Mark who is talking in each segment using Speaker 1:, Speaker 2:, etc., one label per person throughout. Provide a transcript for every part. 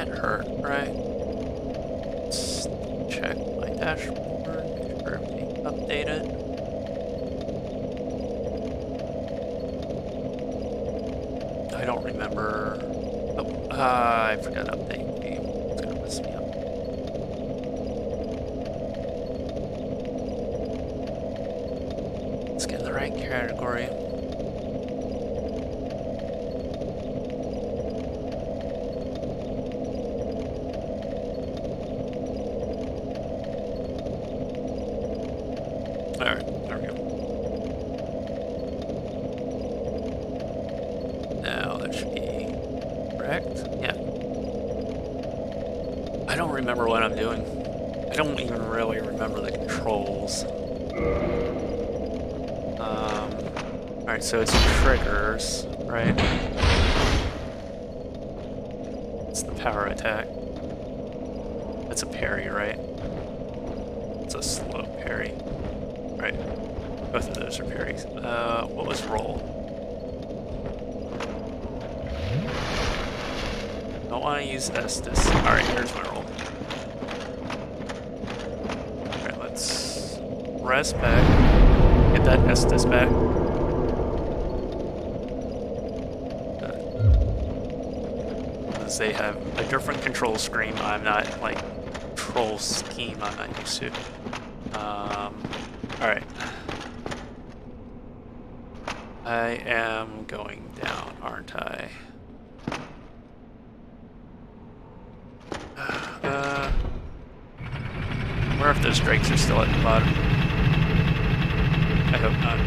Speaker 1: can't hurt, right? Let's check my dashboard, make sure everything's updated. I don't remember. Oh, I forgot to update the game. It's gonna mess me up. Let's get in the right category. Alright, there we go. Now that should be correct. Yeah. I don't remember what I'm doing. I don't even really remember the controls. Alright, so it's triggers, right? It's the power attack. That's a parry, right? It's a slow parry. Right. Both of those are parries. What was roll? Don't want to use Estus. Alright, here's my roll. Alright, let's rest back. Get that Estus back. Because they have a different control scheme. I'm not, like, control scheme I'm not used to. Alright. I am going down, aren't I? I wonder if those drakes are still at the bottom. I hope not.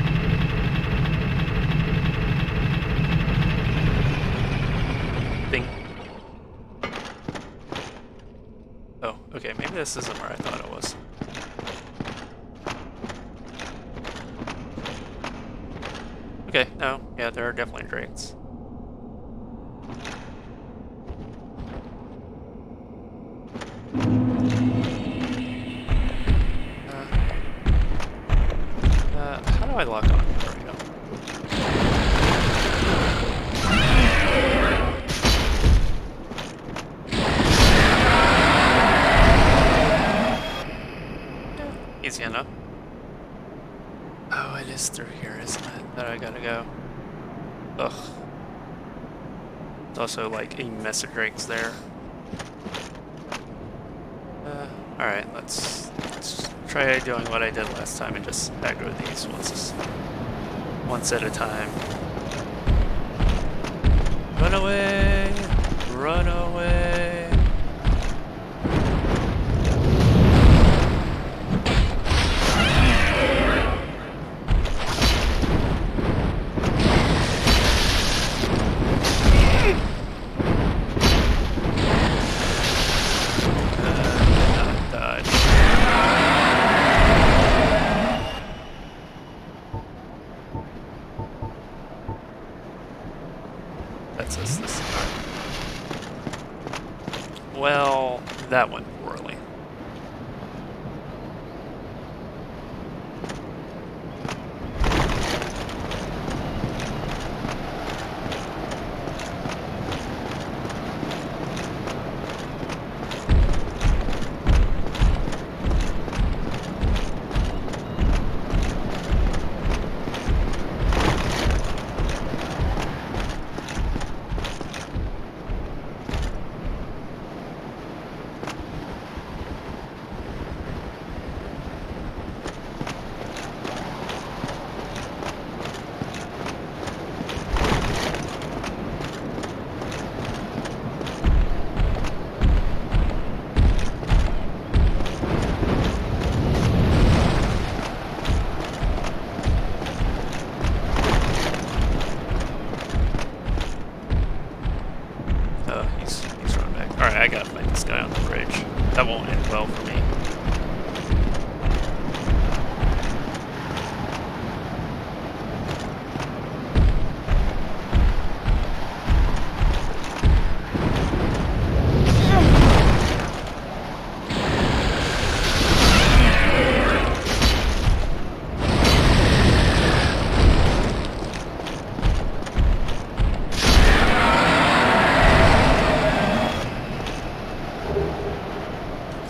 Speaker 1: Think. Oh, okay, maybe this isn't where I thought it was. Okay, no, yeah, there are definitely drakes. How do I lock on? There we go. Yeah, easy enough. Oh, it is through here, isn't it? That I gotta go. Ugh. There's also like a mess of drakes there. Alright, let's try doing what I did last time and just aggro these once at a time. Run away! Run away! That's us this time. Well, that went poorly. He's running back. Alright, I gotta fight this guy on the bridge. That won't end well for me.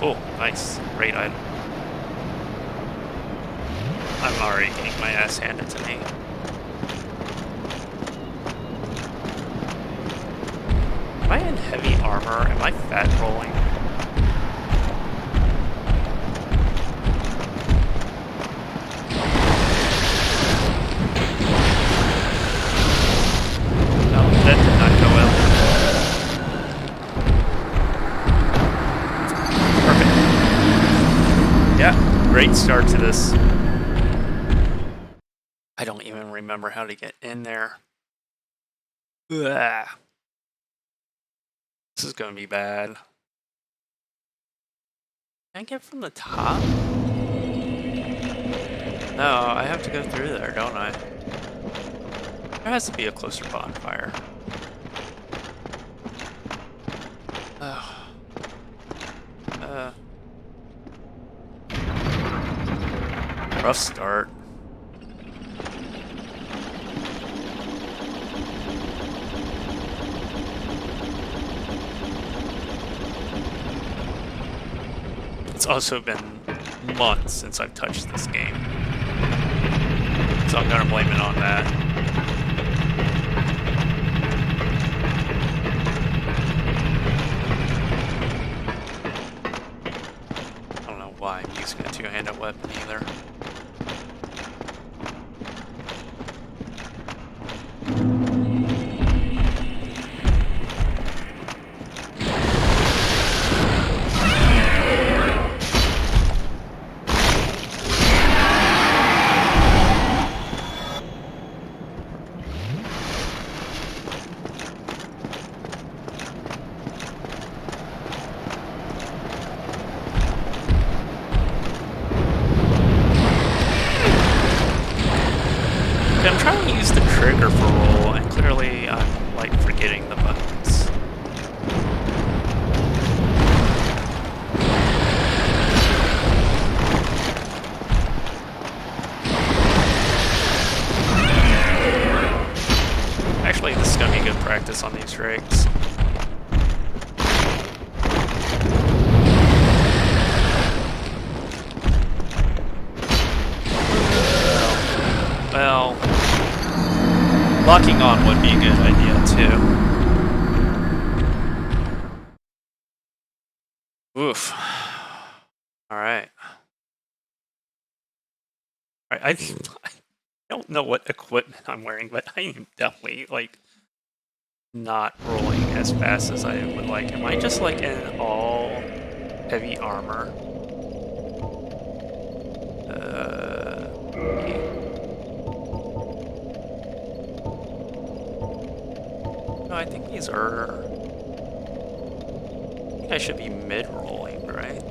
Speaker 1: Oh, nice. Great item. I'm already getting my ass handed to me. Am I in heavy armor? Am I fat rolling? No, that did not go well. Perfect. Yeah, great start to this. I don't even remember how to get in there. Ugh. This is gonna be bad. Can I get from the top? No, I have to go through there, don't I? There has to be a closer bonfire. Rough start. It's also been months since I've touched this game, so I'm gonna blame it on that. I don't know why I'm using a two-handed weapon either. I'm trying to use the trigger for roll, and clearly I'm, like, forgetting the buttons. Actually, this is gonna be good practice on these rigs. Well, locking on would be a good idea too. Oof. Alright. I don't know what equipment I'm wearing, but I am definitely, like, not rolling as fast as I would like. Am I just, like, in all heavy armor? Okay. No, I think these are... I think I should be mid-rolling, right?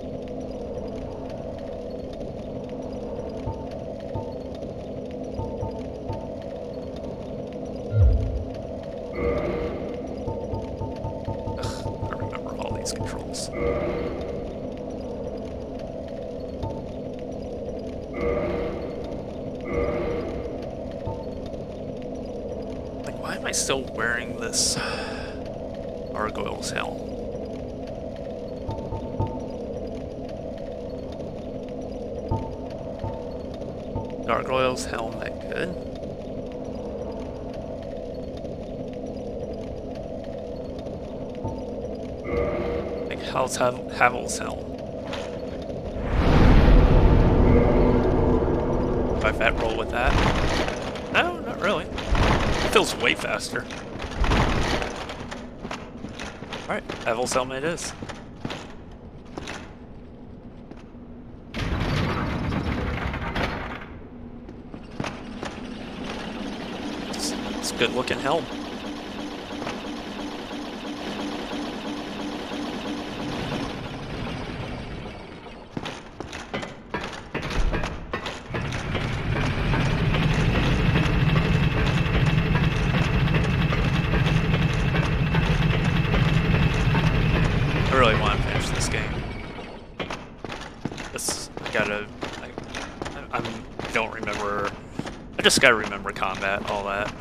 Speaker 1: Ugh, I remember all these controls. Like, why am I still wearing this Gargoyle's helm? Gargoyle's helm that good? Like, how's Havel's helm? If I fat roll with that? No, not really. It feels way faster. Alright, Havel's helm it is. It's a good looking helm. I really want to finish this game. I don't remember. I just gotta remember combat, all that.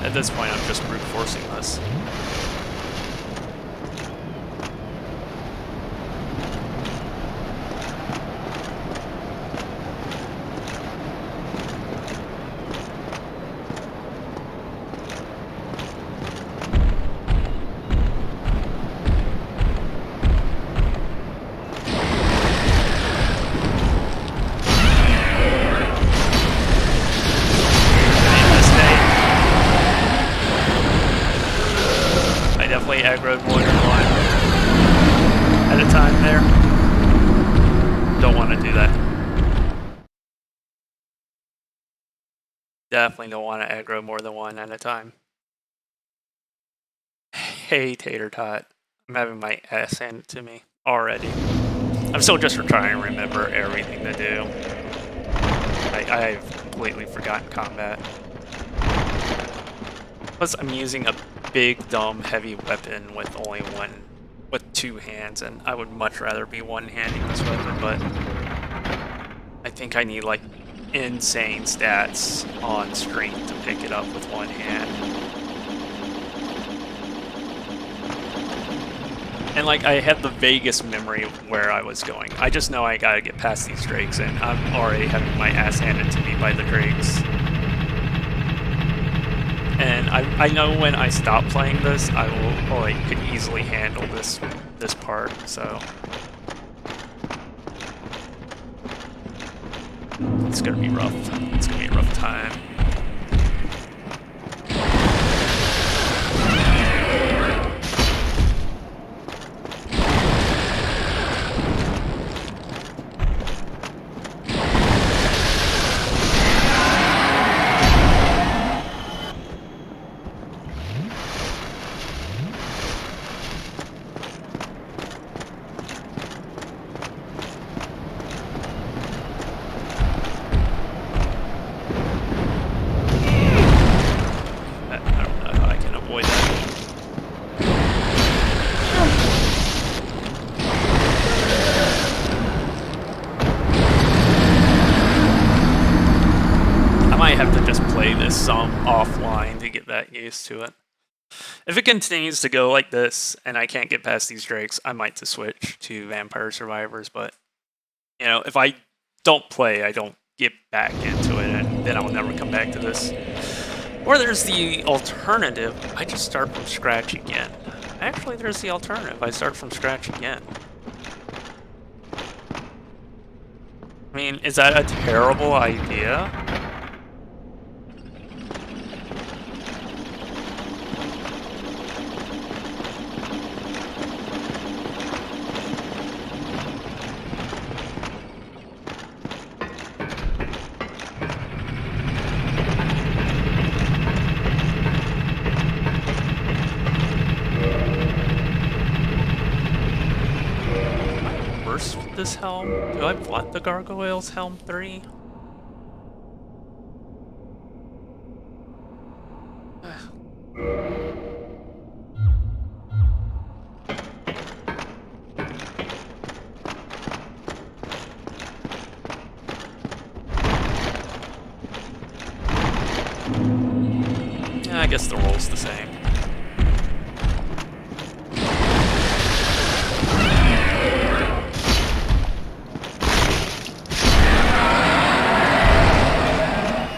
Speaker 1: At this point, I'm just brute forcing this. Aggroed more than one at a time there. Don't want to do that. Definitely don't want to aggro more than one at a time. Hey, Tater Tot. I'm having my ass handed to me already. I'm still just trying to remember everything to do. I've completely forgotten combat. Plus, I'm using a big, dumb, heavy weapon with only with 2 hands, and I would much rather be one-handing this weapon, but I think I need, like, insane stats on strength to pick it up with one hand. And, like, I had the vaguest memory of where I was going. I just know I gotta get past these drakes, and I'm already having my ass handed to me by the drakes. And I know when I stop playing this, I will, like, could easily handle this part, so it's gonna be rough. It's gonna be a rough time. Some offline to get that used to it. If it continues to go like this and I can't get past these drakes, I might just switch to Vampire Survivors, but you know, if I don't play, I don't get back into it, and then I'll never come back to this. Or there's the alternative, I just start from scratch again. Actually, there's the alternative, I start from scratch again. I mean, is that a terrible idea? This helm? Do I want the Gargoyles Helm 3? Yeah, I guess the roll's the same.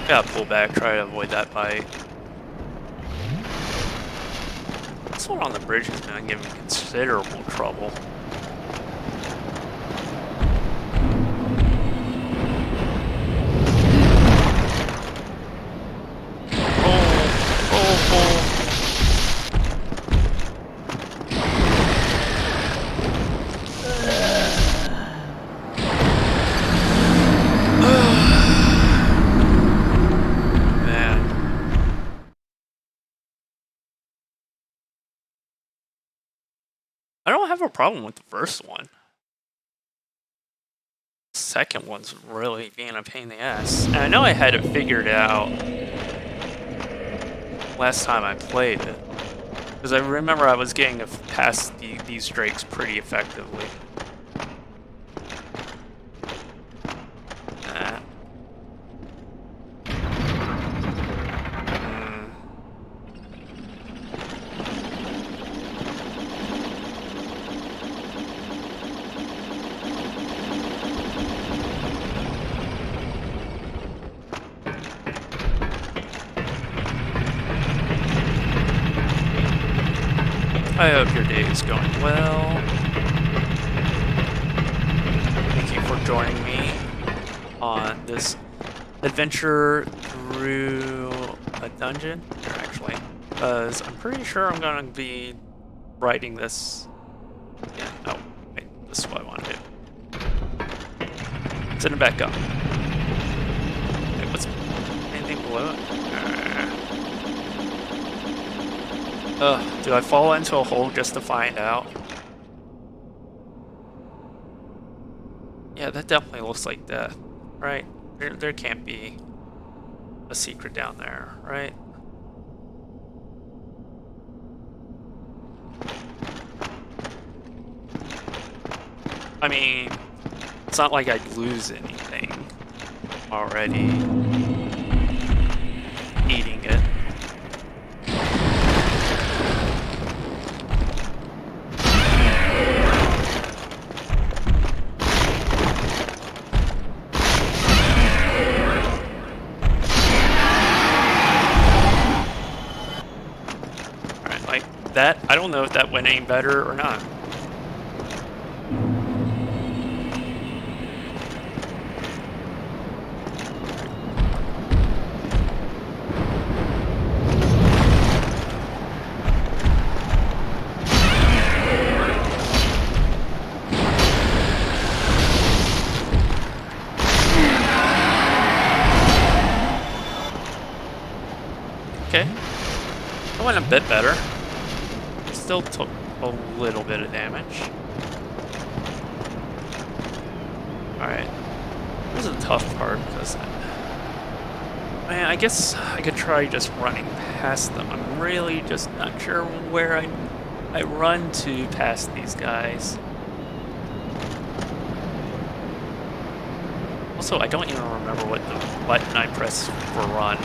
Speaker 1: Gotta pull back, try to avoid that bite. This one on the bridge has been giving me considerable trouble. I don't have a problem with the first one. The second one's really being a pain in the ass. And I know I had it figured out last time I played it. Because I remember I was getting past these drakes pretty effectively. I hope your day is going well. Thank you for joining me on this adventure through a dungeon, actually, because I'm pretty sure I'm going to be writing this again. Oh, wait, this is what I want to do. Send it back up. Wait, what's anything below it? Do I fall into a hole just to find out? Yeah, that definitely looks like death, right? There can't be a secret down there, right? I mean, it's not like I'd lose anything already eating it. Alright, like that, I don't know if that went any better or not. Okay, that went a bit better. Still took a little bit of damage. Alright, this is a tough part because, man, I guess I could try just running past them. I'm really just not sure where I run to past these guys. Also, I don't even remember what the button I press for run.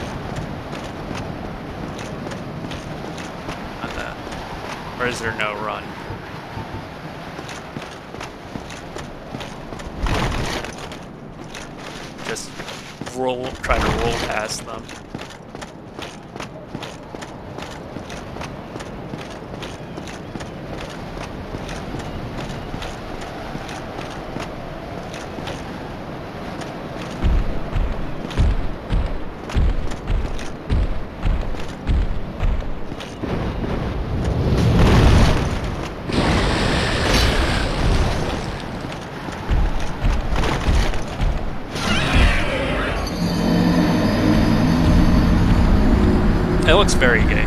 Speaker 1: Or is there no run? Just try to roll past them. It looks very gay,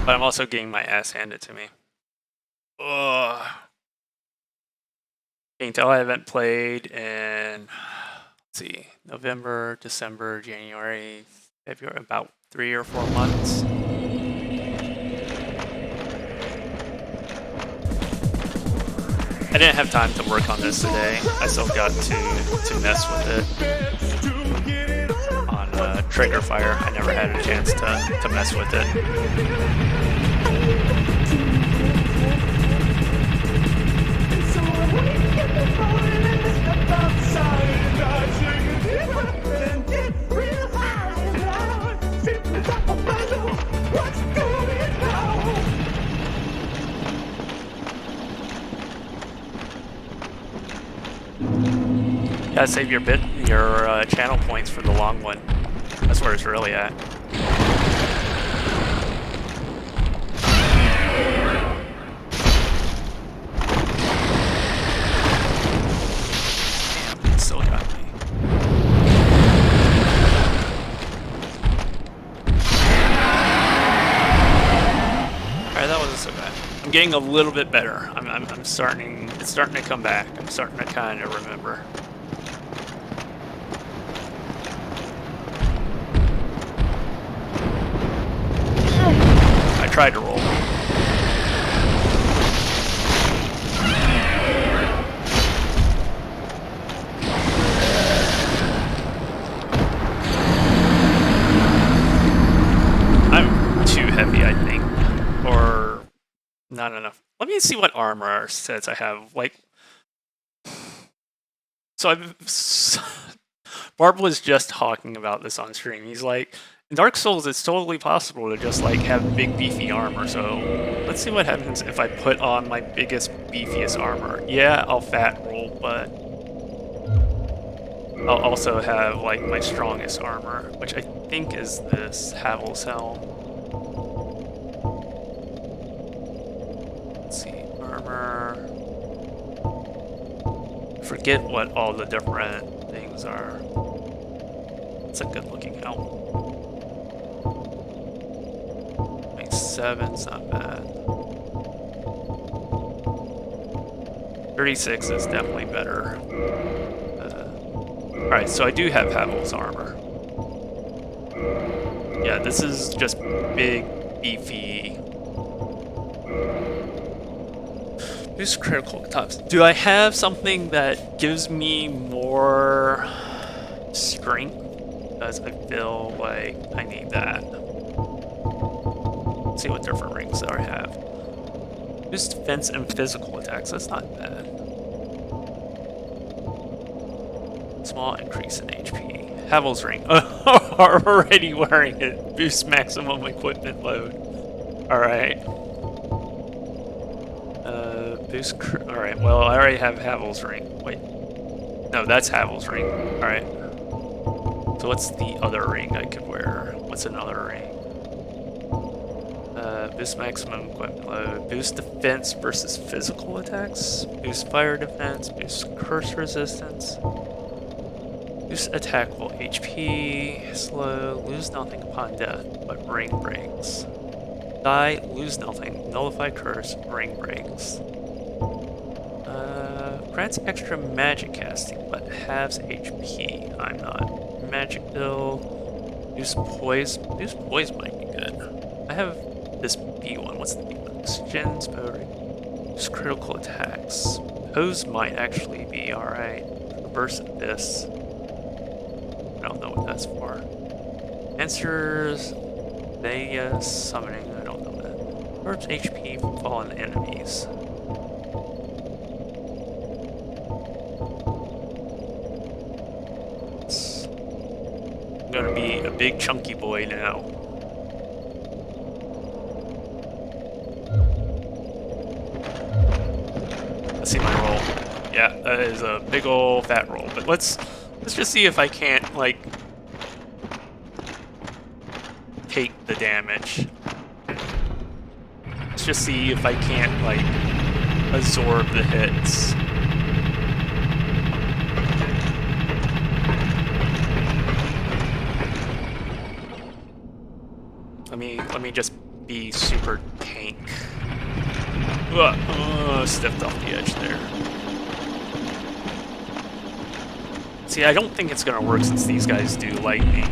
Speaker 1: but I'm also getting my ass handed to me. Ugh. You can tell I haven't played in, let's see, November, December, January, February, about 3 or 4 months. I didn't have time to work on this today. I still got to mess with it on Triggerfire. I never had a chance to mess with it. Gotta save your channel points for the long one. That's where it's really at. Damn, it still got me. Alright, that wasn't so bad. I'm getting a little bit better. I'm starting. It's starting to come back. I'm starting to kind of remember. I tried to roll. I'm too heavy, I think, or not enough. Let me see what armor sets I have. Like, so Barb was just talking about this on stream. He's like, In Dark Souls, it's totally possible to just like have big beefy armor. So let's see what happens if I put on my biggest, beefiest armor. Yeah, I'll fat roll, but I'll also have like my strongest armor, which I think is this Havel's Helm. Let's see, armor. Forget what all the different things are. It's a good looking helm. 7's not bad. 36 is definitely better. Alright, so I do have Havel's armor. Yeah, this is just big, beefy. Boost critical attacks. Do I have something that gives me more strength? Because I feel like I need that. Let's see what different rings I have. Boost defense and physical attacks. That's not bad. Small increase in HP. Havel's ring. Already wearing it. Boost maximum equipment load. Alright. Boost. Alright, well, I already have Havel's ring. Wait. No, that's Havel's ring. Alright. So what's the other ring I could wear? What's another ring? Boost maximum equipment load. Boost defense versus physical attacks. Boost fire defense. Boost curse resistance. Boost attackable HP. Slow. Lose nothing upon death, but ring breaks. Die. Lose nothing. Nullify curse. Ring breaks. Grants extra magic casting, but halves HP. I'm not. Magic bill. Boost poise. Boost poise might be good. I have this B1. What's the B1? Extends Boost critical attacks. Pose might actually be alright. Reverse this. I don't know what that's for. Answers. Summoning. I don't know that. Absorbs HP from fallen enemies. I'm gonna be a big chunky boy now. Let's see my roll. Yeah, that is a big ol' fat roll. But let's just see if I can't like take the damage. Let's just see if I can't like absorb the hits. Let me just be super tank. Stepped off the edge there. See, I don't think it's gonna work since these guys do lightning.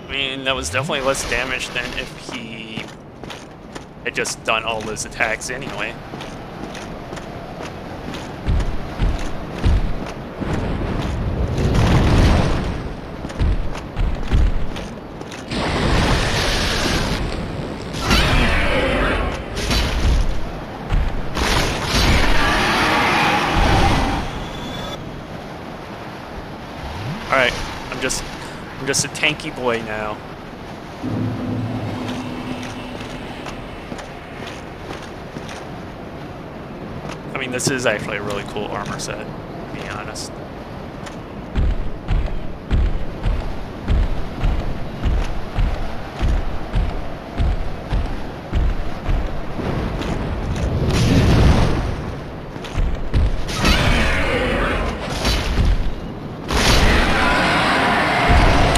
Speaker 1: I mean, that was definitely less damage than if he had just done all those attacks anyway. Alright, I'm just a tanky boy now. I mean, this is actually a really cool armor set, to be honest.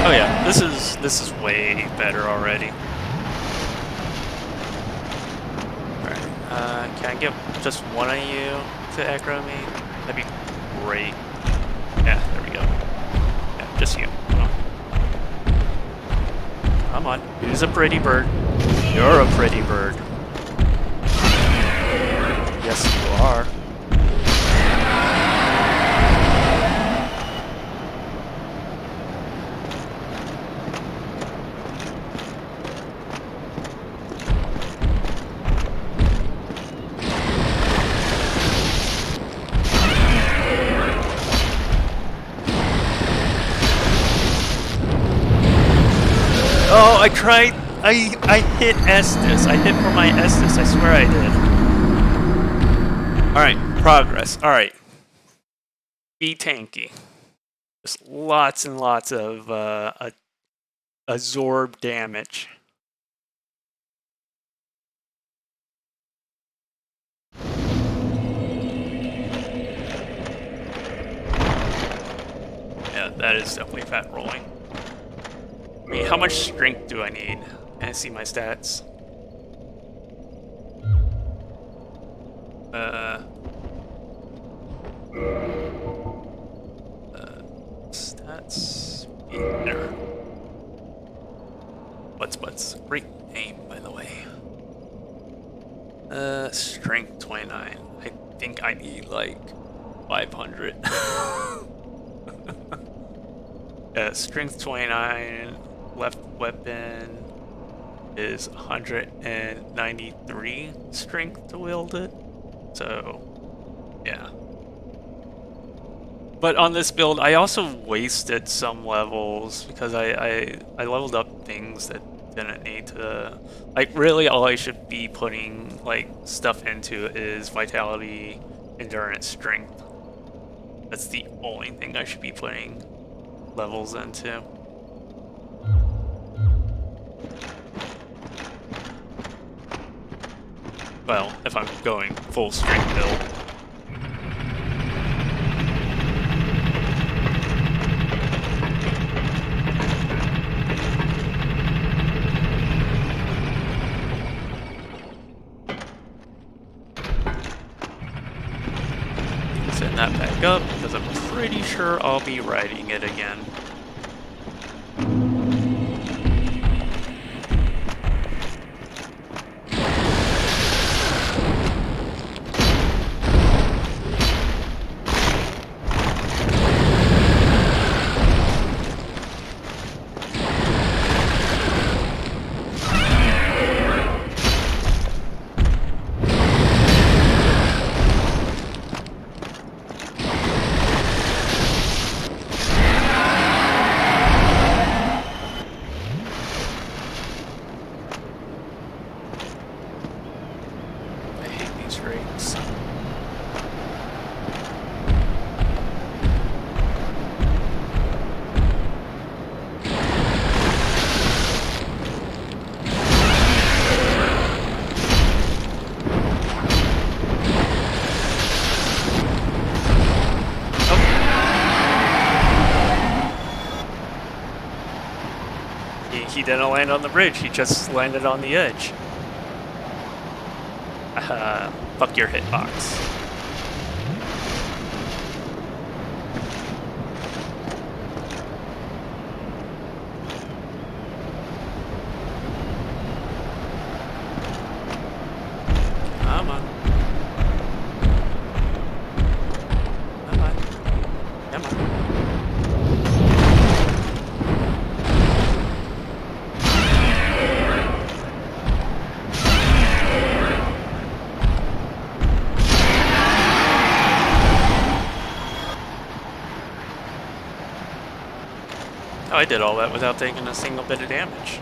Speaker 1: Oh yeah, this is way better already. Alright, can I get just one of you to aggro me? That'd be great. Yeah, there we go. Yeah, just you. Come on. Come on. Who's a pretty bird? You're a pretty bird. Yes, you are. Oh, I tried. I hit Estus. I hit for my Estus. I swear I did. Alright, progress. Alright. Be tanky. Just lots and lots of absorb damage. Yeah, that is definitely fat rolling. I mean, how much strength do I need? Can I see my stats? Stats. There. Butts. Great name, by the way. Strength 29. I think I need like 500. Strength 29. Left weapon is 193 strength to wield it. So, yeah. But on this build, I also wasted some levels because I leveled up things that didn't need to. Like, really, all I should be putting like stuff into is vitality, endurance, strength. That's the only thing I should be putting levels into. Well, if I'm going full strength build. Send that back up, because I'm pretty sure I'll be riding it again. He didn't land on the bridge, he just landed on the edge. Fuck your hitbox. Come on. Come on. Come on. Oh, I did all that without taking a single bit of damage.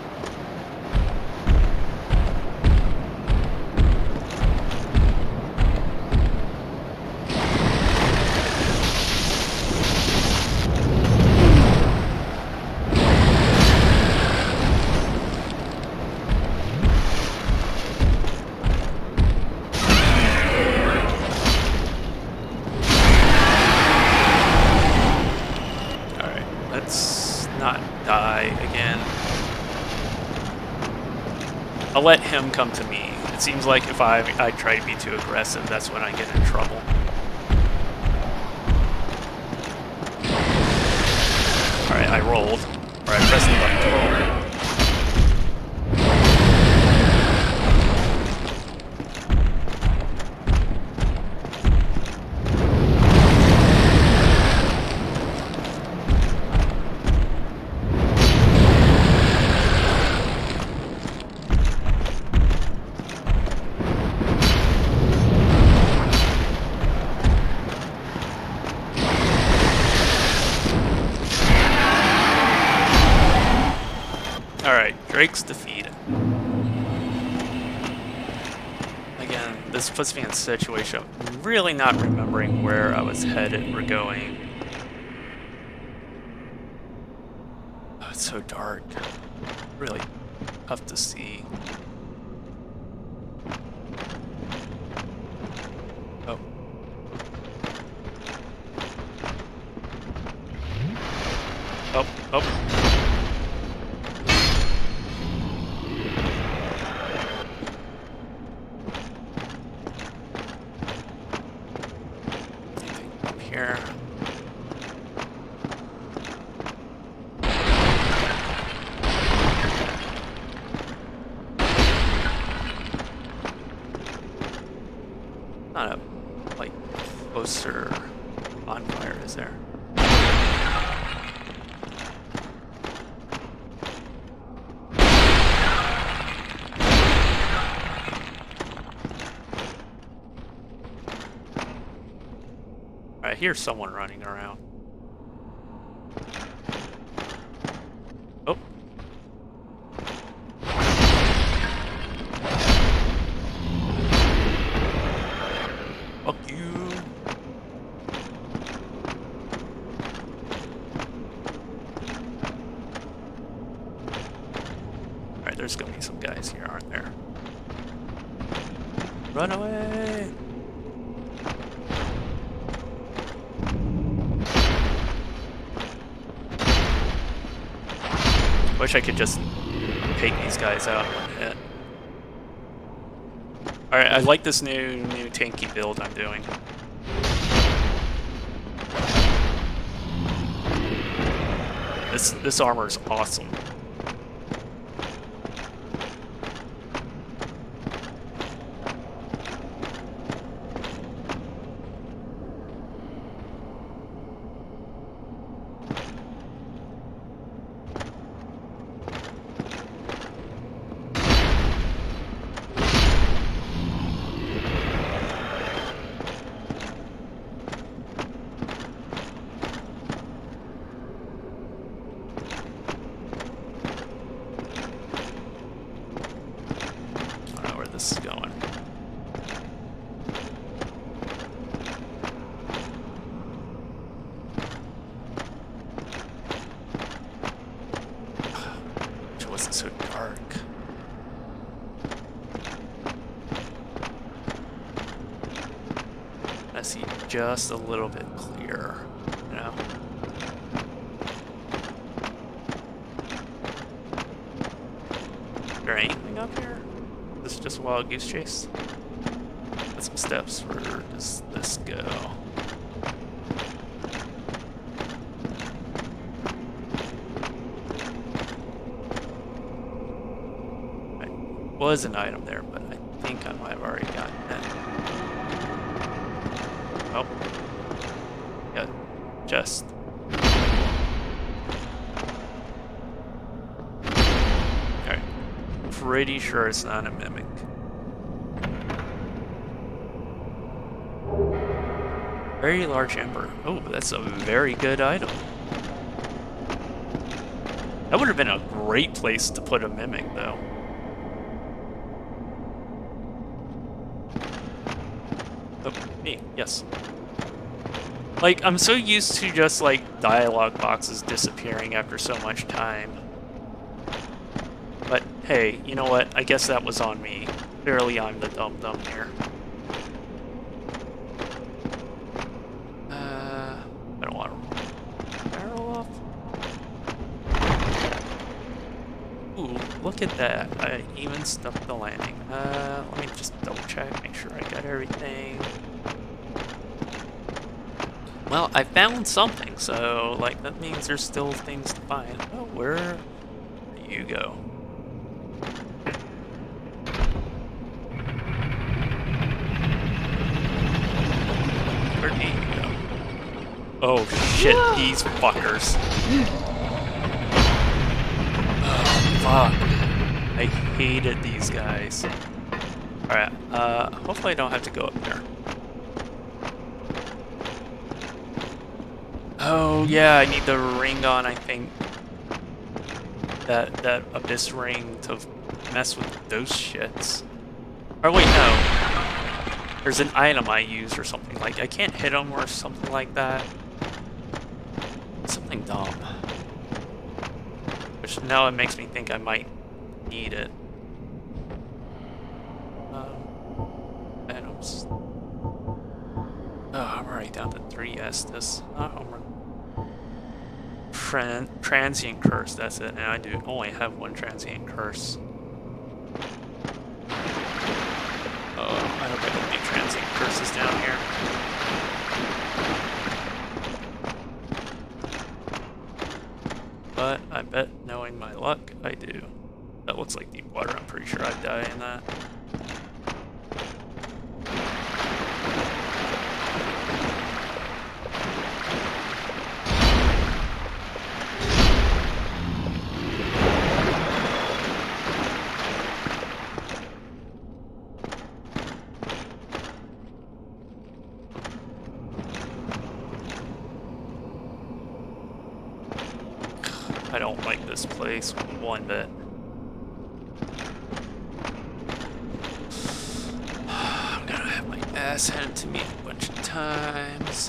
Speaker 1: I'll let him come to me. It seems like if I try to be too aggressive, that's when I get in trouble. Alright, I rolled. Or I pressed the button to roll. Drake's defeated. Again, this puts me in a situation of really not remembering where I was headed or going. Oh, it's so dark. Really tough to see. Oh. Oh, oh. Here. Not a like closer bonfire, is there? I hear someone running around. Oh. Fuck you. Alright, there's gonna be some guys here, aren't there? Run away! Wish I could just take these guys out in one hit. Alright, I like this new tanky build I'm doing. This armor's awesome. This is going. It wasn't so dark. I see just a little bit clearer, you know? Is there anything up here? This is just a wild goose chase. Got some steps. Where does this go? There was an item there, but I think I might have already gotten it. Oh. Yeah, just. Pretty sure it's not a mimic. Very large ember. Oh, that's a very good item. That would have been a great place to put a mimic, though. Oh, me, yes. Like, I'm so used to just, like, dialogue boxes disappearing after so much time. But, hey, you know what? I guess that was on me. Clearly I'm the dum-dum here. I don't want to barrel off. Ooh, look at that. I even stuck the landing. Let me just double check, make sure I got everything. Well, I found something, so, like, that means there's still things to find. Oh, where do you go? Where do you go? Oh, shit, these fuckers. Oh, fuck. I hated these guys. Alright, hopefully I don't have to go up there. Oh, yeah, I need the ring on, I think. that abyss ring to mess with those shits. Or wait, no. There's an item I use or something like I can't hit them or something like that. Something dumb. Which now it makes me think I might need it. Items. Oh, I'm already down to 3 Estus. Transient curse, that's it. And I do only have 1 transient curse. Oh, I hope I don't need transient curses down here. But I bet, knowing my luck, I do. That looks like deep water. I'm pretty sure I'd die in that. I don't like this place one bit. I'm gonna have my ass handed to me a bunch of times.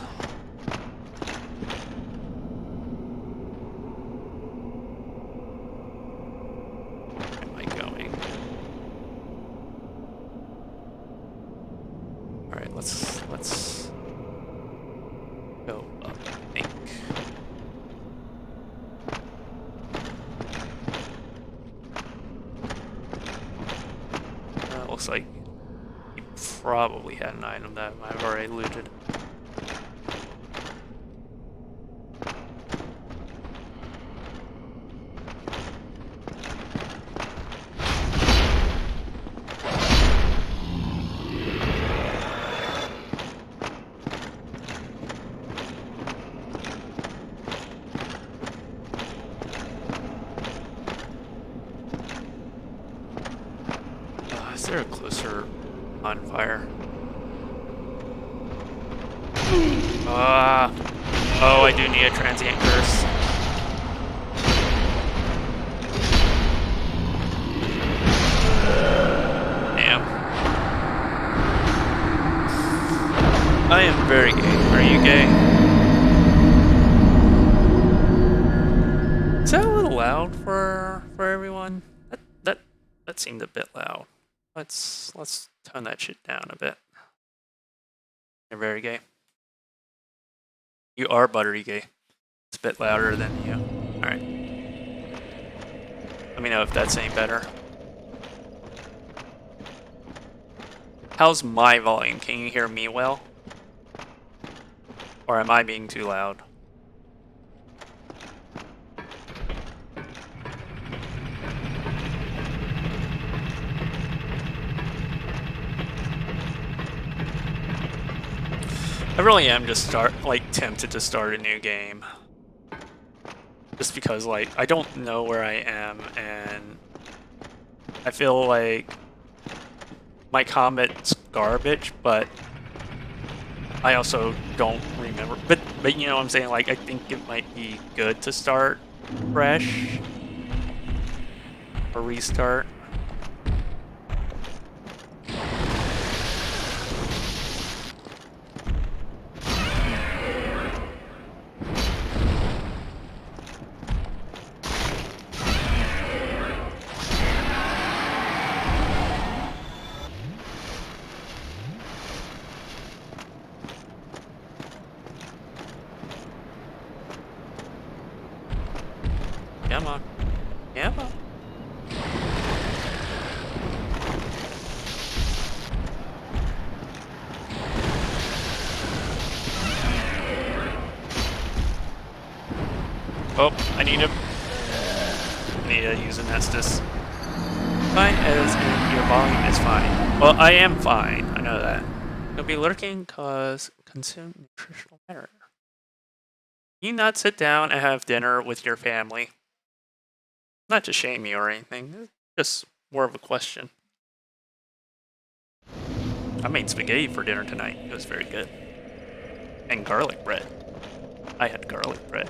Speaker 1: Where am I going? Alright, let's go up, I think. Looks like he probably had an item that I've already looted. Is there a closer bonfire? Oh, I do need a transient curse. Damn. I am very gay. Are you gay? Is that a little loud for everyone? That seemed a bit loud. Let's tone that shit down a bit. You're very gay. You are buttery gay. It's a bit louder than you. Alright. Let me know if that's any better. How's my volume? Can you hear me well? Or am I being too loud? I really am just tempted to start a new game. Just because I don't know where I am and I feel like my combat's garbage, but I also don't remember. But you know what I'm saying? I think it might be good to start fresh or restart. Come on. Come on. Oh, I need to use an Estus. Fine as in your volume is fine. Well, I am fine. I know that. You'll be lurking cause consume nutritional matter. You not sit down and have dinner with your family. Not to shame you or anything, just more of a question. I made spaghetti for dinner tonight. It was very good. And garlic bread. I had garlic bread.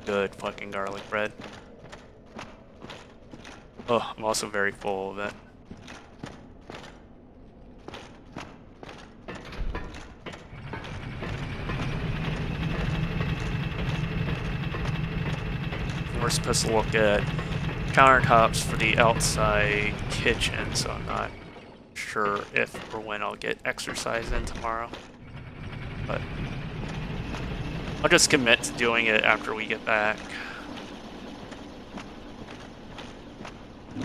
Speaker 1: good fucking garlic bread. Oh, I'm also very full of it. We're supposed to look at countertops for the outside kitchen, so I'm not sure if or when I'll get exercise in tomorrow. But I'll just commit to doing it after we get back.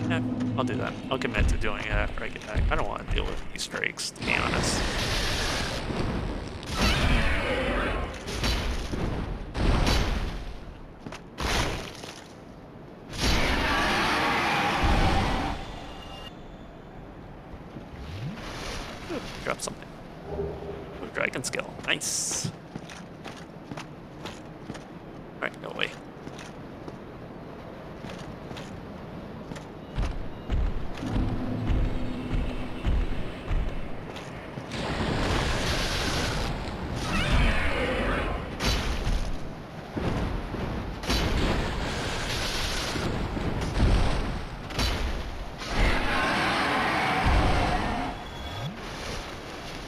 Speaker 1: Yeah, I'll do that. I'll commit to doing it after I get back. I don't want to deal with Easter eggs, to be honest. Ooh, drop something. Ooh, dragon skill. Nice. Alright, go away.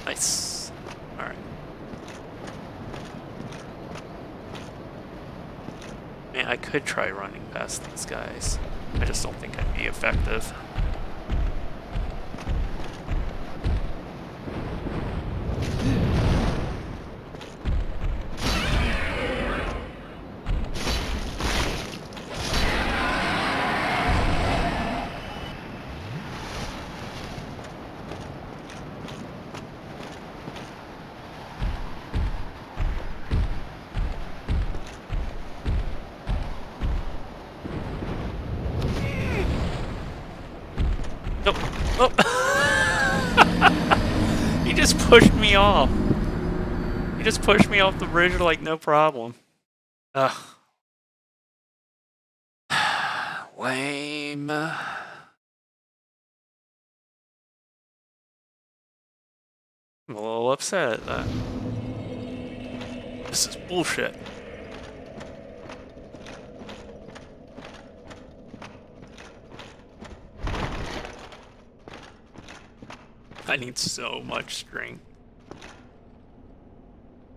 Speaker 1: Nice. Alright. Man, I could try running past these guys. I just don't think I'd be effective. Nope. Oh! He just pushed me off. He just pushed me off the bridge like no problem. Ugh. Lame. I'm a little upset at that. This is bullshit. I need so much string.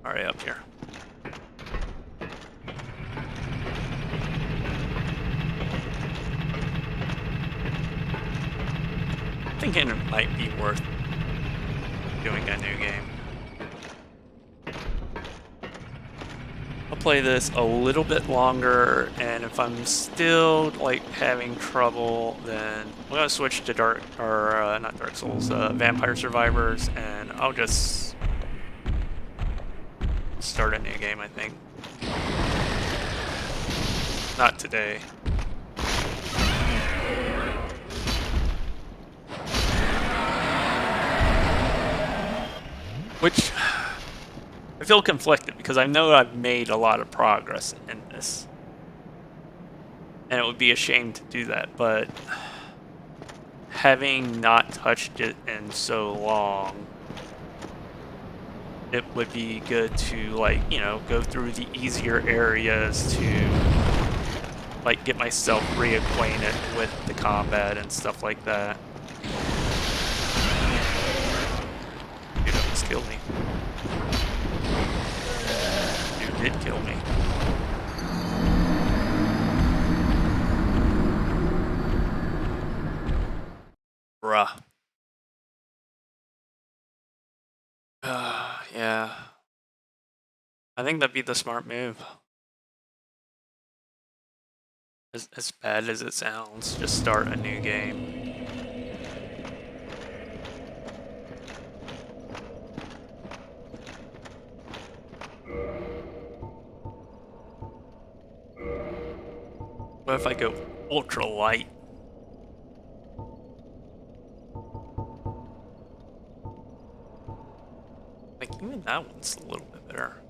Speaker 1: Alright, up here. Thinking it might be worth doing a new game. I'll play this a little bit longer, and if I'm still like having trouble, then I'm gonna switch to not Dark Souls, Vampire Survivors, and I'll just start a new game, I think. Not today. Which I feel conflicted because I know I've made a lot of progress in this. And it would be a shame to do that, but having not touched it in so long, it would be good to, like, you know, go through the easier areas to, like, get myself reacquainted with the combat and stuff like that. Dude almost killed me. Dude did kill me. Bruh. Yeah. I think that'd be the smart move. As bad as it sounds, just start a new game. What if I go ultra light? Like, even that one's a little bit better.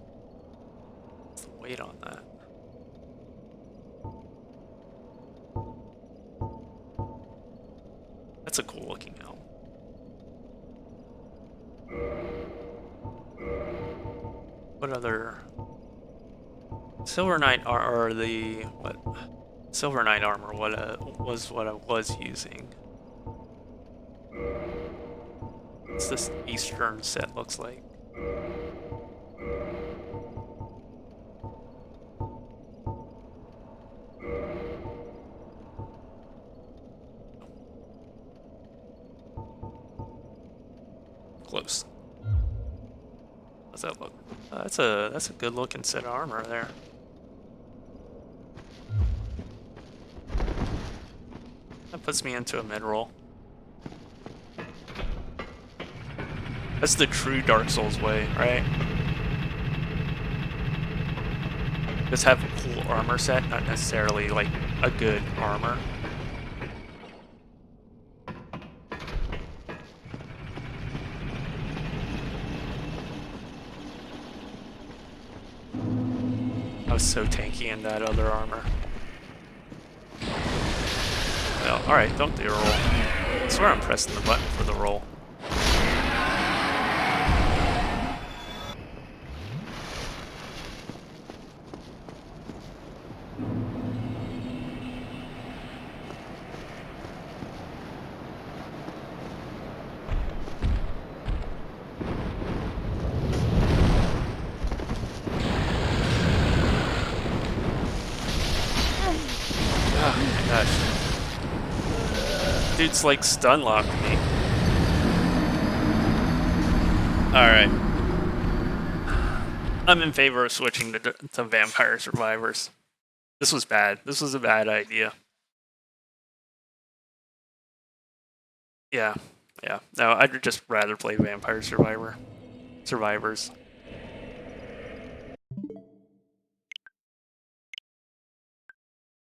Speaker 1: What's the weight on that? That's a cool looking helm. What other Silver Knight or the what? Silver Knight armor. Was what I was using. What's this Eastern set looks like? Close. How's that look? That's a good looking set of armor there. That puts me into a mid roll. That's the true Dark Souls way, right? Just have a cool armor set, not necessarily like a good armor. I was so tanky in that other armor. Well, alright, don't do a roll. I swear I'm pressing the button for the roll. Dude's like stun locked me. Alright. I'm in favor of switching to Vampire Survivors. This was bad. This was a bad idea. Yeah. No, I'd just rather play Vampire Survivors.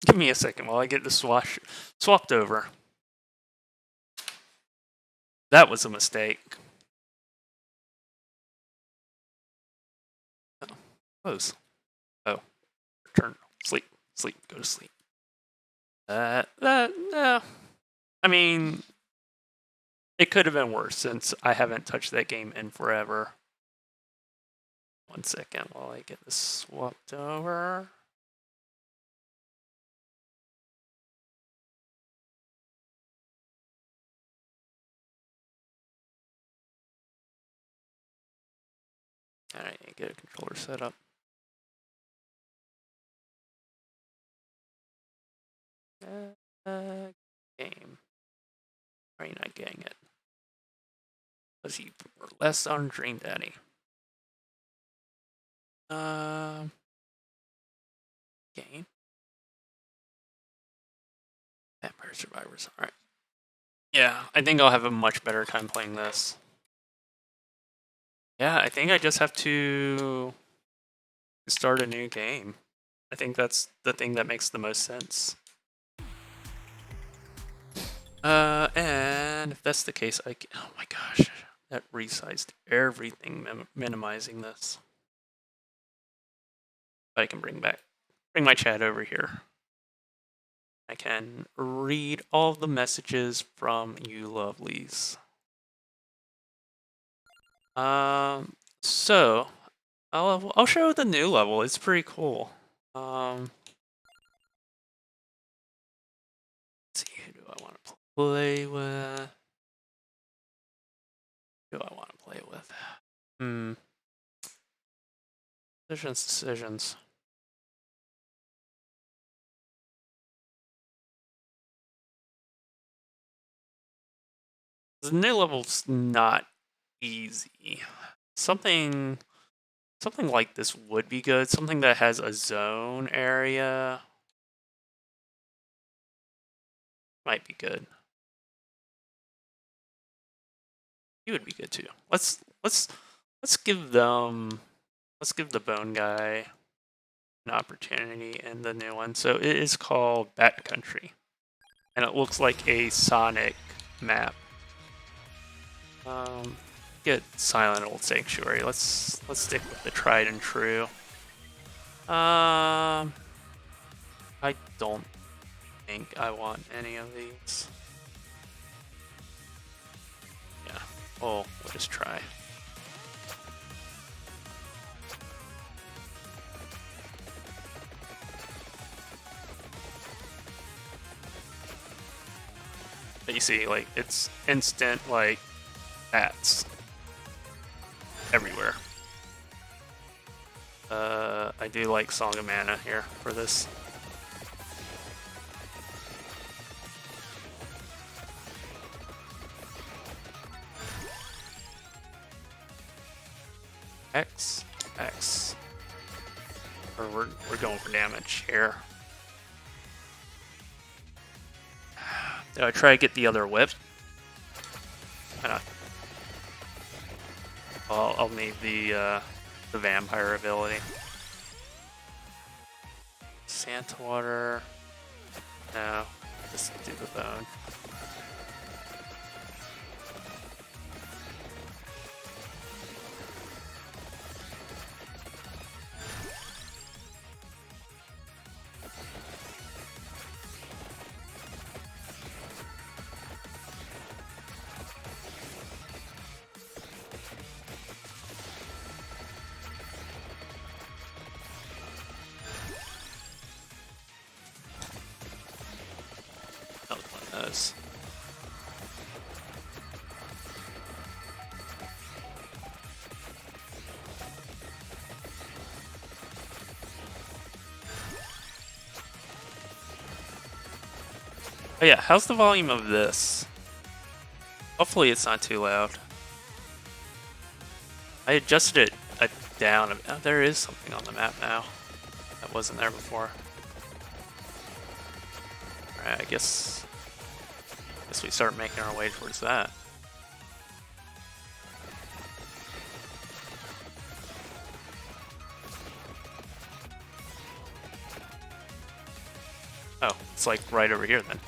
Speaker 1: Give me a second while I get this swapped over. That was a mistake. Oh, close. Oh, return. Sleep. Go to sleep. I mean, it could have been worse since I haven't touched that game in forever. 1 second while I get this swapped over. Alright, get a controller set up. Game. Why are you not getting it? Because you were less on Dream Daddy. Game. Vampire Survivors. Alright. Yeah, I think I'll have a much better time playing this. Yeah, I think I just have to start a new game. I think that's the thing that makes the most sense. And if that's the case, oh my gosh, that resized everything, minimizing this. I can bring my chat over here. I can read all the messages from you lovelies. So I'll show the new level. It's pretty cool. Let's see, who do I want to play with? Who do I want to play with? Decisions. The new level's not easy. Something like this would be good. Something that has a zone area might be good. He would be good too. Let's give the bone guy an opportunity in the new one. So it is called Bat Country, and it looks like a Sonic map. Get Silent Old Sanctuary. Let's stick with the tried and true. I don't think I want any of these. Yeah. We'll just try. But you see, like, it's instant, like, bats everywhere. I do like Song of Mana here for this. X. Or we're going for damage here. Did I try to get the other whip? I'll need the vampire ability. Santa water. No, just do the bone. Another one of those. Oh yeah, how's the volume of this? Hopefully it's not too loud. I adjusted it down. Oh, there is something on the map now that wasn't there before. Alright, I guess we start making our way towards that. Oh, it's like right over here then.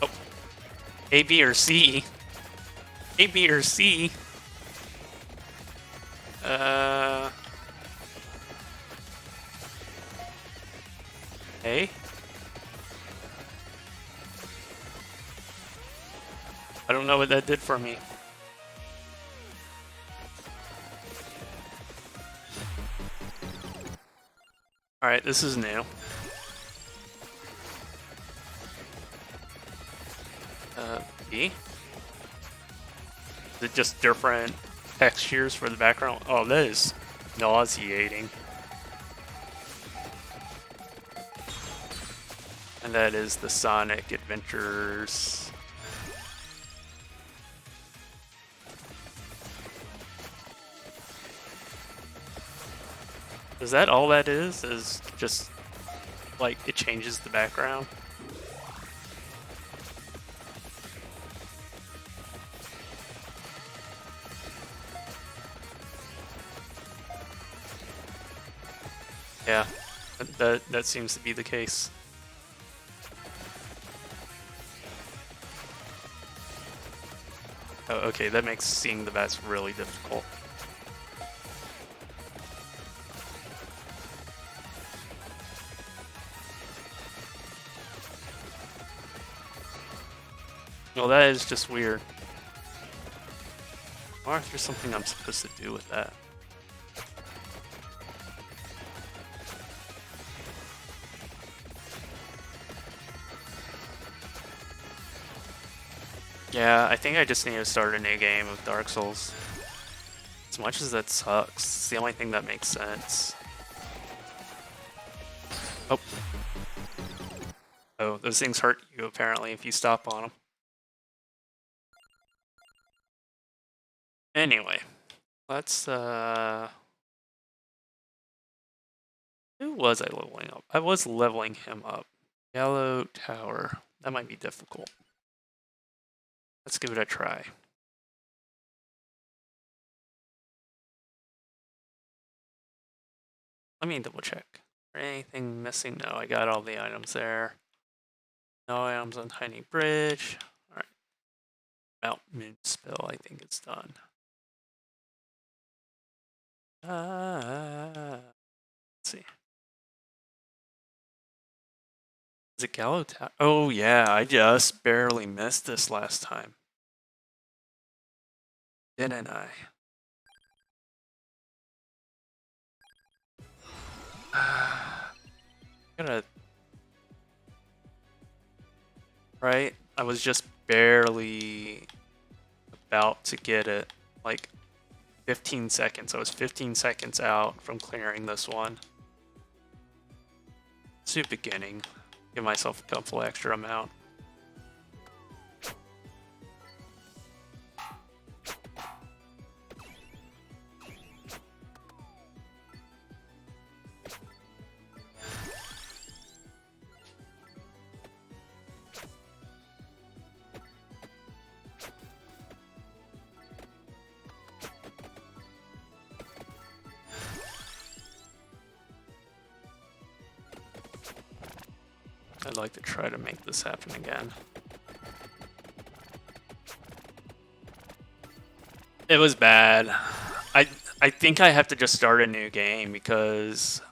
Speaker 1: Oh, A, B, or C? A, B, or C? A? I don't know what that did for me. Alright, this is new. B? Is it just different textures for the background? Oh, that is nauseating. And that is the Sonic Adventures. Is that all that is? Is just like it changes the background? Yeah, that seems to be the case. Oh, okay, that makes seeing the bats really difficult. Well, that is just weird. I wonder if there's something I'm supposed to do with that. Yeah, I think I just need to start a new game of Dark Souls. As much as that sucks, it's the only thing that makes sense. Oh. Oh, those things hurt you apparently if you stop on them. Anyway, let's who was I leveling up? I was leveling him up. Yellow Tower. That might be difficult. Let's give it a try. Let me double check. Anything missing? No, I got all the items there. No items on Tiny Bridge. Alright. Mount Moonspill, I think it's done. Let's see. Is it Gallo Tower? Oh yeah, I just barely missed this last time. Didn't I? Gonna... Right? I was just barely about to get it. Like 15 seconds. I was 15 seconds out from clearing this one. Let's do beginning. Give myself a couple extra amount. I'd like to try to make this happen again. It was bad. I think I have to just start a new game because,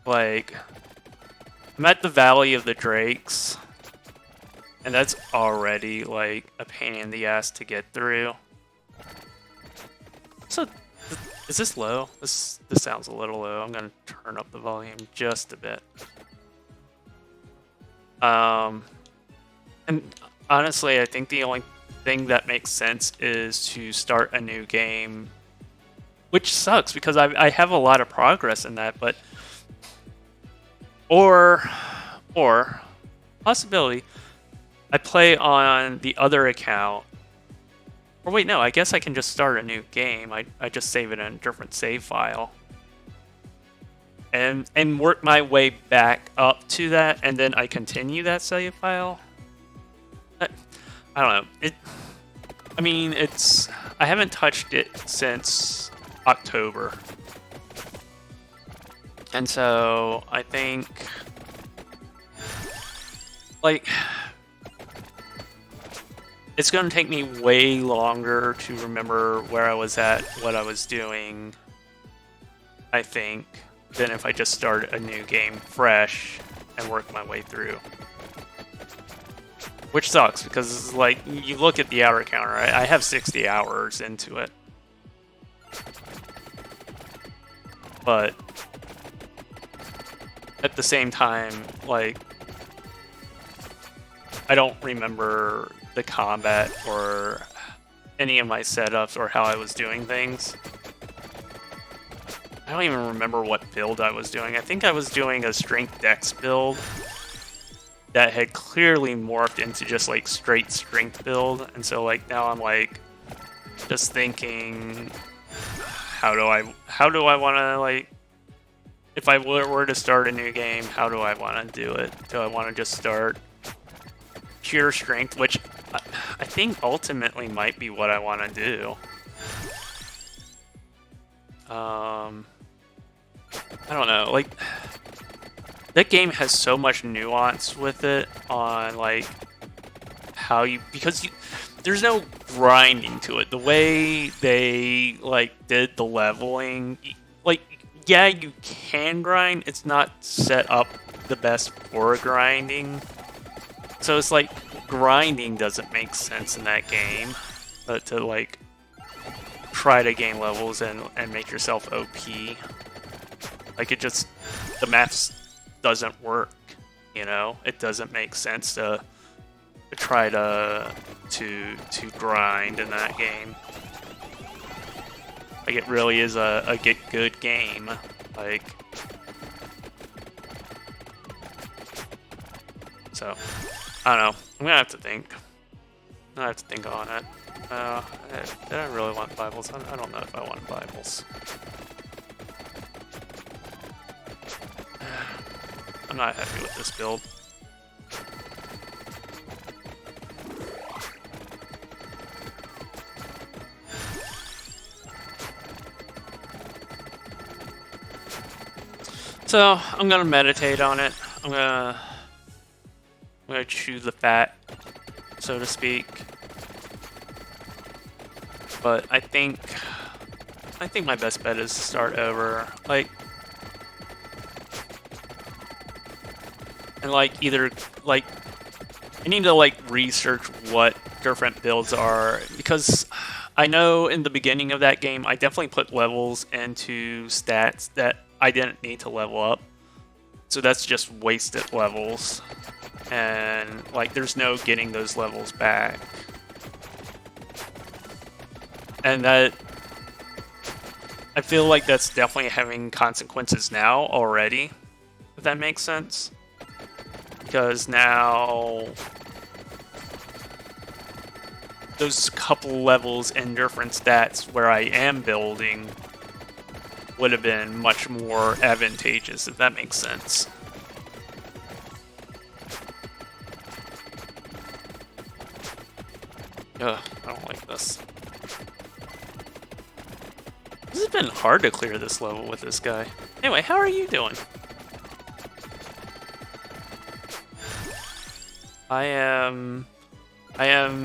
Speaker 1: like, I'm at the Valley of the Drakes, and that's already, like, a pain in the ass to get through. So, is this low? This sounds a little low. I'm gonna turn up the volume just a bit. And honestly, I think the only thing that makes sense is to start a new game, which sucks because I have a lot of progress in that, but or possibility I play on the other account. Or wait, no, I guess I can just start a new game. I just save it in a different save file. And work my way back up to that, and then I continue that save file. I don't know. I mean, I haven't touched it since October, and so I think, like, it's gonna take me way longer to remember where I was at, what I was doing, I think, than if I just start a new game fresh and work my way through. Which sucks, because, like, you look at the hour counter, I have 60 hours into it. But at the same time, like, I don't remember the combat or any of my setups or how I was doing things. I don't even remember what build I was doing. I think I was doing a strength dex build that had clearly morphed into just like straight strength build. And so like now I'm like just thinking, how do I want to, like, if I were to start a new game, how do I want to do it? Do I want to just start pure strength, which I think ultimately might be what I want to do. I don't know, like, that game has so much nuance with it on, like, how you, because there's no grinding to it. The way they, like, did the leveling, like, yeah, you can grind, it's not set up the best for grinding. So it's like, grinding doesn't make sense in that game, but to, like, try to gain levels and make yourself OP. Like, it just, the maths doesn't work, you know? It doesn't make sense to try to grind in that game. Like, it really is a get good game. Like, so, I don't know. I'm gonna have to think. I have to think on it. Did I really want Bibles? I don't know if I want Bibles. I'm not happy with this build. So I'm gonna meditate on it. I'm gonna chew the fat, so to speak. But I think my best bet is to start over. Like, and like either like I need to like research what different builds are, because I know in the beginning of that game I definitely put levels into stats that I didn't need to level up. So that's just wasted levels. and like there's no getting those levels back. And that, I feel like that's definitely having consequences now already, if that makes sense. Because now those couple levels in different stats where I am building would have been much more advantageous, if that makes sense. Ugh, I don't like this. This has been hard to clear this level with this guy. Anyway, how are you doing? I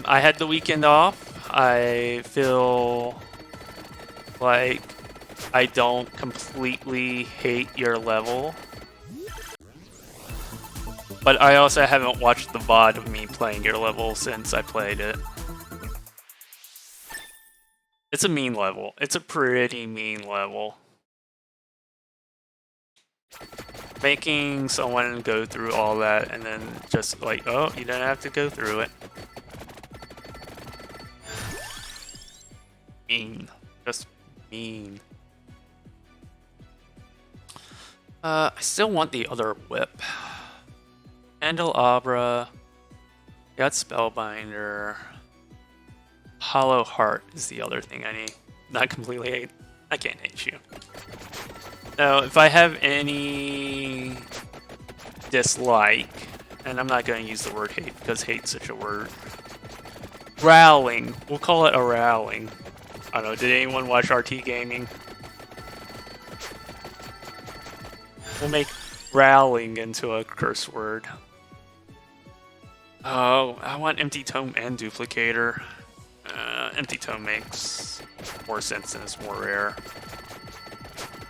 Speaker 1: had the weekend off. I feel like I don't completely hate your level. But I also haven't watched the VOD of me playing your level since I played it. It's a mean level. It's a pretty mean level. Making someone go through all that and then just like, oh, you don't have to go through it. Mean. Just mean. I still want the other whip. Candelabra. Got Spellbinder. Hollow Heart is the other thing I need. Not completely hate. I can't hate you. Now, if I have any dislike, and I'm not going to use the word hate because hate's such a word. Rowling. We'll call it a rowling. I don't know, did anyone watch RT Gaming? We'll make rowling into a curse word. Oh, I want Empty Tome and Duplicator. Empty Tome makes more sense and it's more rare.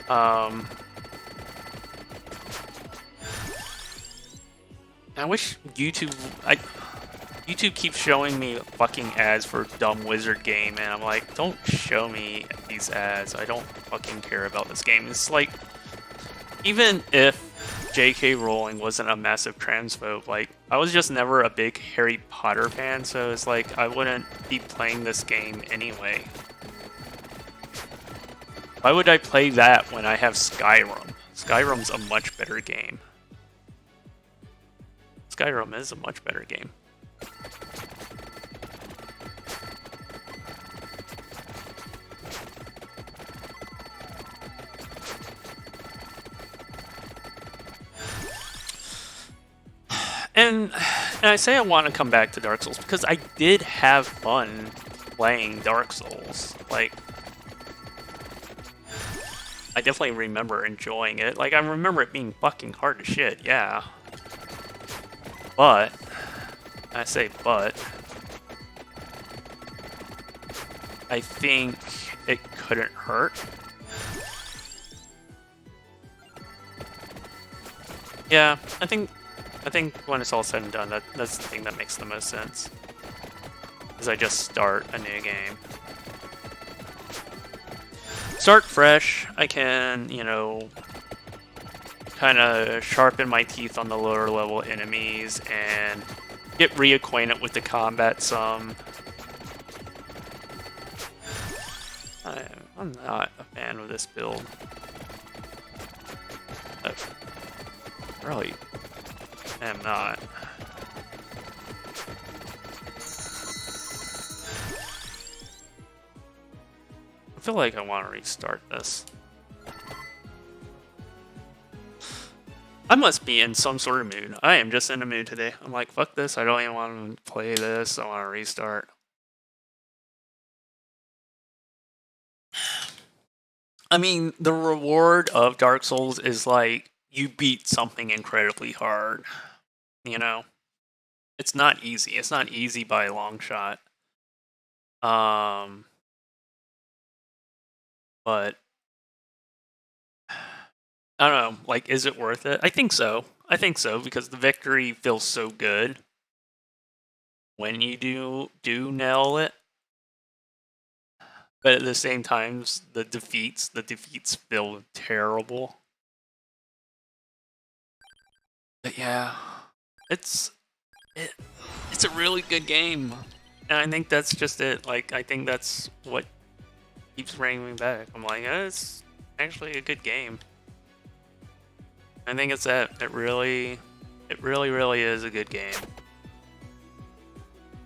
Speaker 1: I wish YouTube keeps showing me fucking ads for dumb wizard game, and I'm like, don't show me these ads. I don't fucking care about this game. It's like, even if J.K. Rowling wasn't a massive transphobe, like, I was just never a big Harry Potter fan, so it's like, I wouldn't be playing this game anyway. Why would I play that when I have Skyrim? Skyrim's a much better game. Skyrim is a much better game. And I say I want to come back to Dark Souls because I did have fun playing Dark Souls. Like, I definitely remember enjoying it. Like, I remember it being fucking hard as shit, yeah. But, I say but, I think it couldn't hurt. Yeah, I think when it's all said and done, that's the thing that makes the most sense. Is I just start a new game. Start fresh, I can, you know, kind of sharpen my teeth on the lower level enemies and get reacquainted with the combat some. I'm not a fan of this build. Really, I am not. I feel like I want to restart this. I must be in some sort of mood. I am just in a mood today. I'm like, fuck this. I don't even want to play this. I want to restart. I mean, the reward of Dark Souls is like, you beat something incredibly hard. You know? It's not easy. It's not easy by a long shot. But I don't know, like, is it worth it? I think so. I think so, because the victory feels so good when you do nail it. But at the same time, the defeats feel terrible. But yeah, it's it's a really good game. And I think that's just it. Like, I think that's what keeps bringing me back. I'm like, it's actually a good game. I think it's that. It really, really is a good game.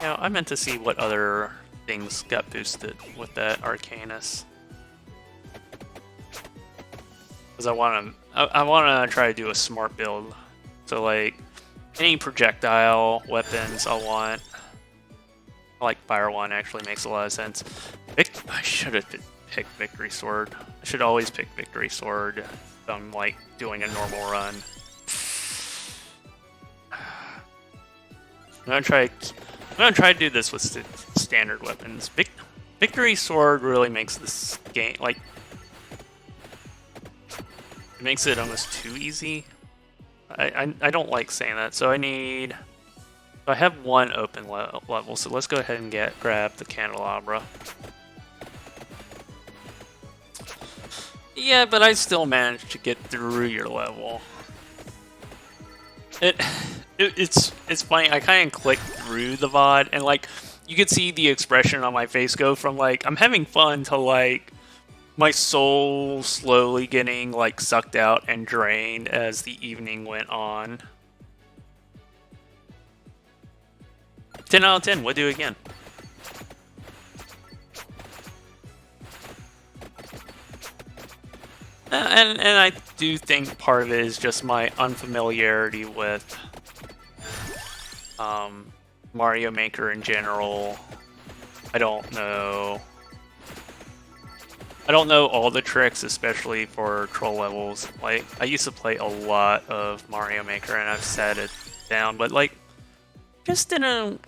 Speaker 1: You know, I meant to see what other things got boosted with that Arcanus. Because I want to try to do a smart build. So, like, any projectile weapons I want. I like Fire One, actually makes a lot of sense. I should have picked Victory Sword. I should always pick Victory Sword if I'm, like, doing a normal run. I'm gonna try to do this with standard weapons. Victory Sword really makes this game, like, it makes it almost too easy. I don't like saying that, so I have one open level, so let's go ahead and grab the Candelabra. Yeah, but I still managed to get through your level. It's funny, I kind of clicked through the VOD, and like, you could see the expression on my face go from like, I'm having fun to like, my soul slowly getting like sucked out and drained as the evening went on. 10 out of 10, we'll do it again. And I do think part of it is just my unfamiliarity with Mario Maker in general. I don't know all the tricks, especially for troll levels. Like, I used to play a lot of Mario Maker and I've set it down, but like, just don't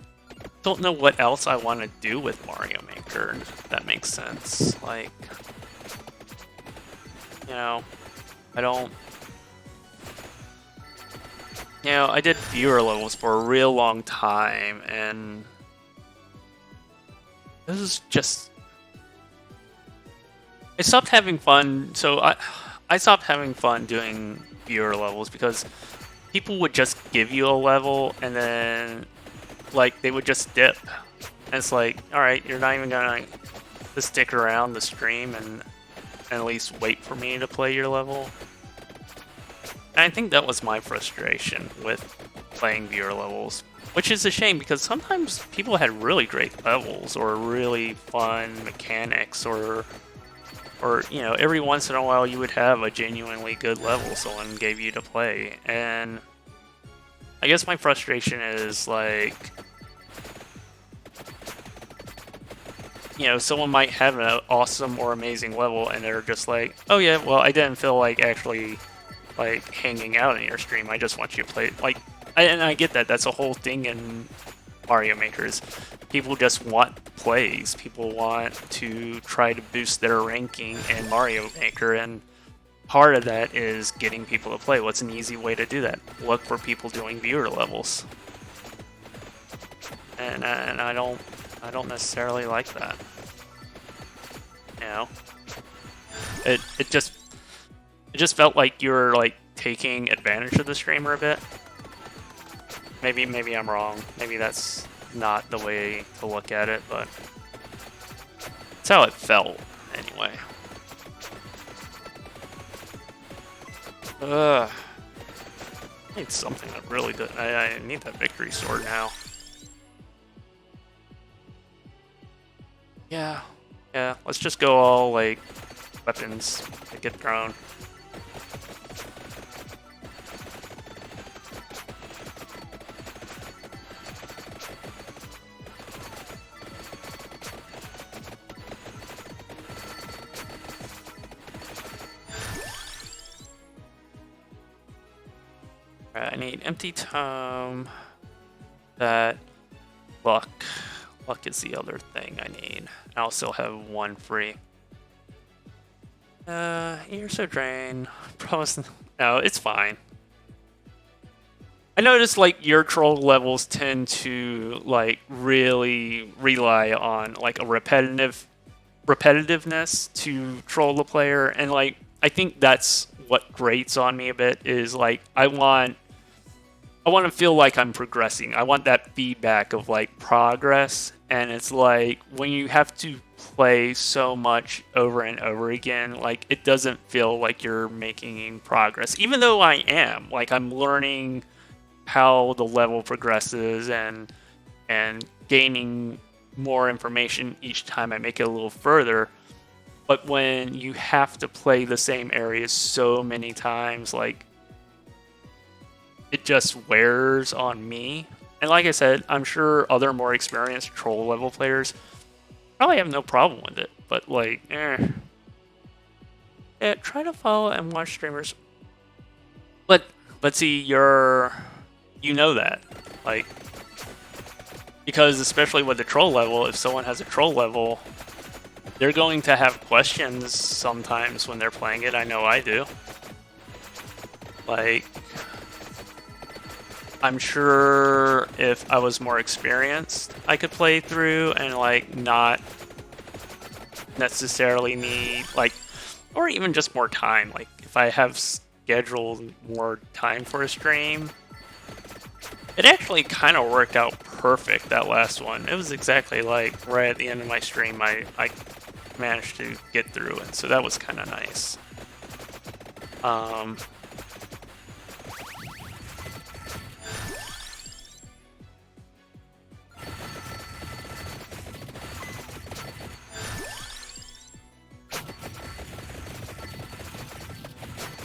Speaker 1: know what else I want to do with Mario Maker, if that makes sense. Like, you know, I did viewer levels for a real long time, and this is just... I stopped having fun, so I stopped having fun doing viewer levels because people would just give you a level and then, like, they would just dip. And it's like, alright, you're not even gonna stick around the stream and at least wait for me to play your level. And I think that was my frustration with playing viewer levels, which is a shame because sometimes people had really great levels or really fun mechanics, or you know, every once in a while you would have a genuinely good level someone gave you to play. And I guess my frustration is like, you know, someone might have an awesome or amazing level and they're just like, oh yeah, well, I didn't feel like actually like hanging out in your stream, I just want you to play. Like, and I get that, that's a whole thing in Mario Makers. People just want plays. People want to try to boost their ranking in Mario Maker, and part of that is getting people to play. What's an easy way to do that? Look for people doing viewer levels. And I don't necessarily like that. You know, it just felt like you were like taking advantage of the streamer a bit. Maybe I'm wrong. Maybe that's not the way to look at it, but that's how it felt anyway. I need something that really good. I need that Victory Sword now. Yeah, let's just go all like weapons that get thrown. I need Empty Tome. That luck. Luck is the other thing I need. I'll still have one free. You're so drained. Promise. No, it's fine. I noticed like your troll levels tend to like really rely on like a repetitiveness to troll the player, and like I think that's what grates on me a bit, is like I want I want to feel like I'm progressing. I want that feedback of like progress. And it's like when you have to play so much over and over again, like it doesn't feel like you're making progress. Even though I am, like I'm learning how the level progresses and gaining more information each time I make it a little further. But when you have to play the same areas so many times, like it just wears on me. And like I said, I'm sure other more experienced troll level players probably have no problem with it. But like, yeah, try to follow and watch streamers. But see, you know that, like, because especially with the troll level, if someone has a troll level, they're going to have questions sometimes when they're playing it. I know I do. Like, I'm sure if I was more experienced, I could play through and like not necessarily need like, or even just more time. Like if I have scheduled more time for a stream, it actually kind of worked out perfect, that last one. It was exactly like right at the end of my stream, I managed to get through it, so that was kind of nice.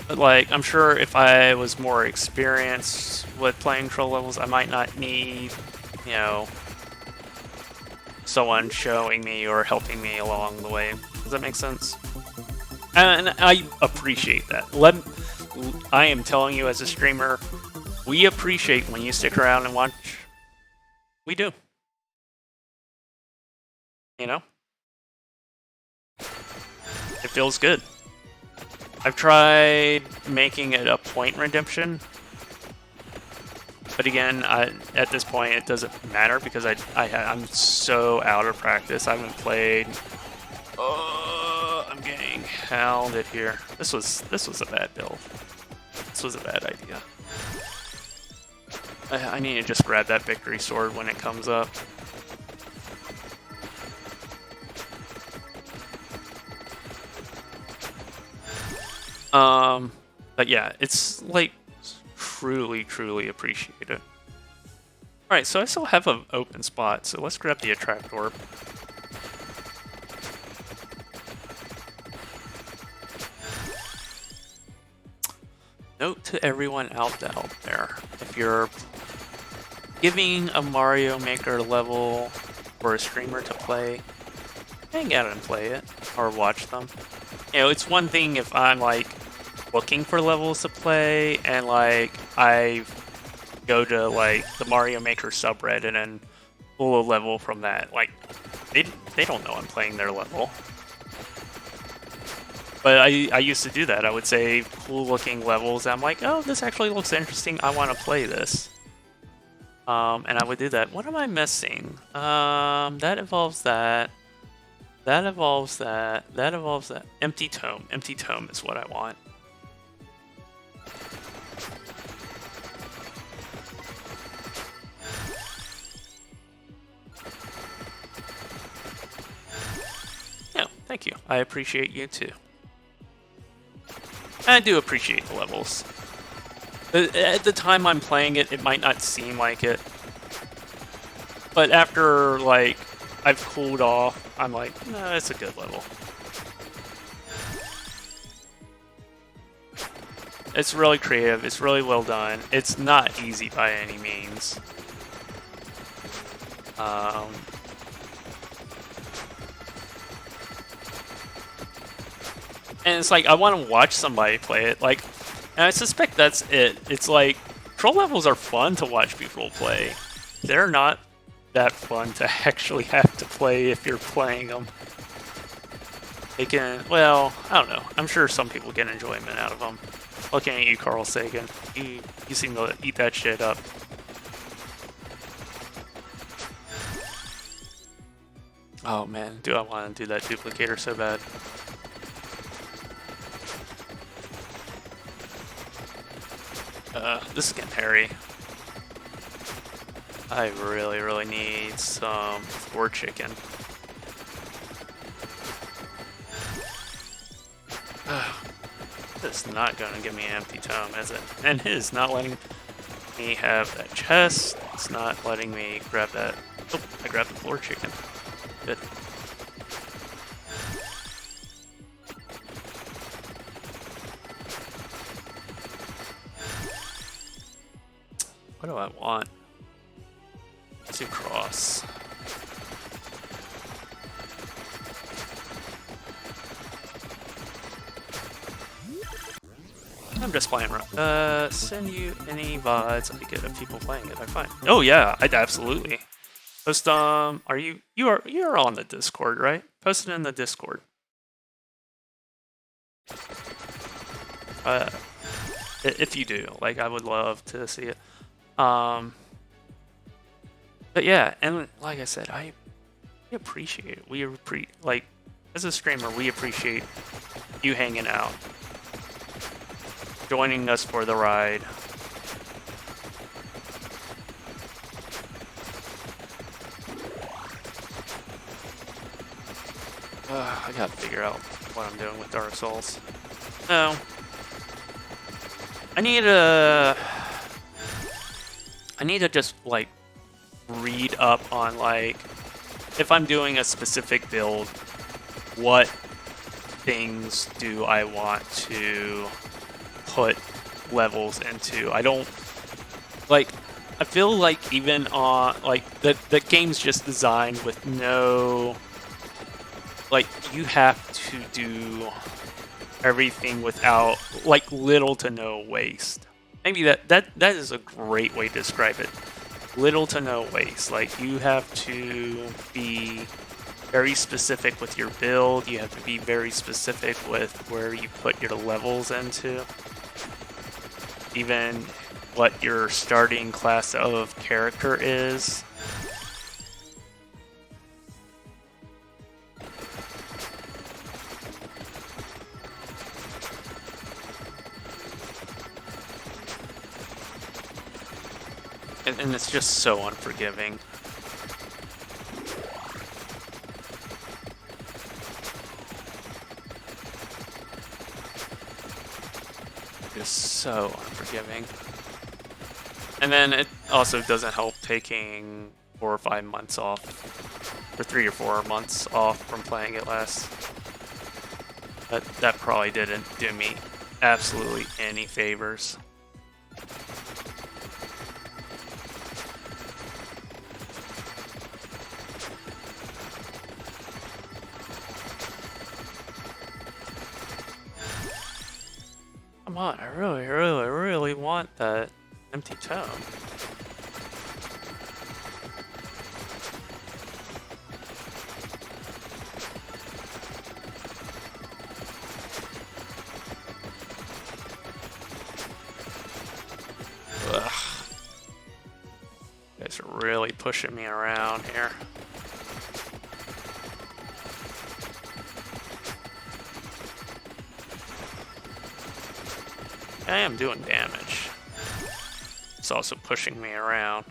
Speaker 1: But like, I'm sure if I was more experienced with playing troll levels, I might not need, you know, someone showing me or helping me along the way. Does that make sense? And I appreciate that. I am telling you as a streamer, we appreciate when you stick around and watch. We do. You know? It feels good. I've tried making it a point redemption, but again, at this point it doesn't matter because I'm so out of practice. I haven't played. Oh, I'm getting hounded here. This was a bad build. This was a bad idea. I need to just grab that victory sword when it comes up. But yeah, it's like truly appreciated. Alright, so I still have an open spot, so let's grab the attract orb. Note to everyone out there, if you're giving a Mario Maker level for a streamer to play, hang out and play it, or watch them. You know, it's one thing if I'm like looking for levels to play and like I go to like the Mario Maker subreddit and pull a level from that. Like they don't know I'm playing their level. But I used to do that. I would say cool looking levels. I'm like, oh, this actually looks interesting. I want to play this. And I would do that. What am I missing? That involves that. That involves that. That involves that. Empty tome. Empty tome is what I want. Yeah, thank you. I appreciate you too. I do appreciate the levels. At the time I'm playing it, it might not seem like it. But after, like, I've cooled off, I'm like, no, it's a good level. It's really creative, it's really well done. It's not easy by any means. And it's like, I want to watch somebody play it, like, and I suspect that's it. It's like, troll levels are fun to watch people play. They're not that fun to actually have to play if you're playing them. They can, well, I don't know. I'm sure some people get enjoyment out of them. Looking at you, Carl Sagan. You seem to eat that shit up. Oh man, do I want to do that duplicator so bad. This is getting hairy. I really, really need some floor chicken. This is not going to give me an empty tome, is it? And it is not letting me have that chest. It's not letting me grab that. Oh, I grabbed the floor chicken. Good. What do I want? To cross. I'm just playing around. Send you any VODs I get of people playing it. I find. Oh yeah, I'd absolutely. Post are you're on the Discord, right? Post it in the Discord. If you do, like, I would love to see it. But yeah, and like I said, we appreciate it. We like, as a streamer, we appreciate you hanging out, joining us for the ride. I gotta figure out what I'm doing with Dark Souls. No. I need to just, like, read up on, like, if I'm doing a specific build, what things do I want to put levels into. I don't, like, I feel like even on, like, the game's just designed with no, like, you have to do everything without, like, little to no waste. Maybe that is a great way to describe it. Little to no waste. Like, you have to be very specific with your build. You have to be very specific with where you put your levels into. Even what your starting class of character is. And it's just so unforgiving. Just so unforgiving. And then it also doesn't help taking 4 or 5 months off, or 3 or 4 months off from playing it last. That probably didn't do me absolutely any favors. Come on, I really, really, really want that empty tome. Ugh. You guys are really pushing me around here. I am doing damage. It's also pushing me around.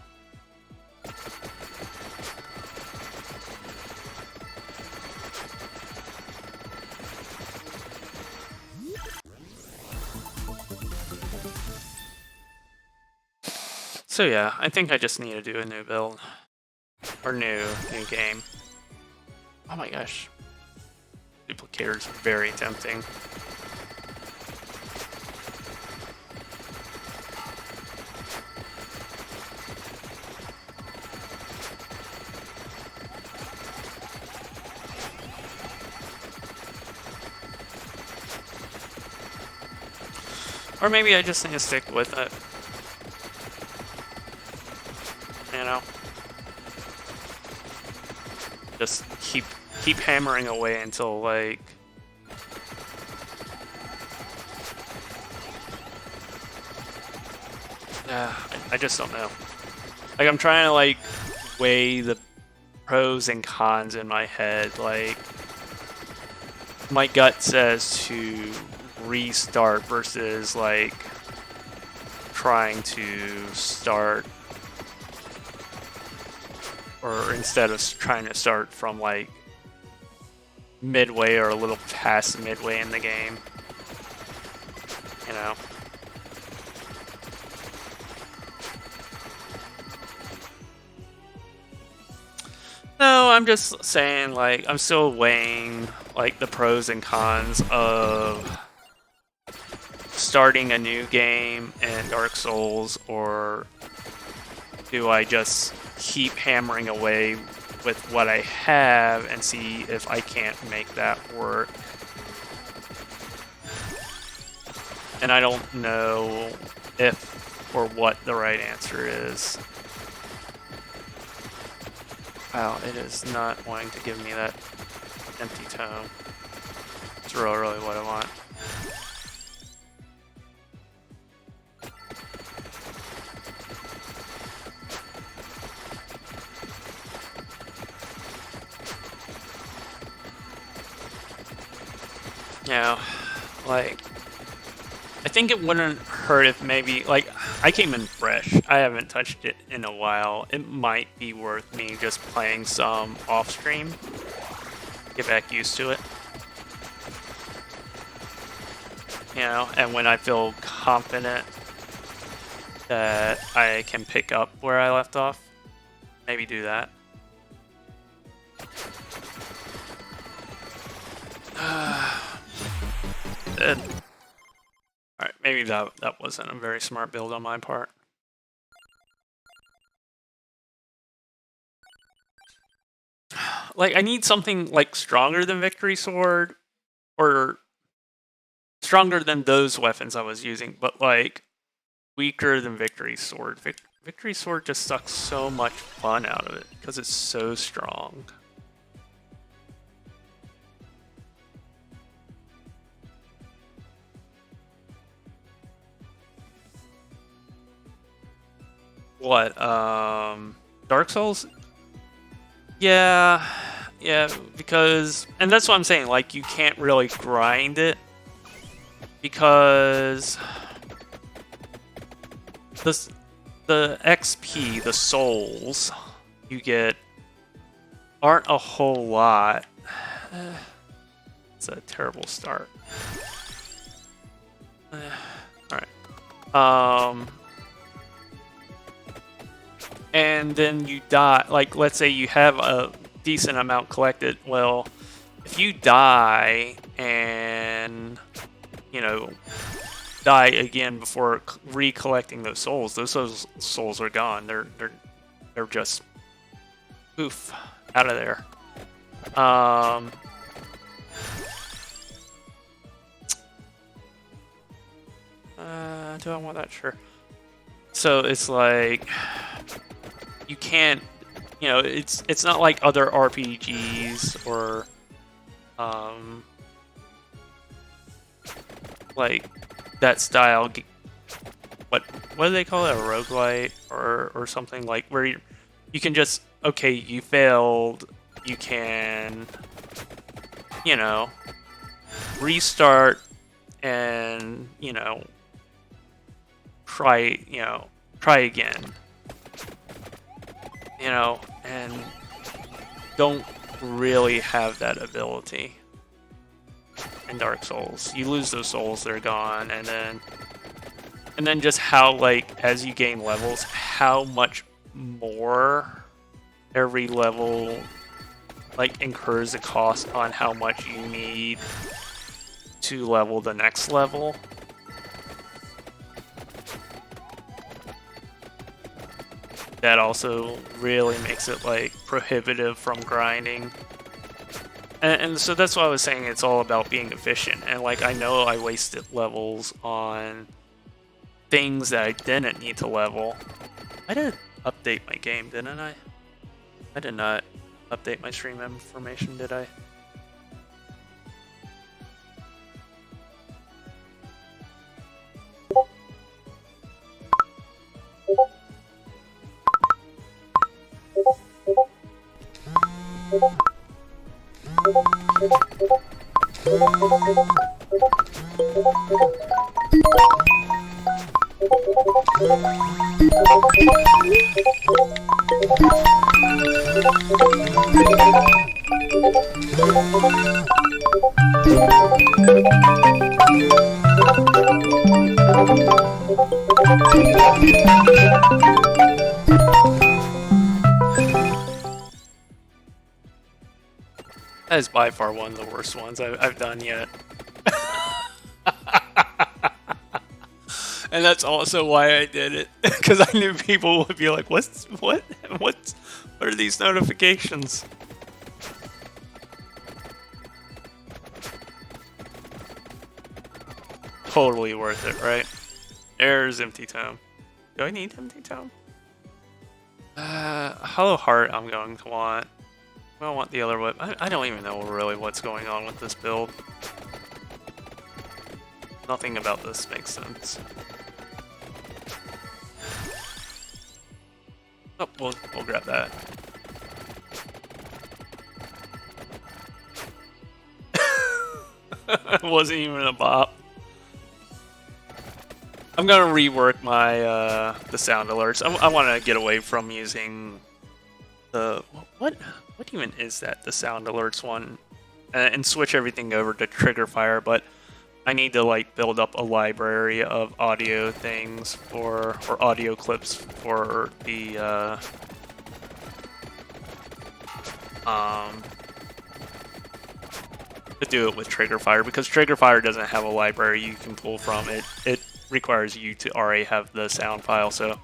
Speaker 1: So yeah, I think I just need to do a new build. Or new game. Oh my gosh. Duplicator's very tempting. Or maybe I just need to stick with it. You know? Just keep hammering away until, like, I just don't know. Like, I'm trying to, like, weigh the pros and cons in my head. Like, my gut says to restart versus, like, trying to start or instead of trying to start from like midway or a little past midway in the game, you know. No, I'm just saying, like, I'm still weighing like the pros and cons of starting a new game in Dark Souls, or do I just keep hammering away with what I have and see if I can't make that work. And I don't know if or what the right answer is. Wow, it is not wanting to give me that empty tome. It's really what I want. Yeah, like, I think it wouldn't hurt if maybe, like, I came in fresh. I haven't touched it in a while. It might be worth me just playing some off stream. Get back used to it. You know, and when I feel confident that I can pick up where I left off, maybe do that. Alright, maybe that wasn't a very smart build on my part. Like, I need something like stronger than Victory Sword, or stronger than those weapons I was using, but like weaker than Victory Sword. Victory Sword just sucks so much fun out of it because it's so strong. What, Dark Souls? Yeah, because, and that's what I'm saying, like, you can't really grind it, because the XP, the souls you get aren't a whole lot. It's a terrible start. Alright. And then you die, like, let's say you have a decent amount collected. Well, if you die and, you know, die again before recollecting those souls souls are gone. They're just poof out of there. Do I want that? Sure. So it's like, you can't, you know, it's not like other RPGs or like that style. What do they call it? A roguelite or something, like where you can just, okay, you failed, you can, you know, restart and, you know, try again. You know, and don't really have that ability in Dark Souls. You lose those souls, they're gone, and then just how, like, as you gain levels, how much more every level, like, incurs a cost on how much you need to level the next level. That also really makes it, like, prohibitive from grinding. And so that's why I was saying it's all about being efficient. And, like, I know I wasted levels on things that I didn't need to level. I did update my game, didn't I? I did not update my stream information, did I? That is by far one of the worst ones I've done yet. And that's also why I did it, because I knew people would be like, what are these notifications? Totally worth it, right? There's Empty Tome. Do I need Empty Tome? Hollow Heart I'm going to want. I don't want the other whip. I don't even know really what's going on with this build. Nothing about this makes sense. Oh, we'll grab that. It wasn't even a bop. I'm gonna rework my the sound alerts. I want to get away from using the what even is that, the sound alerts one, and switch everything over to Triggerfire. But I need to like build up a library of audio things or audio clips for the to do it with Triggerfire, because Triggerfire doesn't have a library you can pull from. It requires you to already have the sound file. So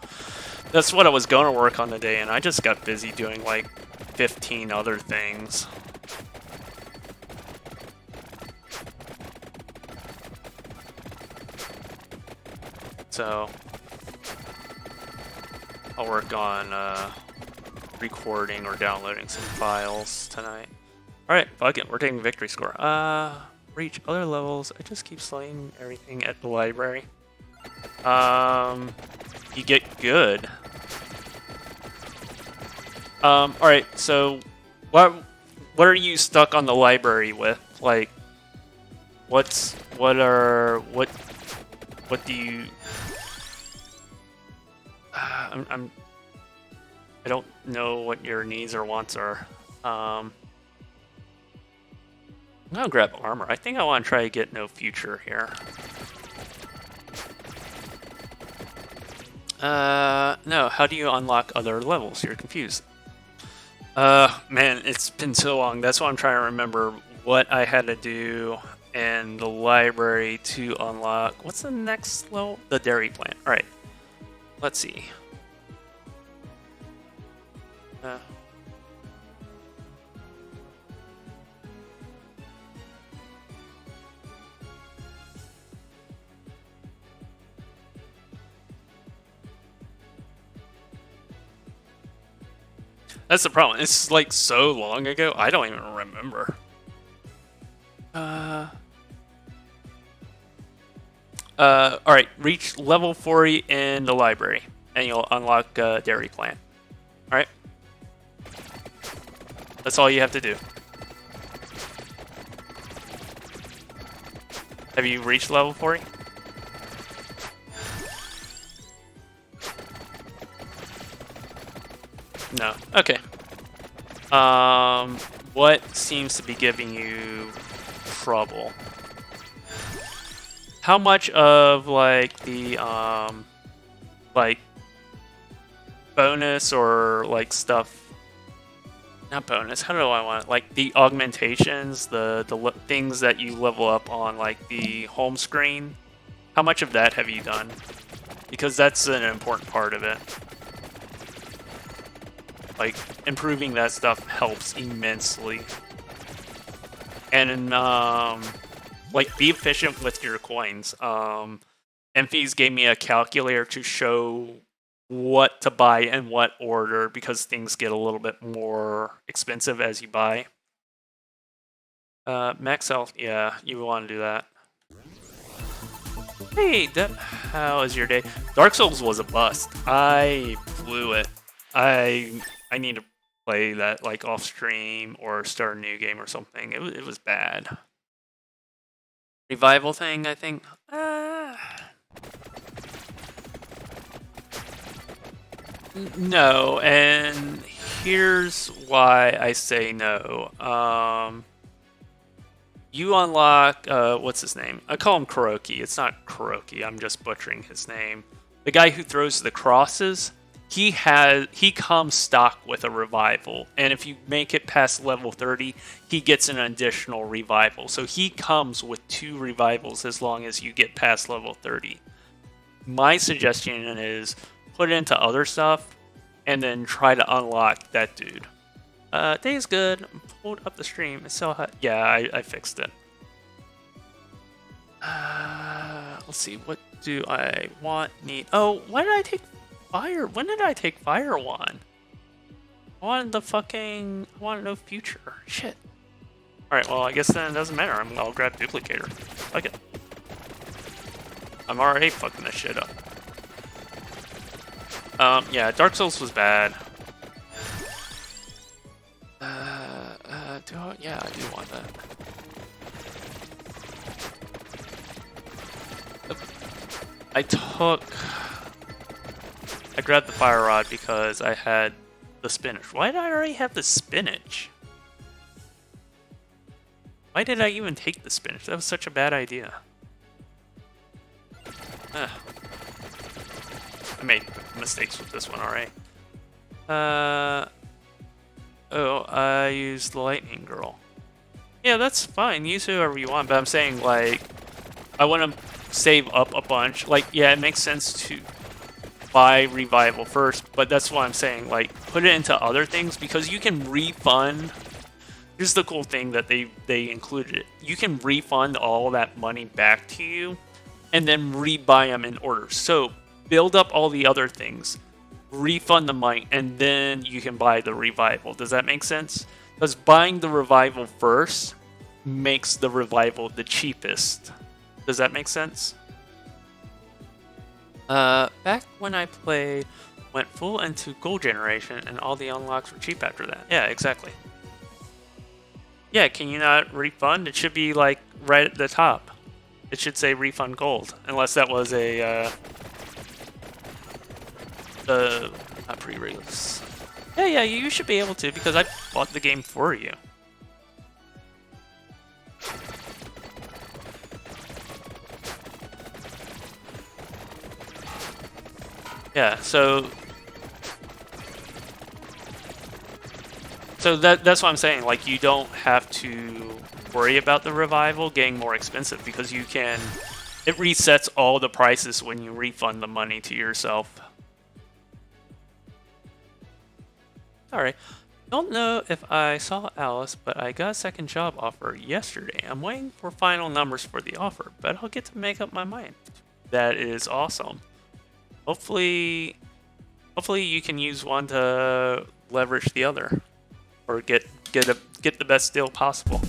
Speaker 1: that's what I was going to work on today, and I just got busy doing like 15 other things. So I'll work on recording or downloading some files tonight. Alright, fuck it, we're taking victory score. Reach other levels. I just keep slaying everything at the library. You get good. Alright, so what are you stuck on the library with? Like, what do you... I don't know what your needs or wants are. I'm gonna grab armor. I think I want to try to get no future here. No, how do you unlock other levels? You're confused. Man, it's been so long. That's why I'm trying to remember what I had to do in the library to unlock... What's the next level? The dairy plant. Alright. Let's see. That's the problem. It's like so long ago, I don't even remember. Alright, reach level 40 in the library, and you'll unlock Dairy Plant. Alright? That's all you have to do. Have you reached level 40? No. Okay. What seems to be giving you trouble? How much of like the like bonus or like stuff? Not bonus. How do I want it? Like the augmentations, the things that you level up on, like the home screen. How much of that have you done? Because that's an important part of it. Like, improving that stuff helps immensely. And, like, be efficient with your coins. Emphies gave me a calculator to show what to buy in what order, because things get a little bit more expensive as you buy. Max health, yeah, you want to do that. Hey, how is your day? Dark Souls was a bust. I blew it. I need to play that like off stream or start a new game or something. It was bad. Revival thing, I think. No, and here's why I say no. You unlock, what's his name? I call him Kuroki. It's not Kuroki, I'm just butchering his name. The guy who throws the crosses, he comes stock with a revival. And if you make it past level 30, he gets an additional revival. So he comes with 2 revivals as long as you get past level 30. My suggestion is put it into other stuff and then try to unlock that dude. Day's good. Pulled up the stream. It's so hot. Yeah, I fixed it. Let's see. What do I want? Need? Oh, why did I take fire? When did I take fire one? I wanted the fucking. I wanted no future. Shit. All right. Well, I guess then it doesn't matter. I'll grab duplicator. Fuck it. I'm already fucking this shit up. Yeah, Dark Souls was bad. Yeah, I do want that. I grabbed the fire rod because I had the spinach. Why did I already have the spinach? Why did I even take the spinach? That was such a bad idea. I made mistakes with this one already. Oh, I used the lightning girl. Yeah, that's fine. Use whoever you want, but I'm saying, like, I want to save up a bunch. Like, yeah, it makes sense to buy revival first, but that's why I'm saying, like, put it into other things because you can refund. Here's the cool thing that they included it. You can refund all that money back to you and then rebuy them in order. So build up all the other things, refund the money, and then you can buy the revival. Does that make sense? Because buying the revival first makes the revival the cheapest. Does that make sense? Back when I played, went full into gold generation, and all the unlocks were cheap after that. Yeah, exactly. Yeah, can you not refund? It should be like right at the top. It should say refund gold, unless that was a not pre-release. Yeah, you should be able to because I bought the game for you. Yeah, so that's what I'm saying. Like, you don't have to worry about the revival getting more expensive because it resets all the prices when you refund the money to yourself. Alright, don't know if I saw Alice, but I got a second job offer yesterday. I'm waiting for final numbers for the offer, but I'll get to make up my mind. That is awesome. Hopefully you can use one to leverage the other, or get the best deal possible.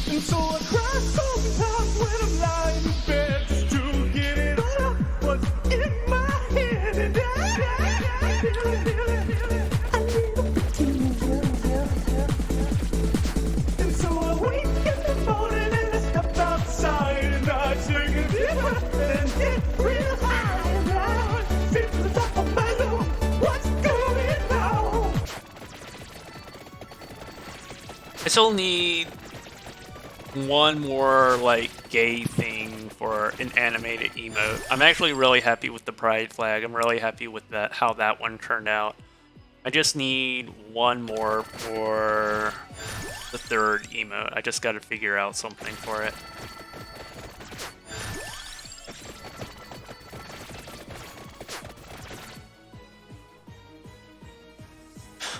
Speaker 1: And so I cry sometimes when I'm lying in bed just to get it all out what's in my head, and I feel it. And so I wake in the morning and I step outside and I take a deep breath and get real high and I sit to the top of my lungs. What's going on? I still need one more, like, gay thing for an animated emote. I'm actually really happy with the pride flag. I'm really happy with how that one turned out. I just need one more for the third emote. I just gotta figure out something for it.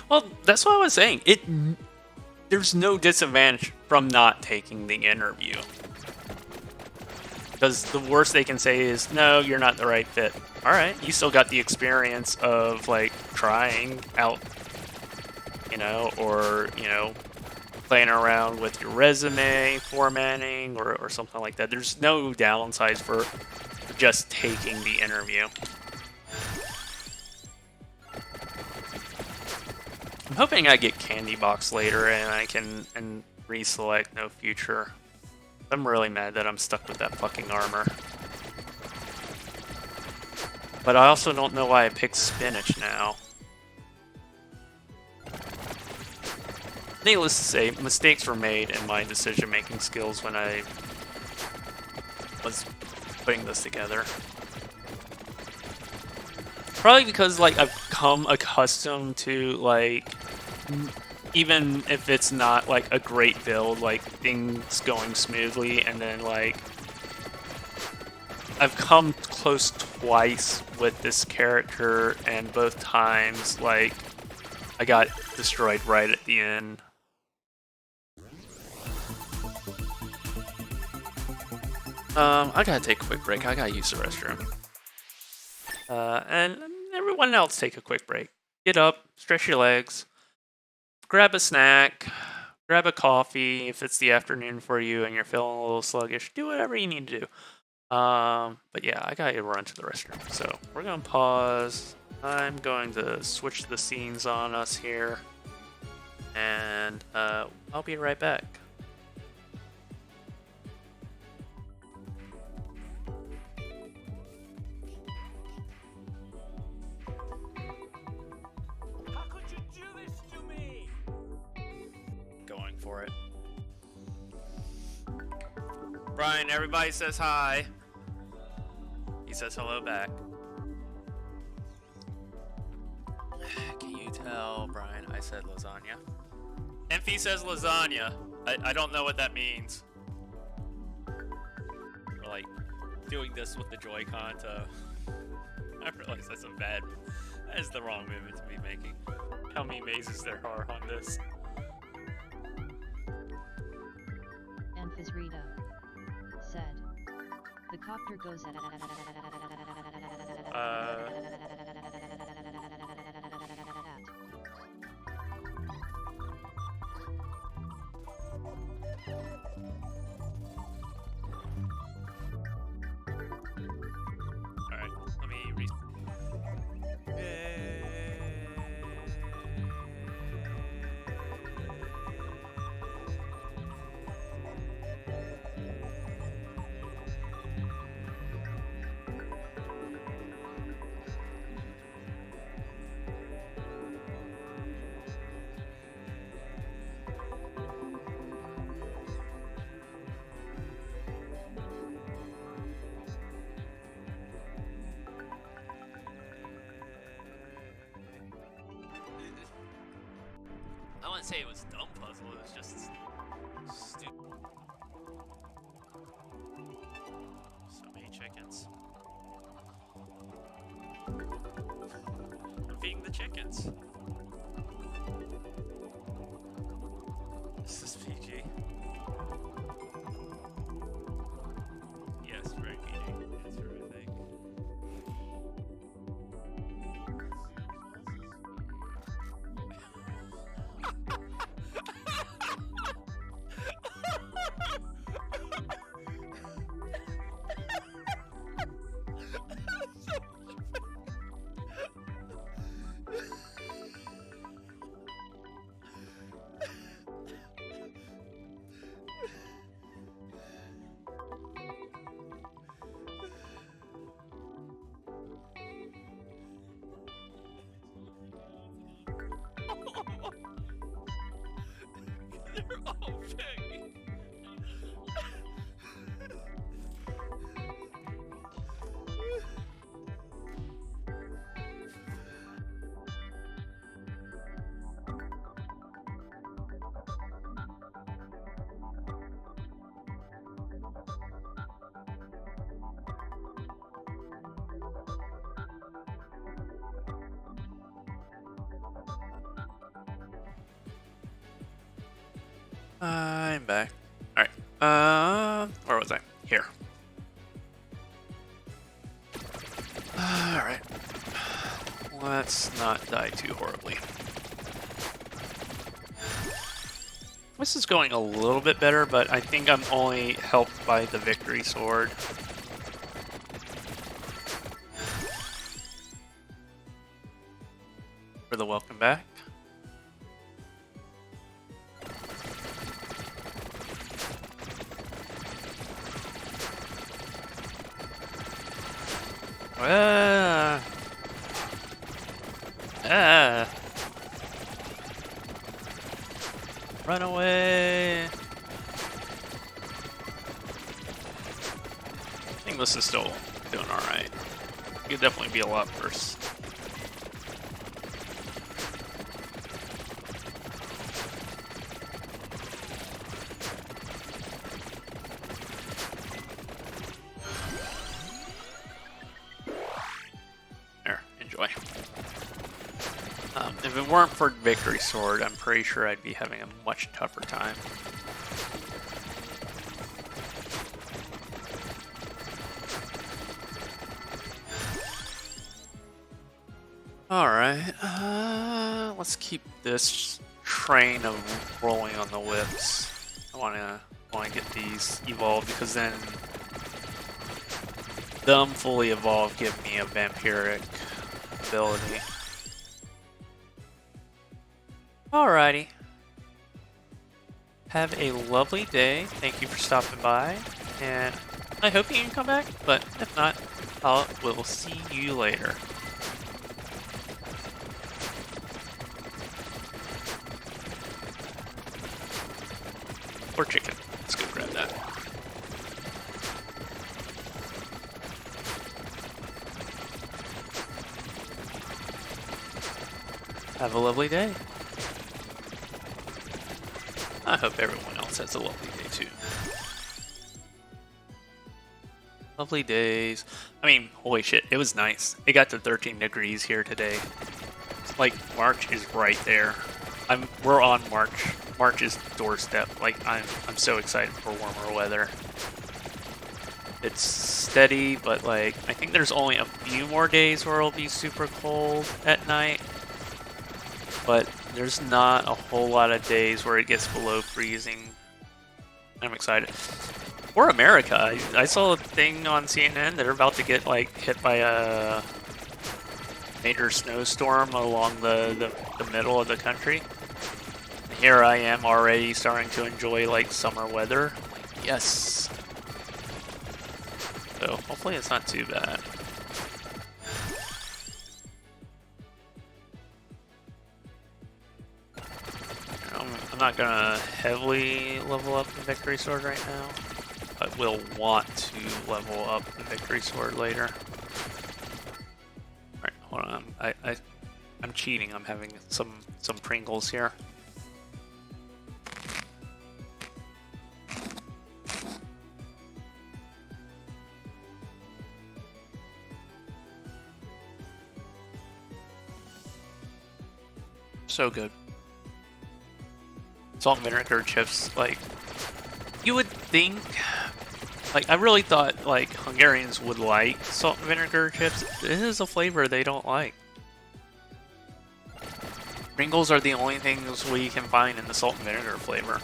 Speaker 1: Well, that's what I was saying. There's no disadvantage from not taking the interview. Because the worst they can say is, no, you're not the right fit. Alright, you still got the experience of, like, trying out, or, playing around with your resume, formatting, or something like that. There's no downsides for just taking the interview. I'm hoping I get Candy Box later and I can reselect no future. I'm really mad that I'm stuck with that fucking armor. But I also don't know why I picked spinach now. Needless to say, mistakes were made in my decision-making skills when I was putting this together. Probably because, like, I've come accustomed to, like, even if it's not, like, a great build, like, things going smoothly, and then, like, I've come close twice with this character, and both times, like, I got destroyed right at the end. I gotta take a quick break. I gotta use the restroom. And everyone else take a quick break. Get up, stretch your legs, grab a snack, grab a coffee if it's the afternoon for you and you're feeling a little sluggish. Do whatever you need to do. But yeah, I gotta run to the restroom. So we're gonna pause. I'm going to switch the scenes on us here. And I'll be right back. For it. Brian, everybody says hi. He says hello back. Can you tell Brian I said lasagna? Enfy says lasagna. I don't know what that means. We're like doing this with the Joy-Con to... I realize that's that is the wrong movement to be making. How many mazes there are on this?
Speaker 2: Rita said, the copter goes at
Speaker 1: Alright, let me I wouldn't say it was a dumb puzzle, it was just stupid. So many chickens. I'm feeding the chickens. This is PG. Yes, very PG. Answer, I think. They're all big. I'm back. Alright. Where was I? Here. Alright. Let's not die too horribly. This is going a little bit better, but I think I'm only helped by the victory sword. For the welcome back. Run away! I think this is still doing alright. It could definitely be a lot worse. There, enjoy. If it weren't for Victory Sword, I'm pretty sure I'd be having a much tougher time. Alright, let's keep this train of rolling on the whips. I wanna get these evolved because then them fully evolved give me a vampiric ability. Alrighty. Have a lovely day. Thank you for stopping by, and I hope you can come back, but if not, we'll see you later. Or chicken. Let's go grab that. Have a lovely day. I hope everyone else has a lovely day too. Lovely days. I mean, holy shit, it was nice. It got to 13 degrees here today. It's like March is right there. We're on March's doorstep. Like I'm so excited for warmer weather. It's steady, but like I think there's only a few more days where it'll be super cold at night. But there's not a whole lot of days where it gets below freezing. I'm excited. For America, I saw a thing on CNN that they're about to get like hit by a major snowstorm along the middle of the country. And here I am already starting to enjoy like summer weather. Like, yes. So hopefully it's not too bad. I'm not gonna heavily level up the Victory Sword right now, but will want to level up the Victory Sword later. Alright, hold on. I'm cheating. I'm having some Pringles here. So good. Salt and vinegar chips, like, you would think, like, I really thought, like, Hungarians would like salt and vinegar chips. This is a flavor they don't like. Pringles are the only things we can find in the salt and vinegar flavor.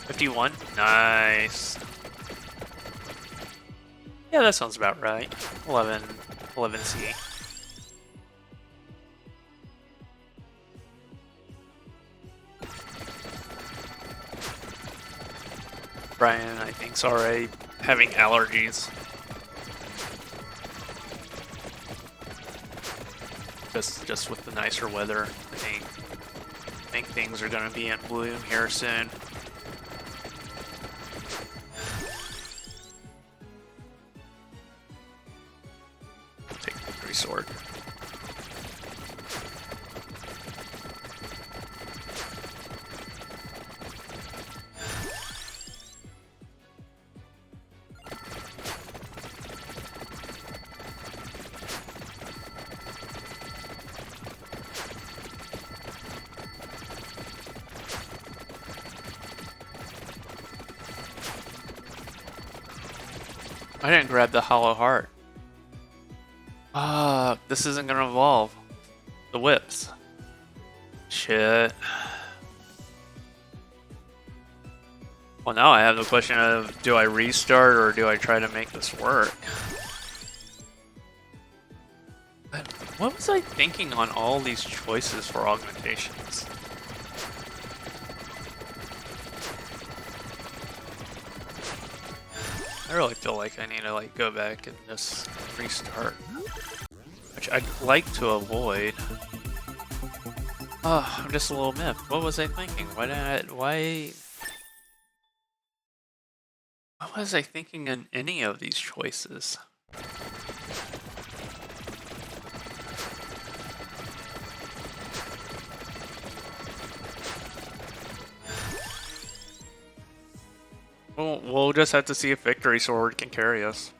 Speaker 1: 51? Nice. Yeah, that sounds about right. 11C. Brian, I think, is already having allergies. Just with the nicer weather, I think things are gonna be in bloom here soon. Take the Victory Sword. I didn't grab the Hollow Heart. Ah, this isn't gonna evolve. The whips. Shit. Well, now I have the question of, do I restart or do I try to make this work? What was I thinking on all these choices for augmentations? I really feel like I need to like go back and just restart, which I'd like to avoid. Oh, I'm just a little miffed. What was I thinking? What was I thinking in any of these choices? Well, we'll just have to see if Victory Sword can carry us.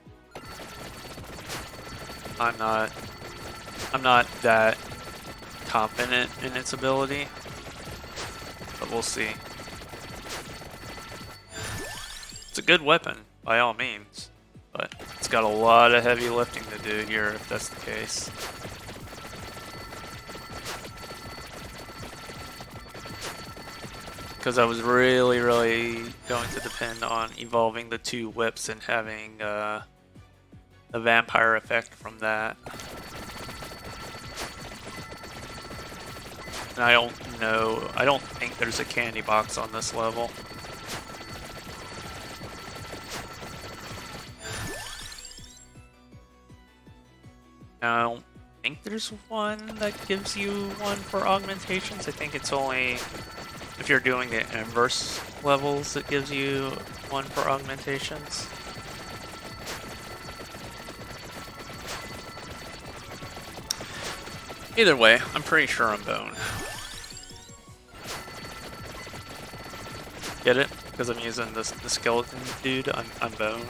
Speaker 1: I'm not that confident in its ability, but we'll see. It's a good weapon, by all means, but it's got a lot of heavy lifting to do here if that's the case. Because I was really going to depend on evolving the 2 whips and having a vampire effect from that. And I don't think there's a candy box on this level. I don't think there's one that gives you one for augmentations. I think it's only if you're doing the inverse levels that gives you one for augmentations. Either way, I'm pretty sure I'm bone. Get it? Because I'm using the skeleton dude, I'm bone.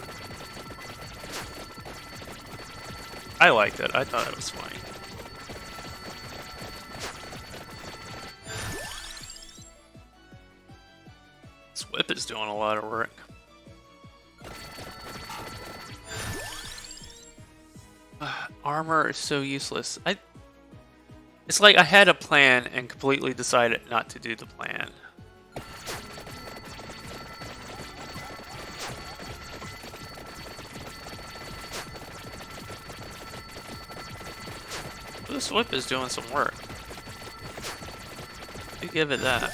Speaker 1: I liked it. I thought it was funny. This whip is doing a lot of work. Armor is so useless. It's like I had a plan and completely decided not to do the plan. This whip is doing some work. You give it that.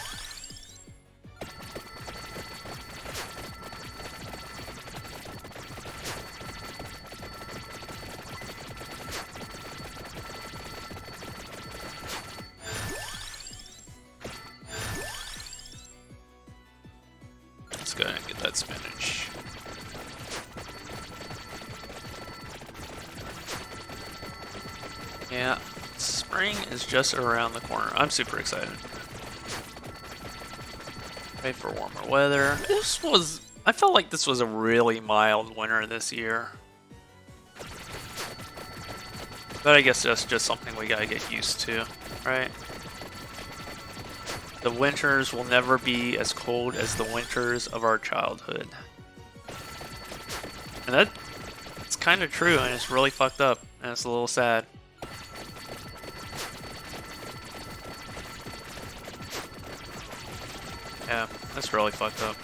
Speaker 1: Let's go ahead and get that spinach. Yeah, spring is just around the corner. I'm super excited. Wait for warmer weather. I felt like this was a really mild winter this year. But I guess that's just something we gotta get used to, right? The winters will never be as cold as the winters of our childhood. And that's kind of true, and it's really fucked up, and it's a little sad. Yeah, that's really fucked up.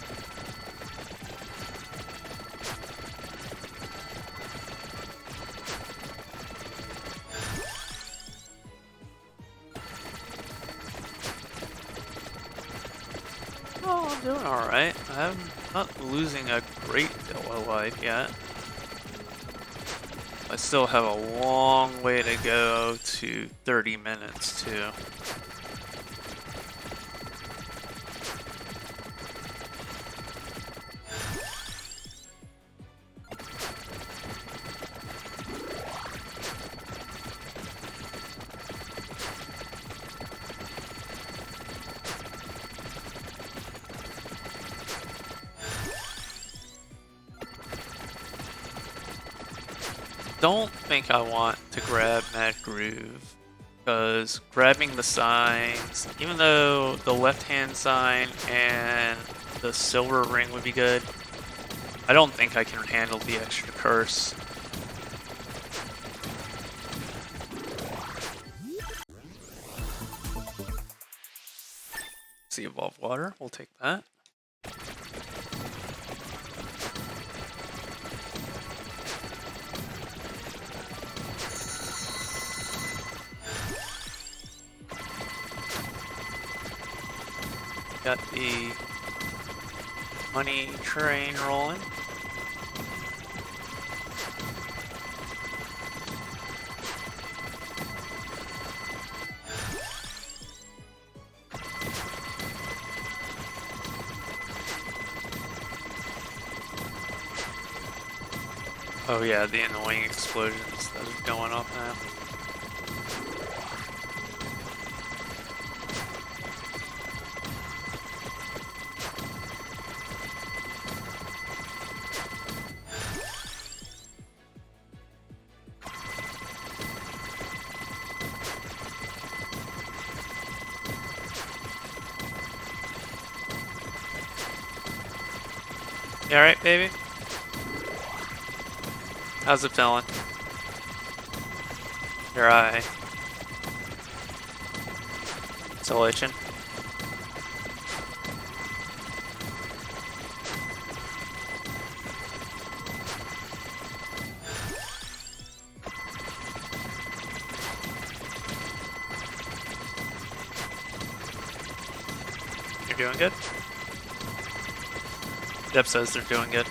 Speaker 1: Oh, I'm doing alright. I'm not losing a great deal of life yet. I still have a long way to go to 30 minutes, too. Don't think I want to grab Mad Groove, because grabbing the signs, even though the left-hand sign and the silver ring would be good, I don't think I can handle the extra curse. See Evolved Water, we'll take that. Got the money train rolling. Oh yeah, the annoying explosions that are going off now. You alright, baby? How's it feeling? Your eye. Still itching? You're doing good? Deb says they're doing good.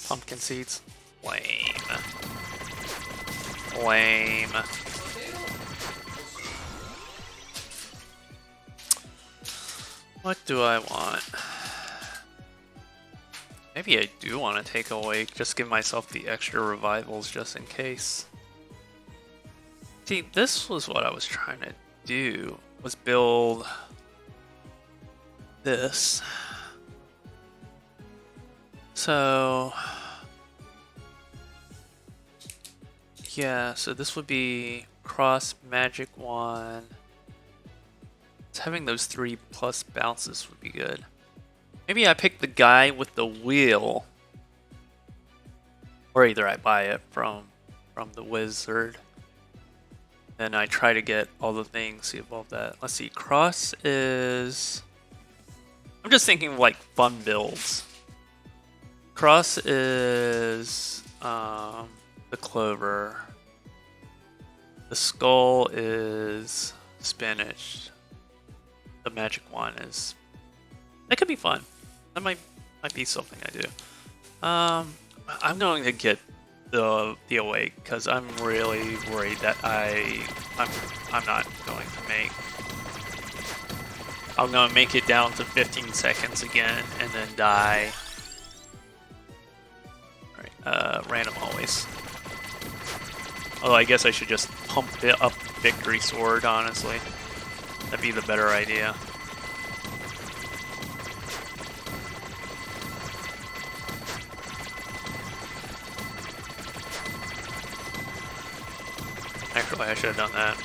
Speaker 1: Pumpkin seeds. Lame. Lame. What do I want? Maybe I do want to take Awake, just give myself the extra revivals just in case. See, this was what I was trying to do, was build this. So, yeah, so this would be cross magic wand. Having those 3+ bounces would be good. Maybe I pick the guy with the wheel, or either I buy it from the wizard, and I try to get all the things above that. Let's see, cross is... I'm just thinking of like fun builds. Cross is the clover. The skull is spinach. The magic wand is... That could be fun. That might be something I do. I'm going to get the Awake because I'm really worried that I'm not going to make. I'm going to make it down to 15 seconds again and then die. Alright, random always. Although I guess I should just pump it up Victory Sword, honestly. That'd be the better idea. Actually, I should have done that.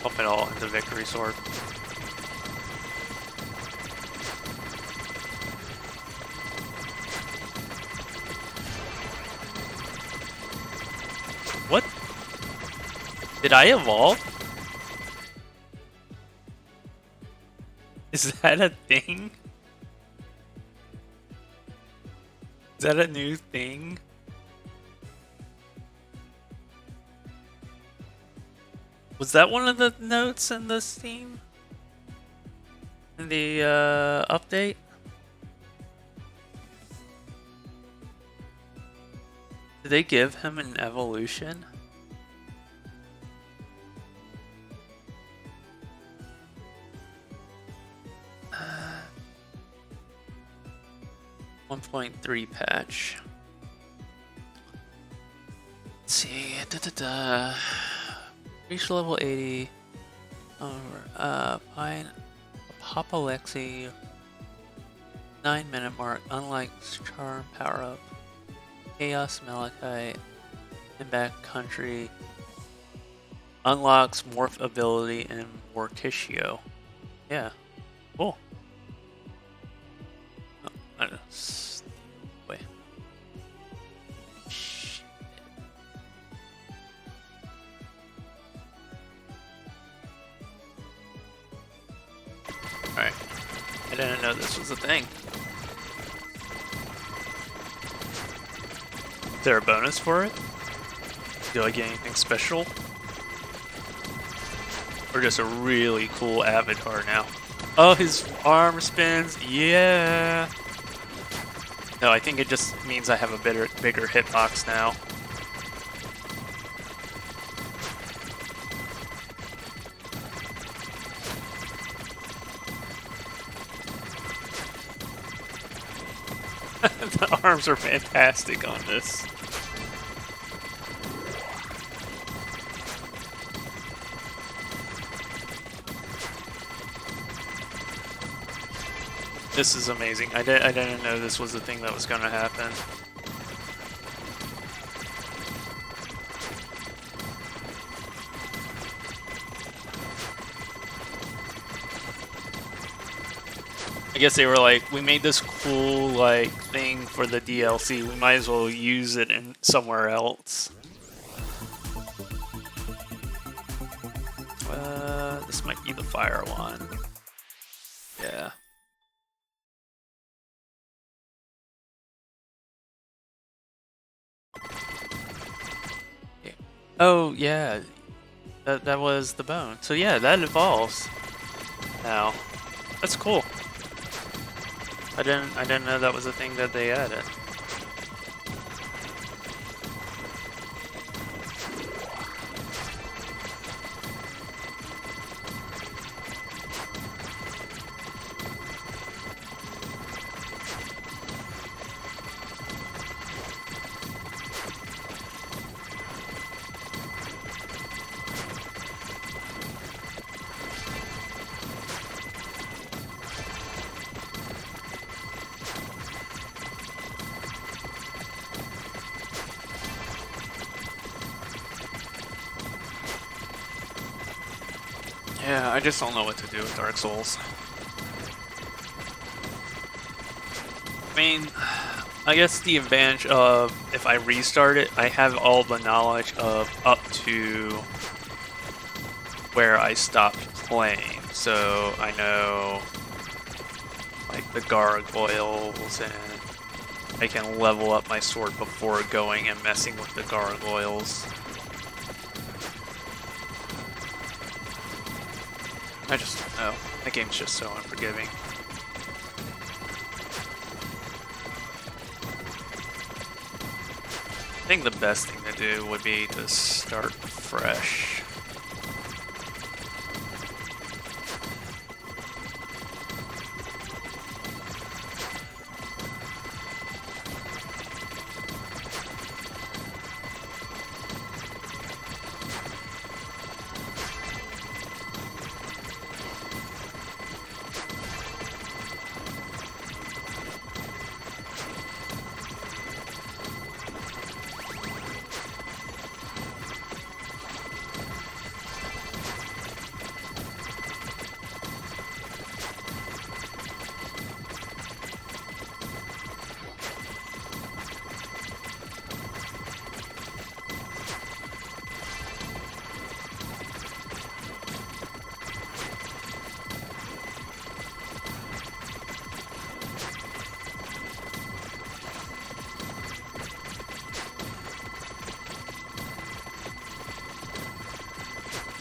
Speaker 1: Pump it all into Victory Sword. What? Did I evolve? Is that a thing? Is that a new thing? Was that one of the notes in the Steam? In the update? Did they give him an evolution? Uh, 1.3 patch. Let's see. Reach level 80. Find Apoplexy. 9-minute mark. Unlike Charm power up. Chaos Malachite. In back country. Unlocks Morph ability in Morticio. Yeah. Cool. Oh, I don't know. Wait. Alright. I didn't know this was a thing. Is there a bonus for it? Do I get anything special? Or just a really cool avatar now? Oh, his arm spins. Yeah. No, I think it just means I have a bigger hitbox now. The arms are fantastic on this. This is amazing. I didn't know this was the thing that was going to happen. I guess they were like, we made this cool like thing for the DLC. We might as well use it in somewhere else. This might be the fire one. Yeah. Oh yeah, that was the bone. So yeah, that evolves now. That's cool. I didn't know that was a thing that they added. Yeah, I just don't know what to do with Dark Souls. I mean, I guess the advantage of if I restart it, I have all the knowledge of up to where I stopped playing. So I know like the gargoyles, and I can level up my sword before going and messing with the gargoyles. I just don't know. That game's just so unforgiving. I think the best thing to do would be to start fresh.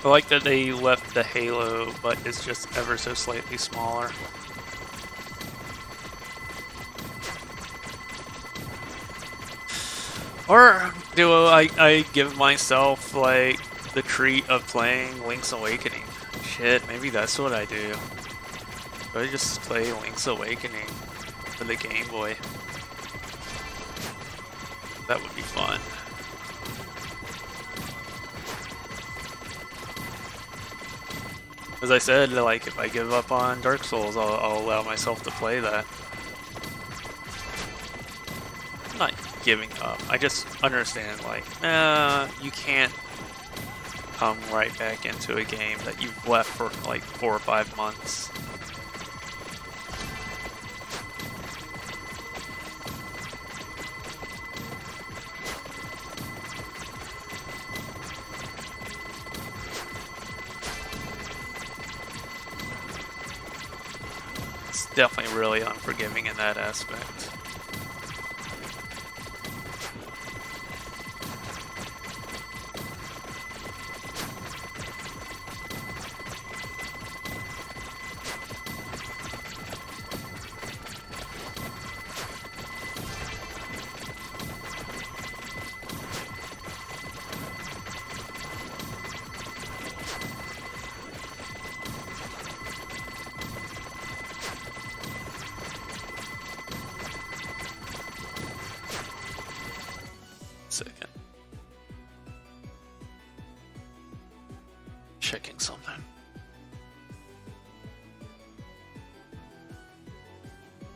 Speaker 1: I like that they left the halo, but it's just ever so slightly smaller. Or do I give myself like the treat of playing Link's Awakening? Shit, maybe that's what I do. I just play Link's Awakening for the Game Boy. That would be fun. As I said, like, if I give up on Dark Souls, I'll allow myself to play that. I'm not giving up. I just understand, like, you can't come right back into a game that you've left for, like, 4 or 5 months. Definitely really unforgiving in that aspect.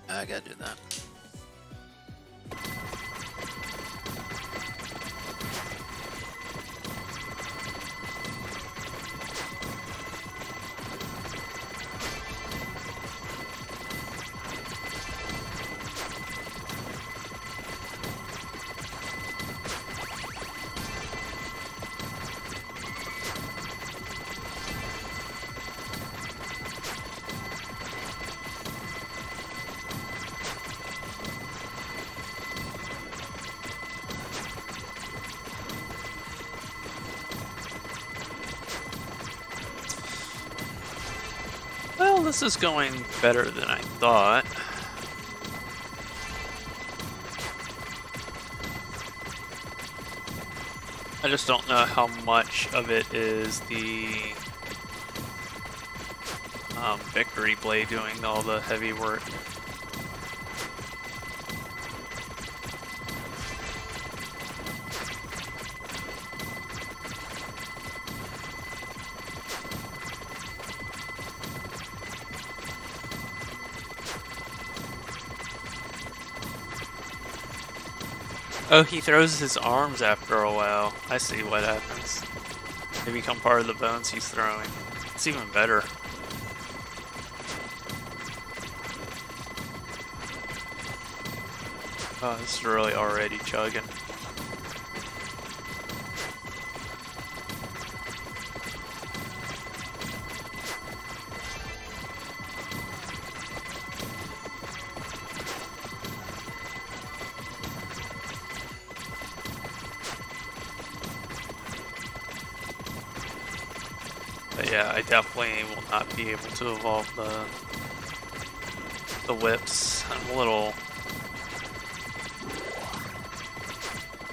Speaker 3: I gotta do that.
Speaker 1: Well, this is going better than I thought. I just don't know how much of it is the Victory Blade doing all the heavy work. Oh, he throws his arms after a while. I see what happens. They become part of the bones he's throwing. It's even better. Oh, this is really already chugging. But yeah, I definitely will not be able to evolve the whips. I'm a little...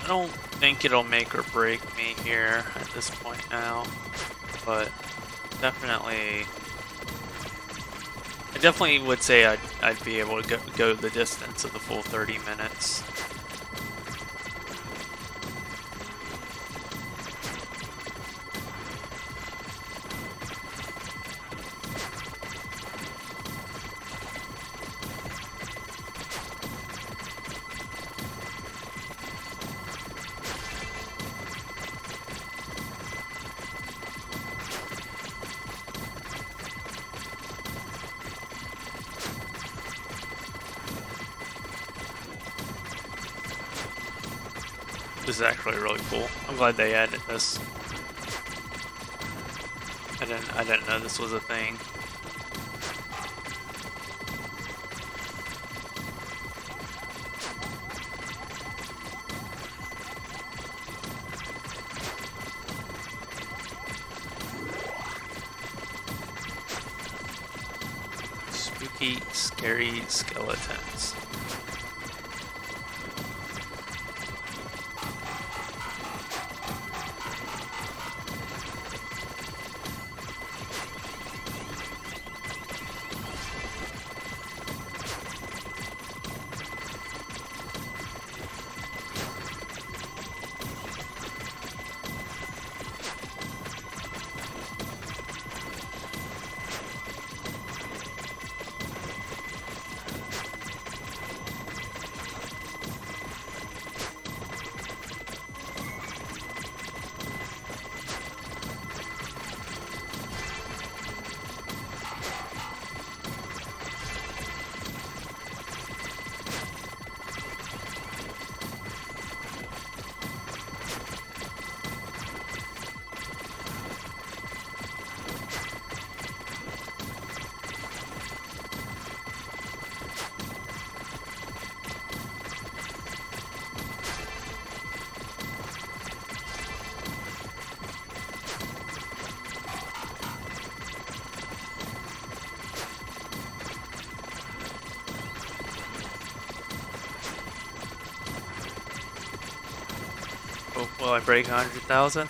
Speaker 1: I don't think it'll make or break me here at this point now, but definitely... I definitely would say I'd be able to go the distance of the full 30 minutes. This is actually really cool. I'm glad they added this. I didn't know this was a thing. Spooky, scary skeletons. Oh, will I break 100,000?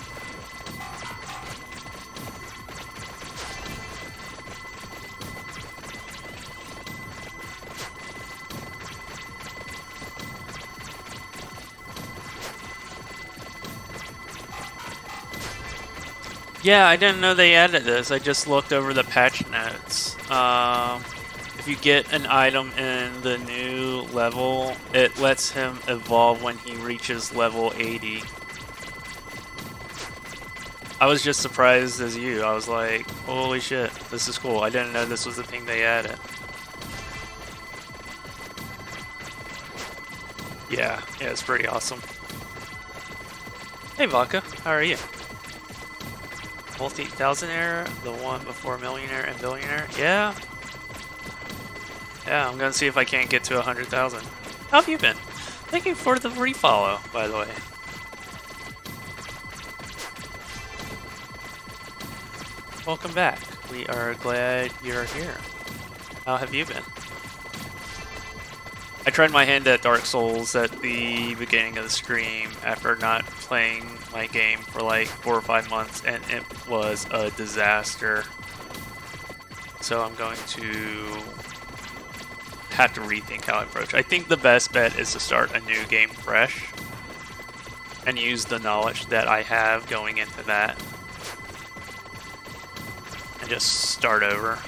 Speaker 1: Yeah, I didn't know they added this. I just looked over the patch notes. If you get an item in the new level, it lets him evolve when he reaches level 80. I was just surprised as you. I was like, holy shit, this is cool. I didn't know this was the thing they added. Yeah, it's pretty awesome. Hey Vodka, how are you? Multi-thousandaire, the one before millionaire and billionaire? Yeah, I'm gonna see if I can't get to 100,000. How have you been? Thank you for the refollow, by the way. Welcome back. We are glad you're here. How have you been? I tried my hand at Dark Souls at the beginning of the stream after not playing my game for like 4 or 5 months, and it was a disaster. So I'm going to have to rethink how I approach. I think the best bet is to start a new game fresh and use the knowledge that I have going into that and just start over.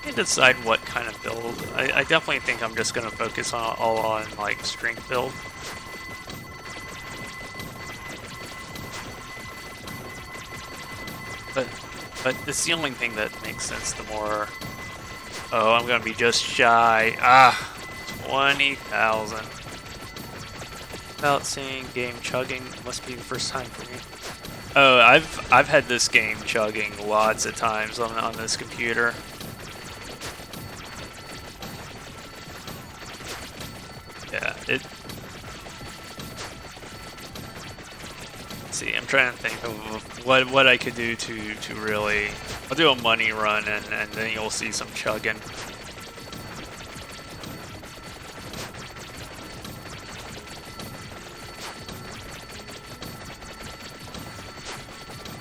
Speaker 1: And decide what kind of build. I definitely think I'm just going to focus all on like strength build. But it's the only thing that makes sense. The more, oh, I'm going to be just shy. 20,000. Without seeing game chugging, must be the first time for me. Oh, I've had this game chugging lots of times on this computer. Yeah, let's see, I'm trying to think of what I could do to really. I'll do a money run and then you'll see some chugging.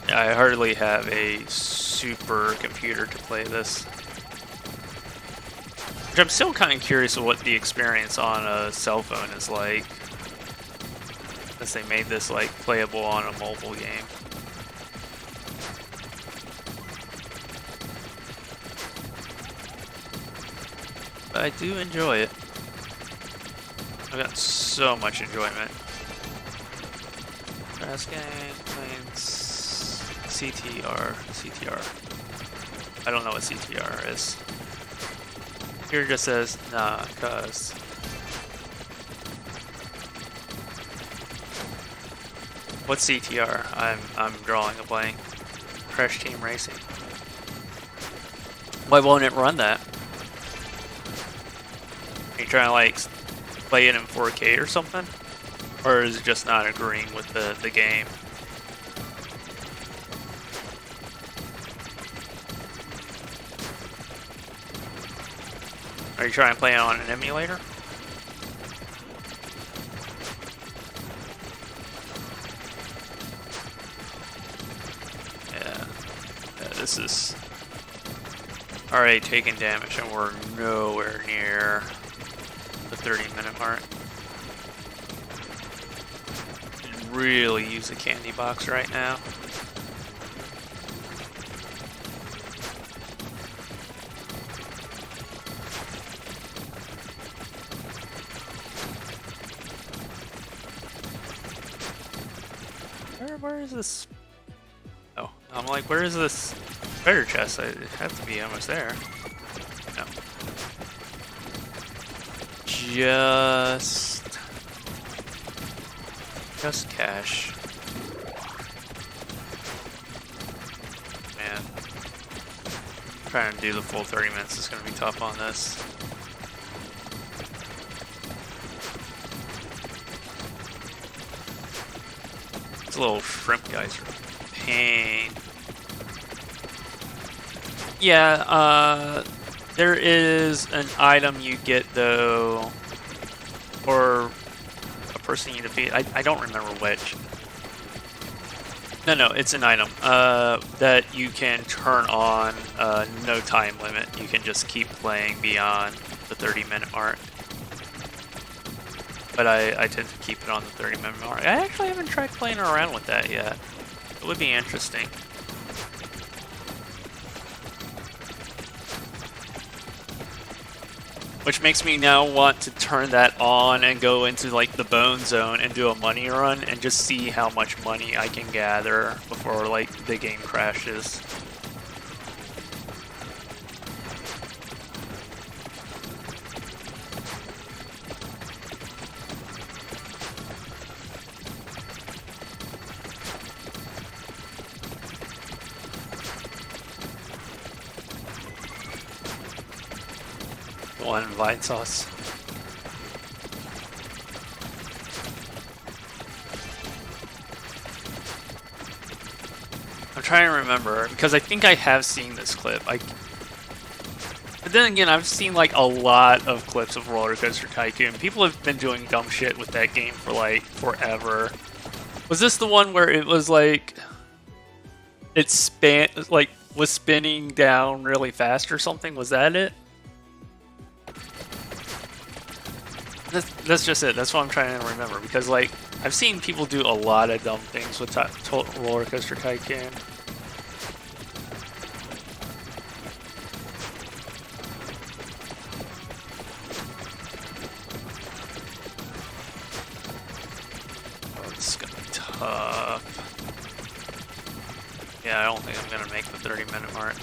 Speaker 1: Yeah, I hardly have a super computer to play this. Which I'm still kind of curious of what the experience on a cell phone is like. Since they made this like playable on a mobile game. But I do enjoy it. I've got so much enjoyment. Fast game, planes, CTR. I don't know what CTR is. Here it just says, nah, cuz. What's CTR? I'm drawing a blank. Crash Team Racing. Why won't it run that? Are you trying to like play it in 4K or something? Or is it just not agreeing with the game? Are you trying to play it on an emulator? Yeah, this is already taking damage and we're nowhere near the 30-minute mark. Could really use a candy box right now. Where is this? Oh, I'm like, where is this treasure chest? I have to be almost there. No. Just cash. Man. Trying to do the full 30 minutes is going to be tough on this. Little shrimp guys are a pain. Yeah, there is an item you get though, or a person you defeat. I don't remember which. No, it's an item that you can turn on. No time limit. You can just keep playing beyond the 30-minute mark. But I tend to keep it on the 30-minute mark. I actually haven't tried playing around with that yet. It would be interesting. Which makes me now want to turn that on and go into like the bone zone and do a money run and just see how much money I can gather before like the game crashes. One vine sauce. I'm trying to remember because I think I have seen this clip. But then again, I've seen like a lot of clips of Roller Coaster Tycoon. People have been doing dumb shit with that game for like forever. Was this the one where it was like it was spinning down really fast or something? Was that it? That's just it. That's what I'm trying to remember because, like, I've seen people do a lot of dumb things with Roller Coaster Tycoon. Oh, this is gonna be tough. Yeah, I don't think I'm gonna make the 30-minute mark.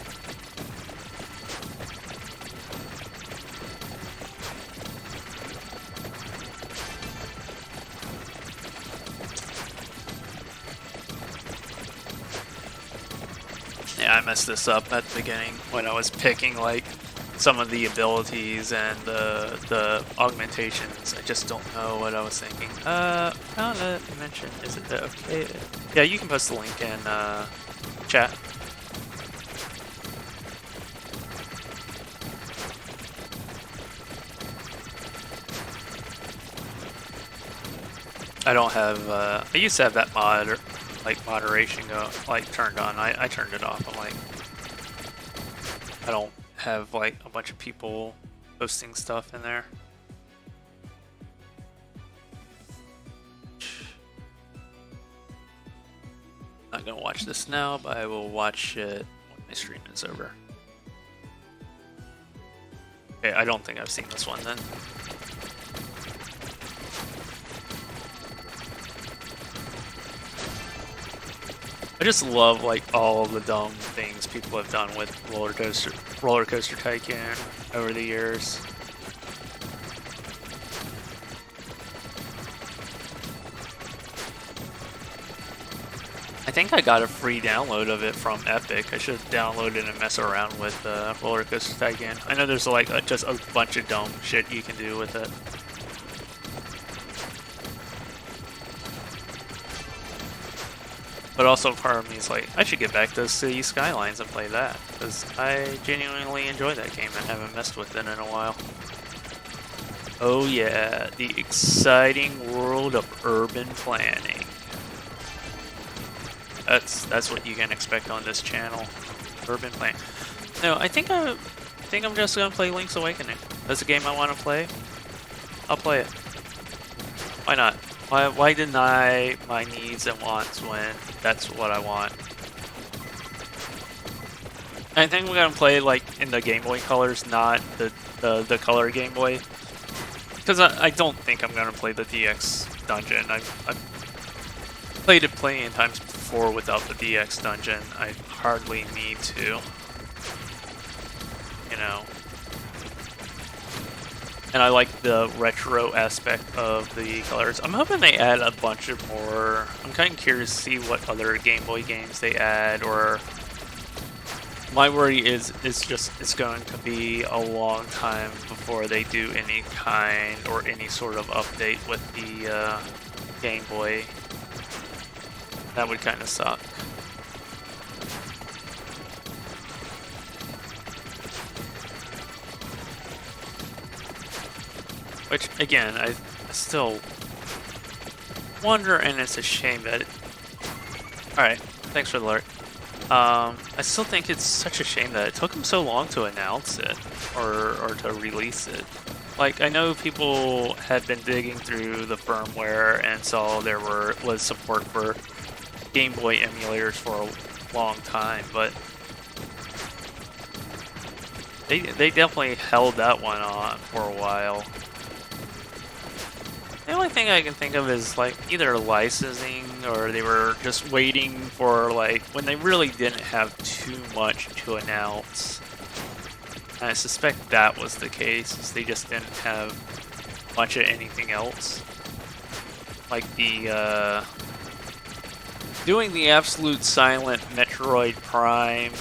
Speaker 1: Yeah, I messed this up at the beginning when I was picking like some of the abilities and the augmentations. I just don't know what I was thinking. Found a mention. Is it okay? Yeah, you can post the link in chat. I don't have. I used to have that mod. Like moderation turned on. I turned it off. I'm like, I don't have like a bunch of people posting stuff in there. Not gonna watch this now, but I will watch it when my stream is over. Okay, I don't think I've seen this one then. I just love like all of the dumb things people have done with Roller Coaster Tycoon over the years. I think I got a free download of it from Epic. I should download it and mess around with Roller Coaster Tycoon. I know there's like just a bunch of dumb shit you can do with it. But also part of me is like, I should get back to City Skylines and play that, because I genuinely enjoy that game and haven't messed with it in a while. Oh yeah, the exciting world of urban planning. That's what you can expect on this channel, urban planning. No, I think I'm just gonna play Link's Awakening. That's a game I want to play. I'll play it. Why not? Why deny my needs and wants when that's what I want? I think we're gonna play like in the Game Boy colors, not the color Game Boy, because I don't think I'm gonna play the DX dungeon. I've played it plenty of times before without the DX dungeon. I hardly need to, you know. And I like the retro aspect of the colors. I'm hoping they add a bunch of more. I'm kind of curious to see what other Game Boy games they add, or my worry is it's going to be a long time before they do any kind or any sort of update with the Game Boy. That would kind of suck. Which, again, I still wonder, and it's a shame that it... Alright, thanks for the alert. I still think it's such a shame that it took them so long to announce it, or to release it. Like, I know people had been digging through the firmware and saw there was support for Game Boy emulators for a long time, but They definitely held that one on for a while. The only thing I can think of is like either licensing or they were just waiting for like when they really didn't have too much to announce. And I suspect that was the case, is they just didn't have much of anything else. Like the doing the absolute silent Metroid Prime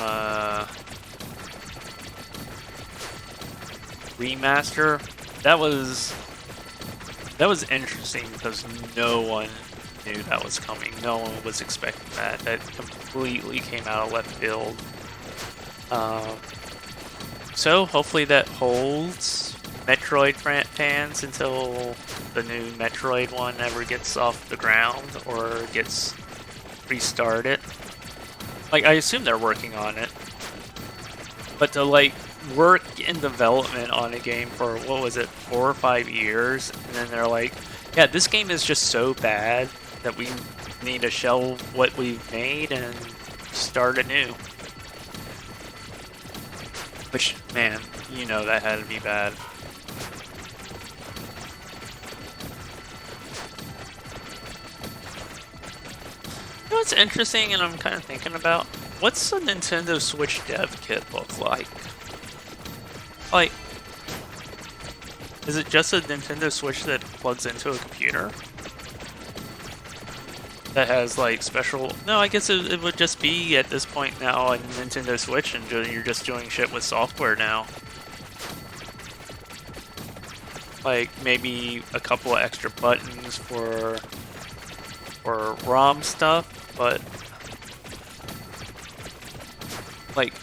Speaker 1: remaster, that was interesting because no one knew that was coming. No one was expecting that. That completely came out of left field. So hopefully that holds Metroid fans until the new Metroid one ever gets off the ground or gets restarted. Like, I assume they're working on it. But to, like, work in development on a game for, what was it, 4 or 5 years, and then they're like, yeah, this game is just so bad that we need to shelve what we've made and start anew. Which, man, you know that had to be bad. You know what's interesting and I'm kind of thinking about? What's the Nintendo Switch dev kit look like? Like, is it just a Nintendo Switch that plugs into a computer? That has like special... No, I guess it would just be at this point now a Nintendo Switch and you're just doing shit with software now. Like maybe a couple of extra buttons for ROM stuff, but like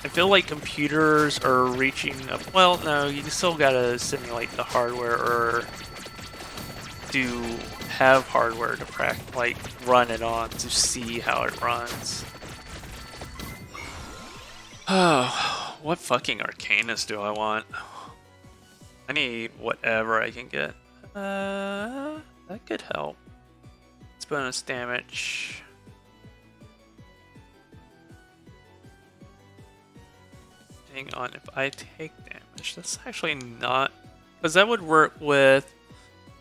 Speaker 1: I feel like computers are reaching up. Well, no, you still gotta simulate the hardware or do have hardware to like run it on to see how it runs. Oh, what fucking Arcanus do I want? I need whatever I can get. That could help. It's bonus damage. Hang on, if I take damage, that's actually not... Because that would work with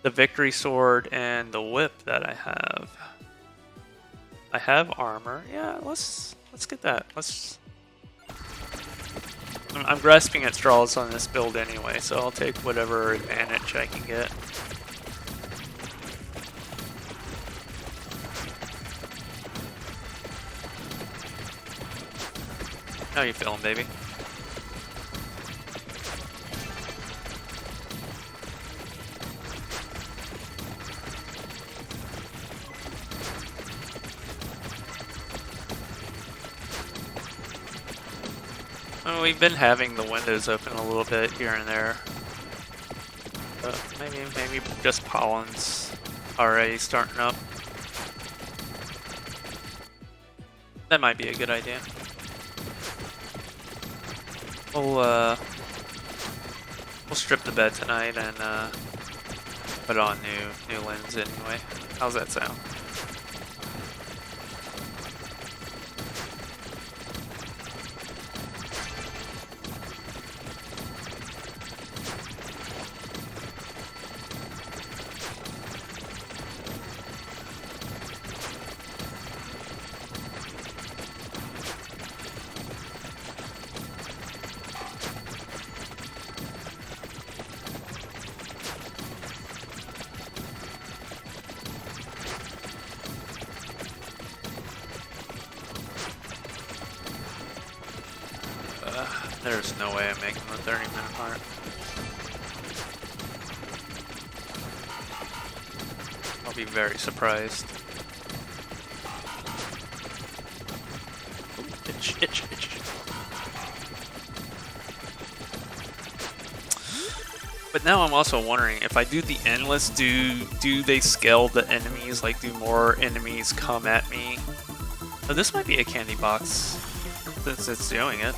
Speaker 1: the Victory Sword and the Whip that I have. I have armor. Yeah, let's get that. I'm grasping at straws on this build anyway, so I'll take whatever advantage I can get. How you feeling, baby? Well, we've been having the windows open a little bit here and there. But maybe just pollen's already starting up. That might be a good idea. We'll strip the bed tonight and put on new lens anyway. How's that sound? There's no way I'm making the 30-minute part. I'll be very surprised. Itch, itch, itch. But now I'm also wondering, if I do the endless, do they scale the enemies? Like, do more enemies come at me? Oh, this might be a candy box, since it's doing it.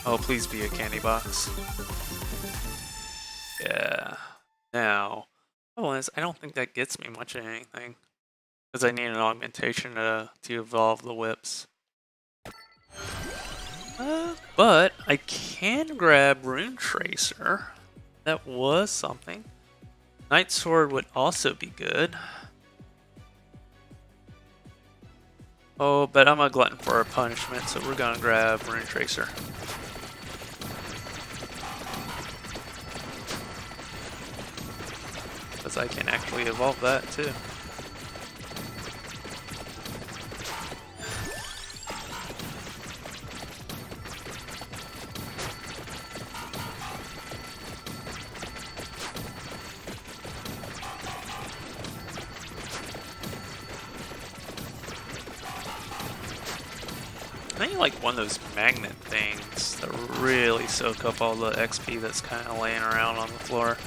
Speaker 1: Oh, please be a candy box. Yeah. Now, oh, I don't think that gets me much of anything, because I need an augmentation to evolve the whips. But I can grab Rune Tracer. That was something. Night Sword would also be good. Oh, but I'm a glutton for a punishment, so we're gonna grab Rune Tracer. Because I can actually evolve that too. I think like one of those magnet things that really soak up all the XP that's kind of laying around on the floor.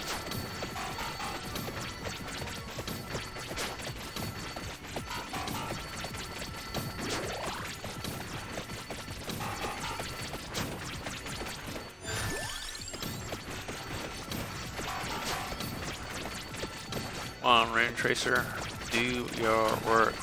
Speaker 1: Come on, Rune Tracer, do your work.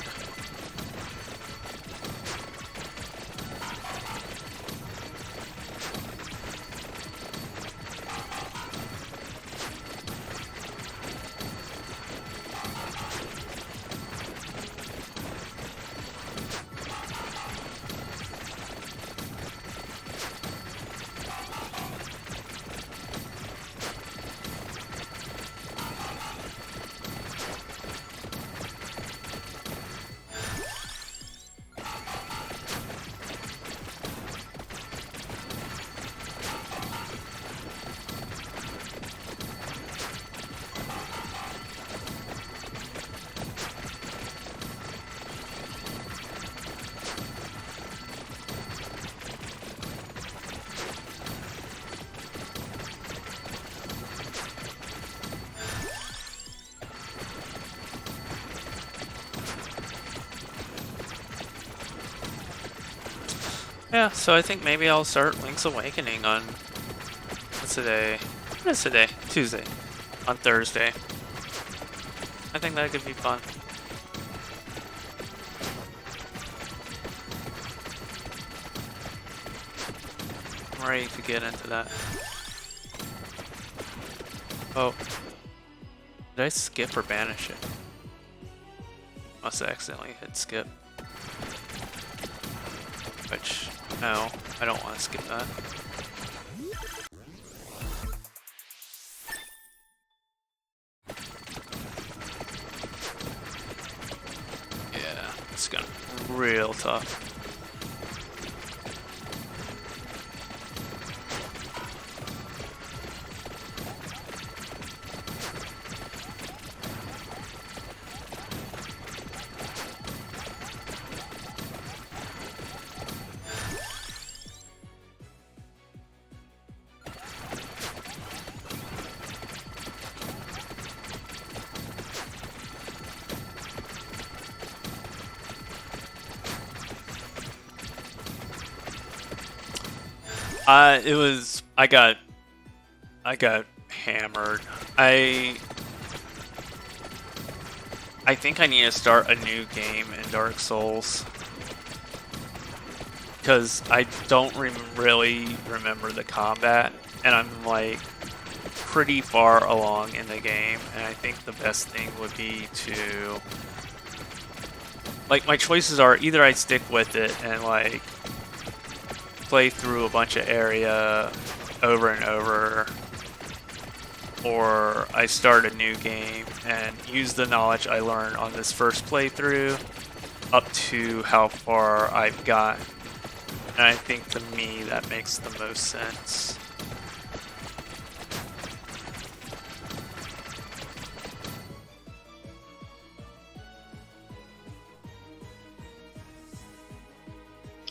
Speaker 1: Yeah, so I think maybe I'll start Link's Awakening on, what's today? What is today? Tuesday. On Thursday. I think that could be fun. I'm ready to get into that. Oh. Did I skip or banish it? Must have accidentally hit skip. Which, no, I don't want to skip that. Yeah, it's gonna be real tough. I got hammered. I think I need to start a new game in Dark Souls. Because I don't really remember the combat, and I'm like pretty far along in the game, and I think the best thing would be to, like, my choices are either I stick with it and like play through a bunch of area over and over, or I start a new game and use the knowledge I learned on this first playthrough up to how far I've gotten. And I think to me that makes the most sense.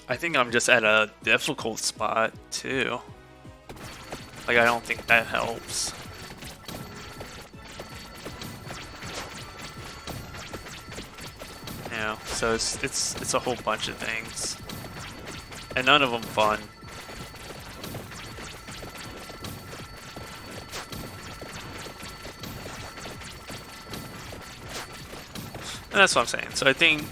Speaker 1: I think I'm just at a difficult spot too. Like, I don't think that helps. You know, so it's a whole bunch of things, and none of them fun. And that's what I'm saying. So I think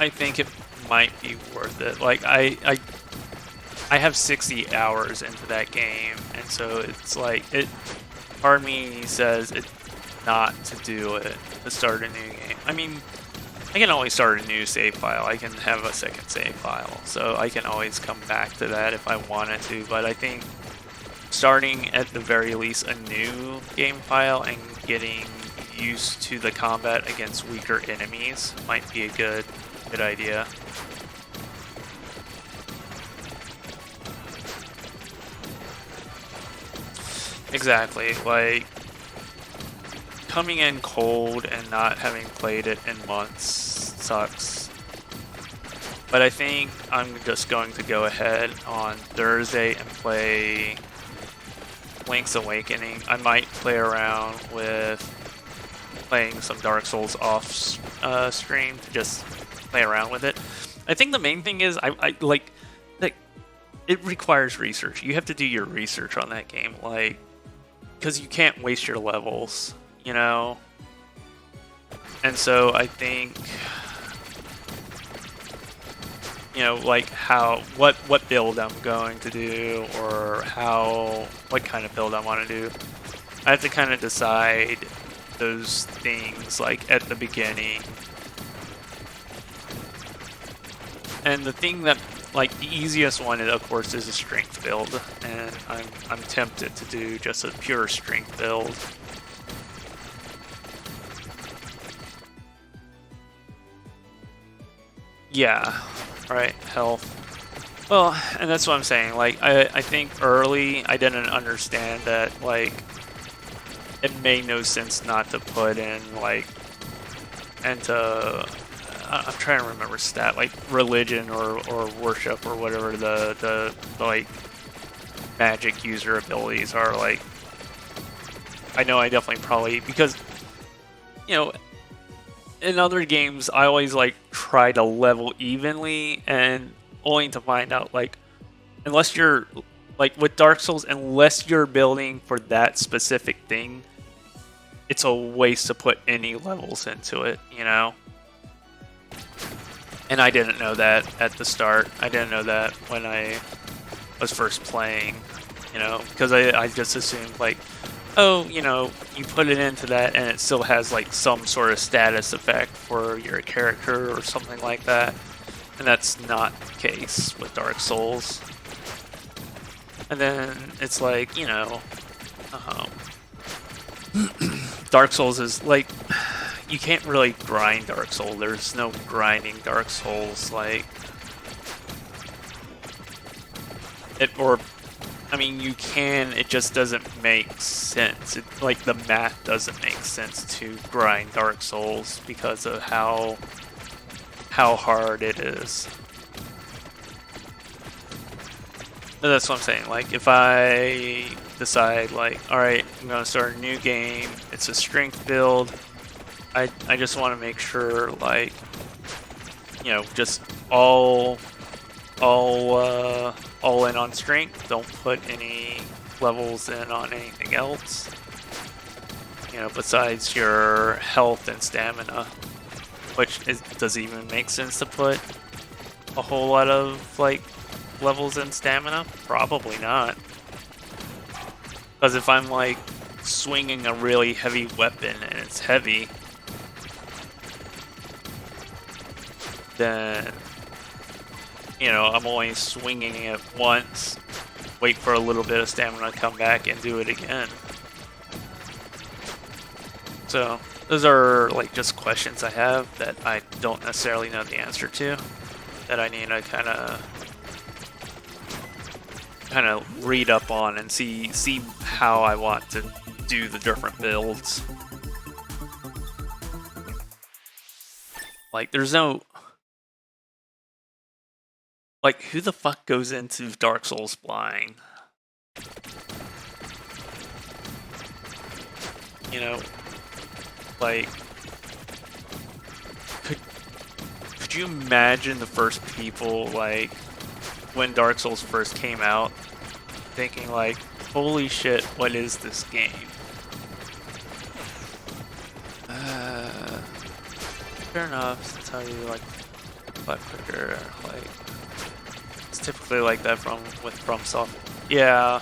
Speaker 1: I think it might be worth it. Like I have 60 hours into that game, and so it's like part of me says it not to do it to start a new game. I mean, I can always start a new save file. I can have a second save file, so I can always come back to that if I wanted to. But I think starting at the very least a new game file and getting used to the combat against weaker enemies might be a good idea. Exactly, like coming in cold and not having played it in months sucks. But I think I'm just going to go ahead on Thursday and play Link's Awakening. I might play around with playing some Dark Souls off stream to just play around with it. I think the main thing is I like it requires research. You have to do your research on that game, like, because you can't waste your levels, you know? And so I think, you know, like what build I'm going to do, or what kind of build I want to do. I have to kind of decide those things like at the beginning. And the thing that, like, the easiest one, of course, is a strength build, and I'm tempted to do just a pure strength build. Yeah, right, health. Well, and that's what I'm saying, like, I think early I didn't understand that, like, it made no sense not to put in, like, I'm trying to remember stat, like religion or worship or whatever the like magic user abilities are. Like, I know I definitely probably, because, you know, in other games I always like try to level evenly, and only to find out, like, unless you're like with Dark Souls, unless you're building for that specific thing, it's a waste to put any levels into it, you know? And I didn't know that at the start. I didn't know that when I was first playing, you know, because I just assumed, like, oh, you know, you put it into that and it still has, like, some sort of status effect for your character or something like that. And that's not the case with Dark Souls. And then it's like, you know, Dark Souls is like, you can't really grind Dark Souls. There's no grinding Dark Souls, like it, or I mean, you can, it just doesn't make sense. Like, the math doesn't make sense to grind Dark Souls because of how hard it is. But that's what I'm saying. Like, if I decide, like, alright, I'm gonna start a new game, it's a strength build, I just want to make sure, like, you know, just all in on strength. Don't put any levels in on anything else, you know, besides your health and stamina, which does it even make sense to put a whole lot of, like, levels in stamina? Probably not. Because if I'm, like, swinging a really heavy weapon and it's heavy, then, you know, I'm only swinging it once, wait for a little bit of stamina to come back and do it again. So those are, like, just questions I have that I don't necessarily know the answer to, that I need to kind of read up on and see how I want to do the different builds. Like, there's no, like, who the fuck goes into Dark Souls blind? You know, like, could you imagine the first people, like, when Dark Souls first came out, thinking, like, holy shit, what is this game? Fair enough, to tell you, like, lot quicker. Like it's typically like that with FromSoft. Yeah.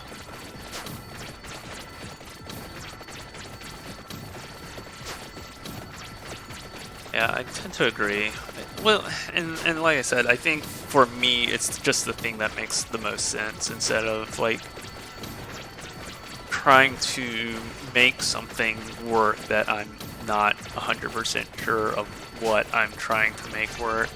Speaker 1: Yeah, I tend to agree. Well, and like I said, I think for me, it's just the thing that makes the most sense instead of like trying to make something work that I'm not 100% sure of what I'm trying to make work.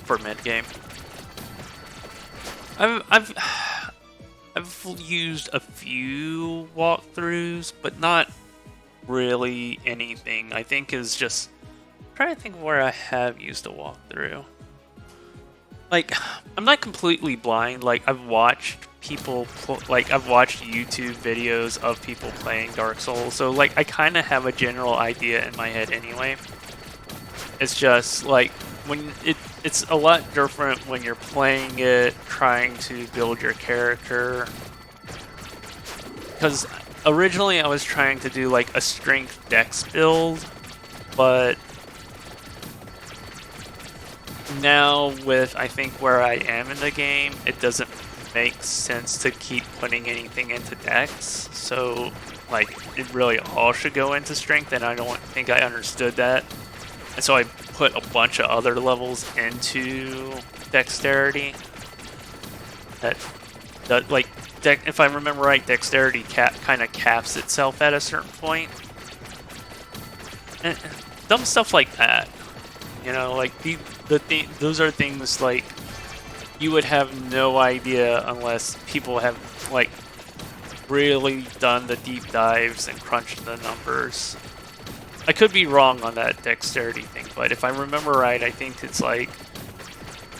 Speaker 1: For mid game, I've used a few walkthroughs, but not really anything. I think is just I'm trying to think where I have used a walkthrough. Like, I'm not completely blind. Like, I've watched people I've watched YouTube videos of people playing Dark Souls, so like I kind of have a general idea in my head anyway. It's just like when it's a lot different when you're playing it, trying to build your character. Because originally I was trying to do like a strength dex build, but now with I think where I am in the game, it doesn't make sense to keep putting anything into dex. So like it really all should go into strength, and I don't think I understood that. And so I put a bunch of other levels into dexterity. That like, if I remember right, dexterity kind of caps itself at a certain point. And dumb stuff like that. You know, like those are things like you would have no idea unless people have like really done the deep dives and crunched the numbers. I could be wrong on that dexterity thing, but if I remember right, I think it's like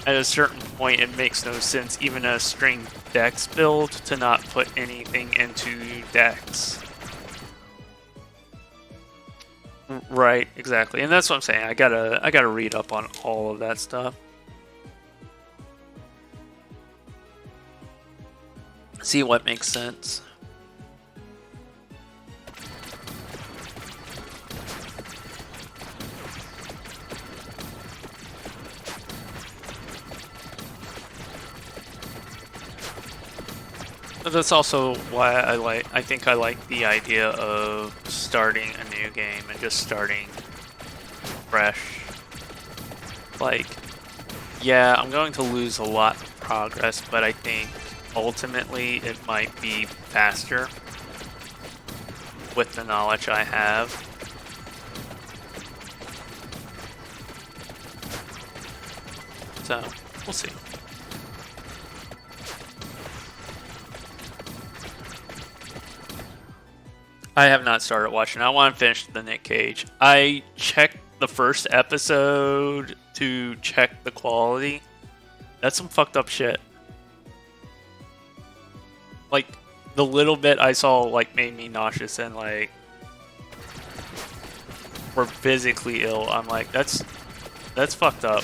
Speaker 1: at a certain point it makes no sense, even a string dex build, to not put anything into dex. Right, exactly, and that's what I'm saying. I gotta read up on all of that stuff. See what makes sense. But that's also why I think I like the idea of starting a new game and just starting fresh. Like, yeah, I'm going to lose a lot of progress, but I think ultimately it might be faster with the knowledge I have. So, we'll see. I have not started watching. I want to finish the Nick Cage. I checked the first episode to check the quality. That's some fucked up shit. Like, the little bit I saw like made me nauseous and like were physically ill. I'm like, that's fucked up.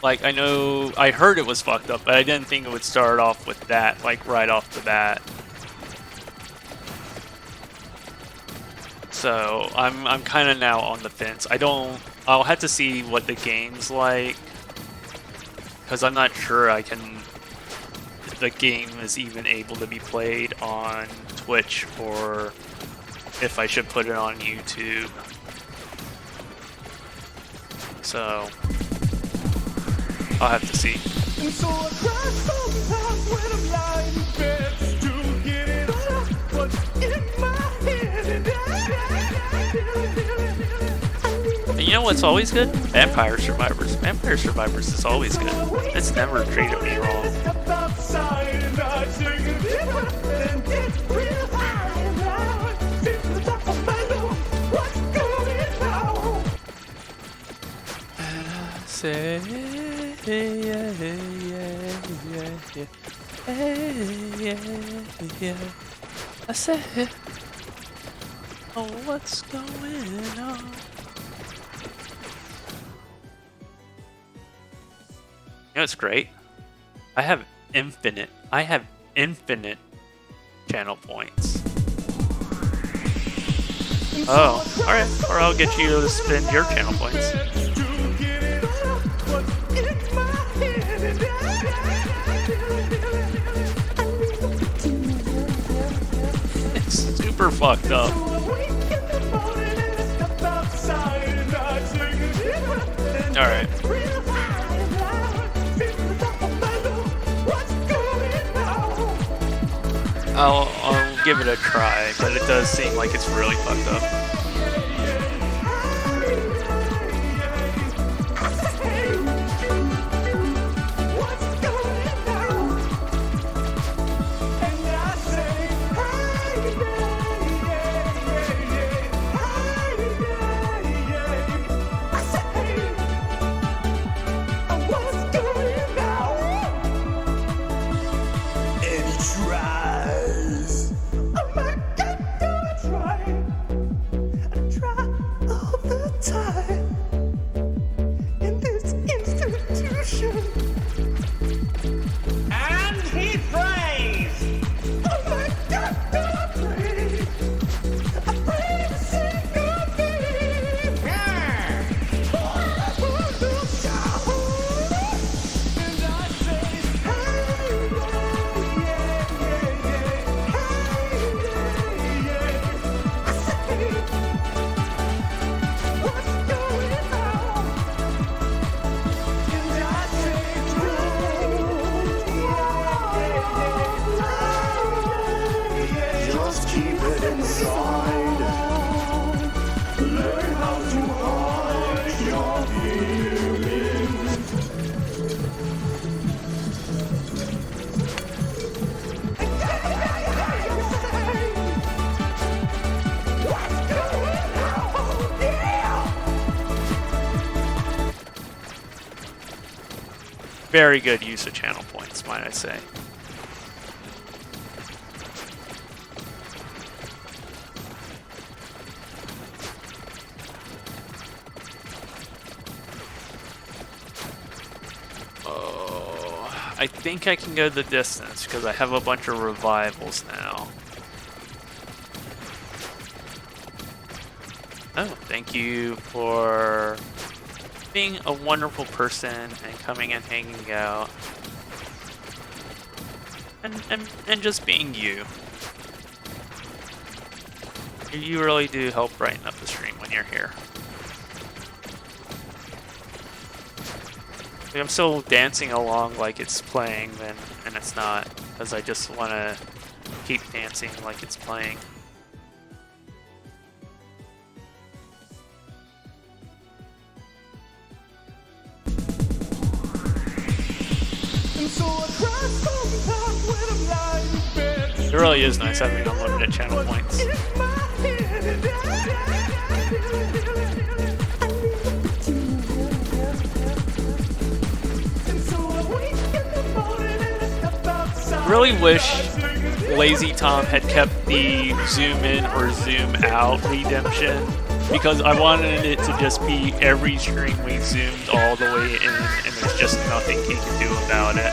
Speaker 1: Like, I know, I heard it was fucked up, but I didn't think it would start off with that, like, right off the bat. So, I'm kind of now on the fence. I'll have to see what the game's like, because I'm not sure the game is even able to be played on Twitch, or if I should put it on YouTube. So I'll have to see. And so I cry sometimes when I'm lying in bed to get it up what's in my head. And you know what's always good? Vampire Survivors. Vampire Survivors is always good. It's never treated me wrong. Say yeah. I said, oh, what's going on? You know, it's great. I have infinite. I have infinite channel points. Oh, alright. Or I'll get you to spend your channel points. It's super fucked up. Alright. I'll give it a try, but it does seem like it's really fucked up. Very good use of channel points, might I say. Oh, I think I can go the distance because I have a bunch of revivals now. Oh, thank you for being a wonderful person and coming and hanging out. And just being you. You really do help brighten up the stream when you're here. Like, I'm still dancing along like it's playing, and it's not, because I just want to keep dancing like it's playing. It really is nice having unlimited channel points. Really wish Lazy Tom had kept the zoom in or zoom out redemption, because I wanted it to just be every stream we zoomed all the way in and there's just nothing he can do about it.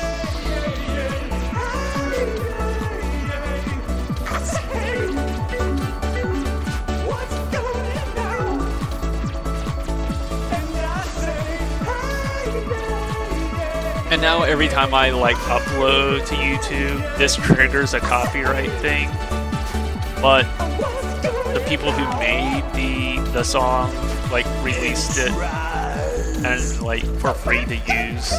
Speaker 1: And now every time I like upload to YouTube, this triggers a copyright thing. But the people who made the song like released it and like for free to use.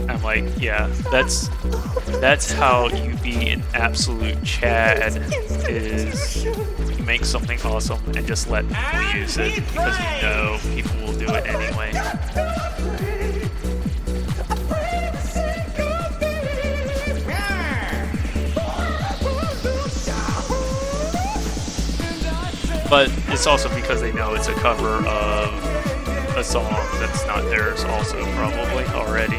Speaker 1: I'm like, yeah, that's how you be an absolute Chad, is you make something awesome and just let people use it because you know people will do it anyway. But it's also because they know it's a cover of a song that's not theirs also, probably, already.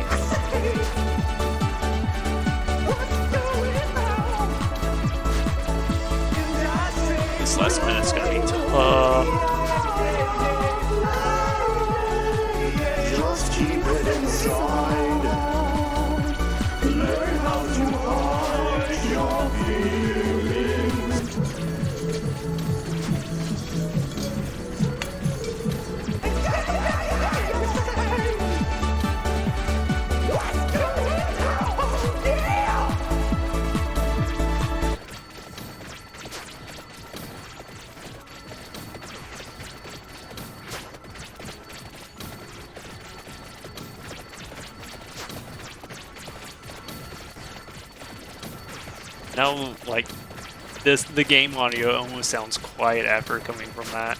Speaker 1: This last minute's gonna be tough.
Speaker 3: Just keep it inside.
Speaker 1: Now, like, the game audio almost sounds quiet after coming from that.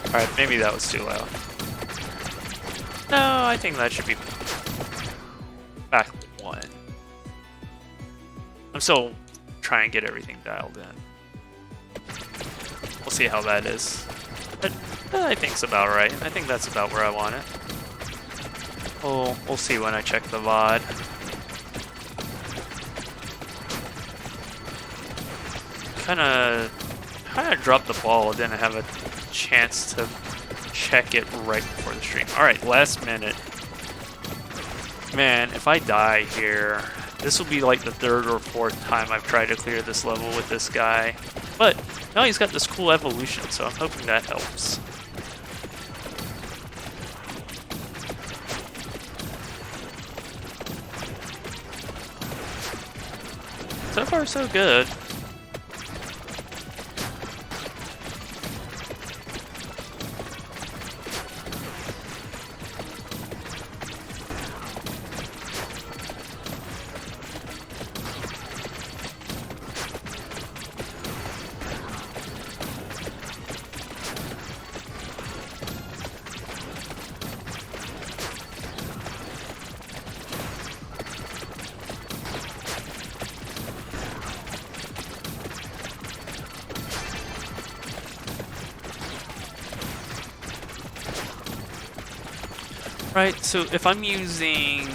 Speaker 1: Alright, maybe that was too loud. No, I think that should be back 1. I'm still trying to get everything dialed in. We'll see how that is. But I think it's about right. I think that's about where I want it. We'll see when I check the VOD. Kinda dropped the ball. Didn't have a chance to check it right before the stream. Alright, last minute. Man, if I die here, this will be like the 3rd or 4th time I've tried to clear this level with this guy. But now he's got this cool evolution, so I'm hoping that helps. So far, so good. Right, so if I'm using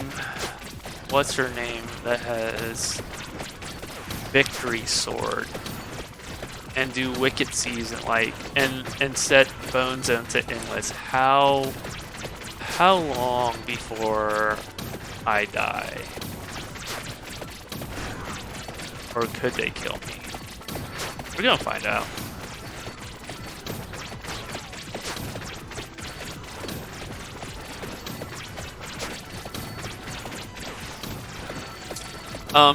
Speaker 1: what's her name that has Victory Sword and do Wicked Season and set Bone Zone to endless, how long before I die? Or could they kill me? We're gonna find out.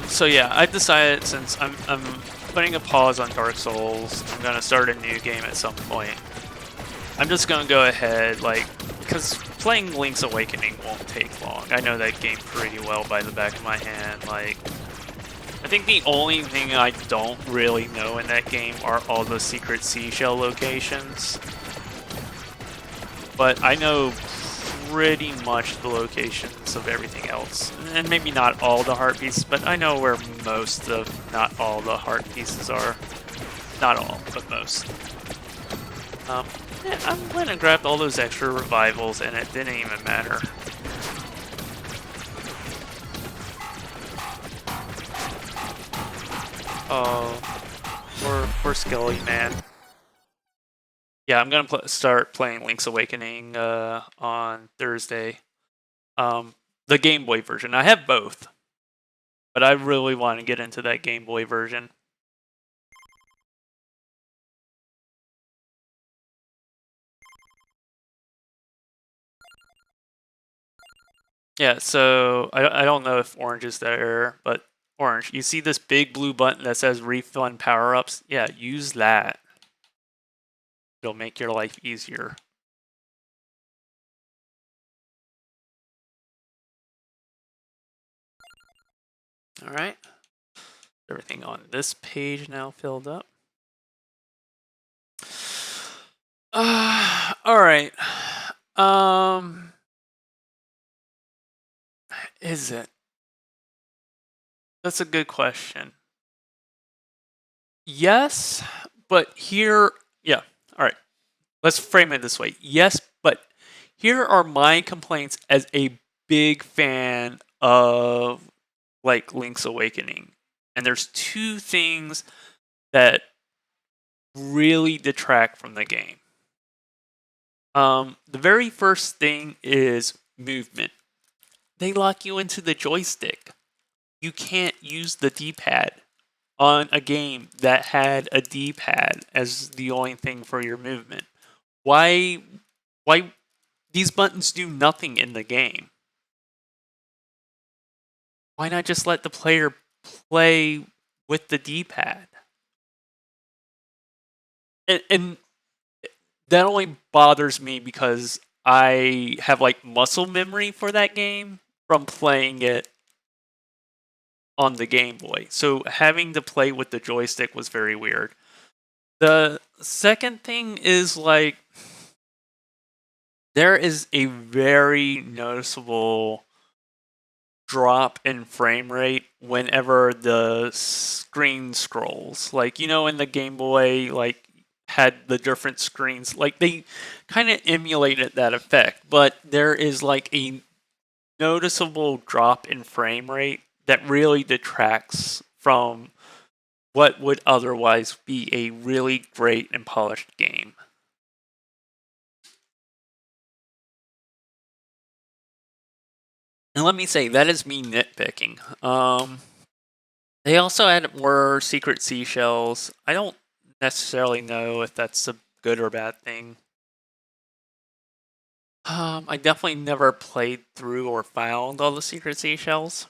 Speaker 1: So yeah, I've decided since I'm putting a pause on Dark Souls, I'm gonna start a new game at some point. I'm just gonna go ahead, because playing Link's Awakening won't take long. I know that game pretty well by the back of my hand. I think the only thing I don't really know in that game are all the secret seashell locations. But I know pretty much the locations of everything else. And maybe not all the heart pieces, but I know where most of, not all the heart pieces are. Not all, but most. Yeah, I went and grabbed all those extra revivals and it didn't even matter. Oh, poor Skelly, man. Yeah, I'm gonna start playing Link's Awakening on Thursday. The Game Boy version. I have both, but I really want to get into that Game Boy version. Yeah, so I don't know if Orange is there, but Orange, you see this big blue button that says Refund Power-Ups? Yeah, use that. It'll make your life easier. All right. Everything on this page now filled up. All right. Is it? That's a good question. Yes, but here, yeah. All right. Let's frame it this way. Yes, but here are my complaints as a big fan of Link's Awakening. And there's 2 things that really detract from the game. The very first thing is movement. They lock you into the joystick. You can't use the D-pad on a game that had a D-pad as the only thing for your movement. Why these buttons do nothing in the game? Why not just let the player play with the D-pad? and that only bothers me because I have like muscle memory for that game from playing it on the Game Boy. So having to play with the joystick was very weird. The second thing is like there is a very noticeable drop in frame rate whenever the screen scrolls. Like, you know, in the Game Boy, like had the different screens, like they kind of emulated that effect, but there is like a noticeable drop in frame rate that really detracts from what would otherwise be a really great and polished game. And let me say, that is me nitpicking. They also added more secret seashells. I don't necessarily know if that's a good or bad thing. I definitely never played through or found all the secret seashells.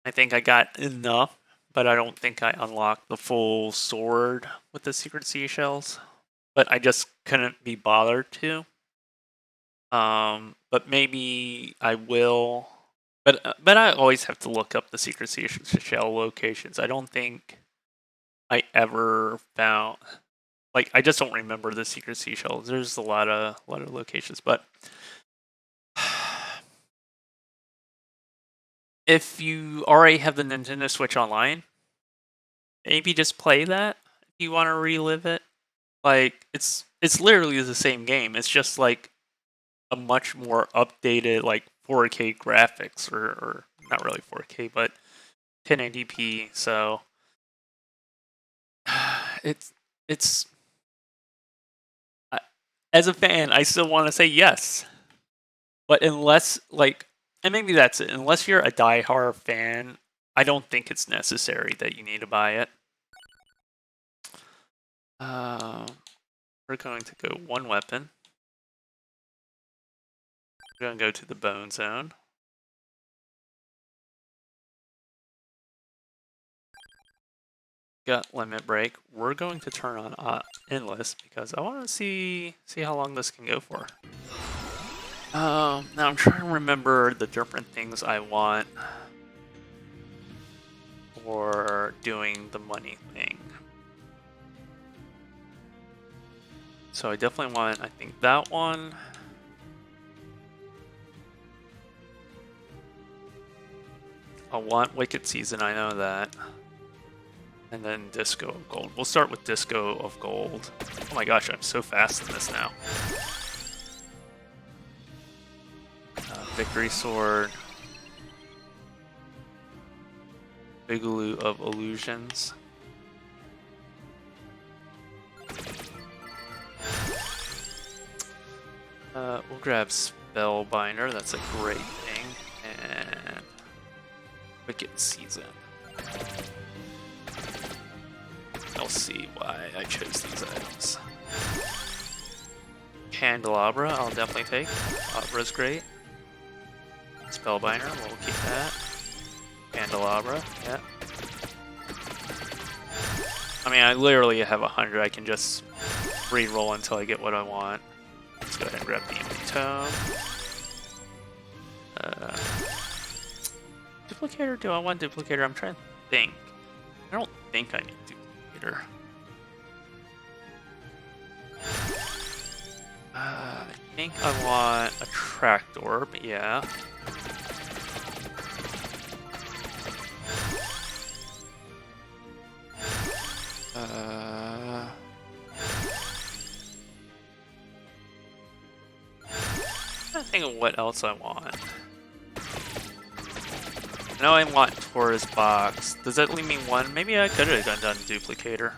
Speaker 1: I think I got enough, but I don't think I unlocked the full sword with the secret seashells. But I just couldn't be bothered to. But maybe I will. But I always have to look up the secret seashell locations. I don't think I ever found, like, I just don't remember the secret seashells. There's a lot of locations, but if you already have the Nintendo Switch Online, maybe just play that if you want to relive it. Like, it's literally the same game. It's just like a much more updated, like 4K graphics, or not really 4K, but 1080p. So it's as a fan, I still want to say yes, but unless like, and maybe that's it. Unless you're a die-hard fan, I don't think it's necessary that you need to buy it. We're going to go one weapon. We're going to go to the Bone Zone. Got Limit Break. We're going to turn on Endless because I want to see how long this can go for. Now I'm trying to remember the different things I want for doing the money thing. So I definitely want, I think, that one. I want Wicked Season, I know that. And then Disco of Gold. We'll start with Disco of Gold. Oh my gosh, I'm so fast in this now. Victory Sword. Boogaloo of Illusions. We'll grab Spellbinder, that's a great thing. And Wicked Season. I'll see why I chose these items. Candelabra, I'll definitely take. Abra's great. Spellbinder, we'll keep that. Candelabra, yeah. I mean, I literally have 100. I can just re-roll until I get what I want. Let's go ahead and grab the Empty Tome. Duplicator? Do I want Duplicator? I'm trying to think. I don't think I need Duplicator. I think I want a Trapdoor, but yeah. I'm trying to think of what else I want. I know I want Tourist Box. Does that leave me one? Maybe I could have done Duplicator.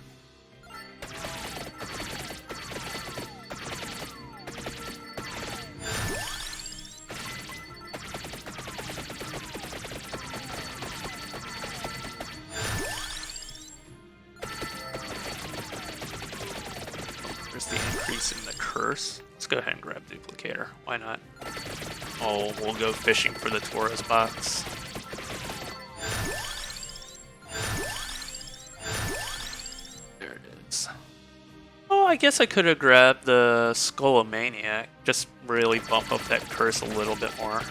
Speaker 1: There's the increase in the curse. Let's go ahead and grab Duplicator. Why not? Oh, we'll go fishing for the Tourist Box. I guess I could have grabbed the Skullomaniac. Just really bump up that curse a little bit more.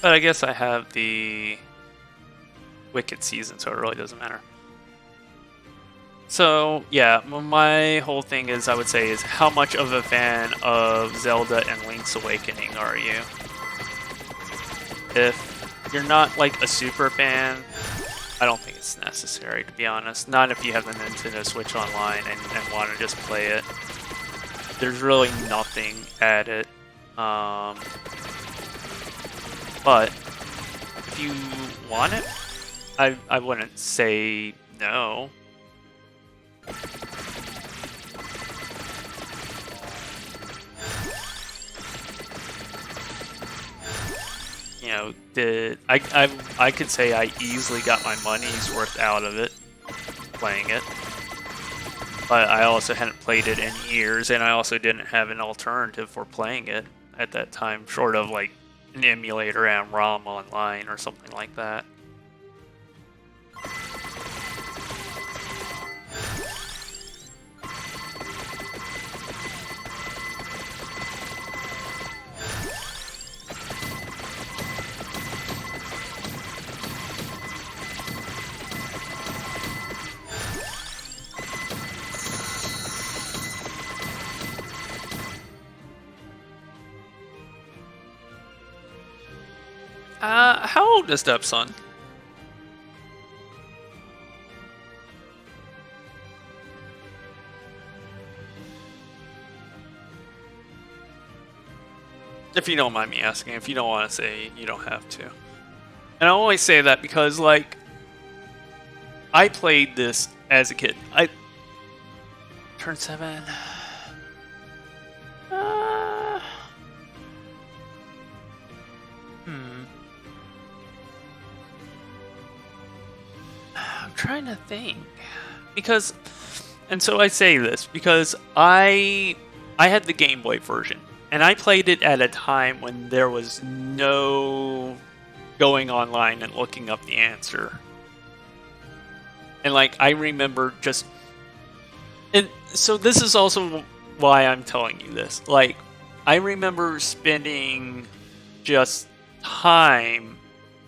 Speaker 1: But I guess I have the Wicked Season, so it really doesn't matter. So, yeah, my whole thing is, I would say, is how much of a fan of Zelda and Link's Awakening are you? If you're not, like, a super fan, I don't think it's necessary, to be honest. Not if you have the Nintendo Switch Online and want to just play it. There's really nothing added. But if you want it, I wouldn't say no. You know, I could say I easily got my money's worth out of it playing it. But I also hadn't played it in years, and I also didn't have an alternative for playing it at that time, short of like an emulator and ROM online or something like that. How old is Stepson? If you don't mind me asking, if you don't want to say, you don't have to. And I only say that because, like, I played this as a kid. I turned 7. I'm trying to think. Because, and so I say this because I had the Game Boy version, and I played it at a time when there was no going online and looking up the answer. And like, I remember just, and so this is also why I'm telling you this. Like, I remember spending just time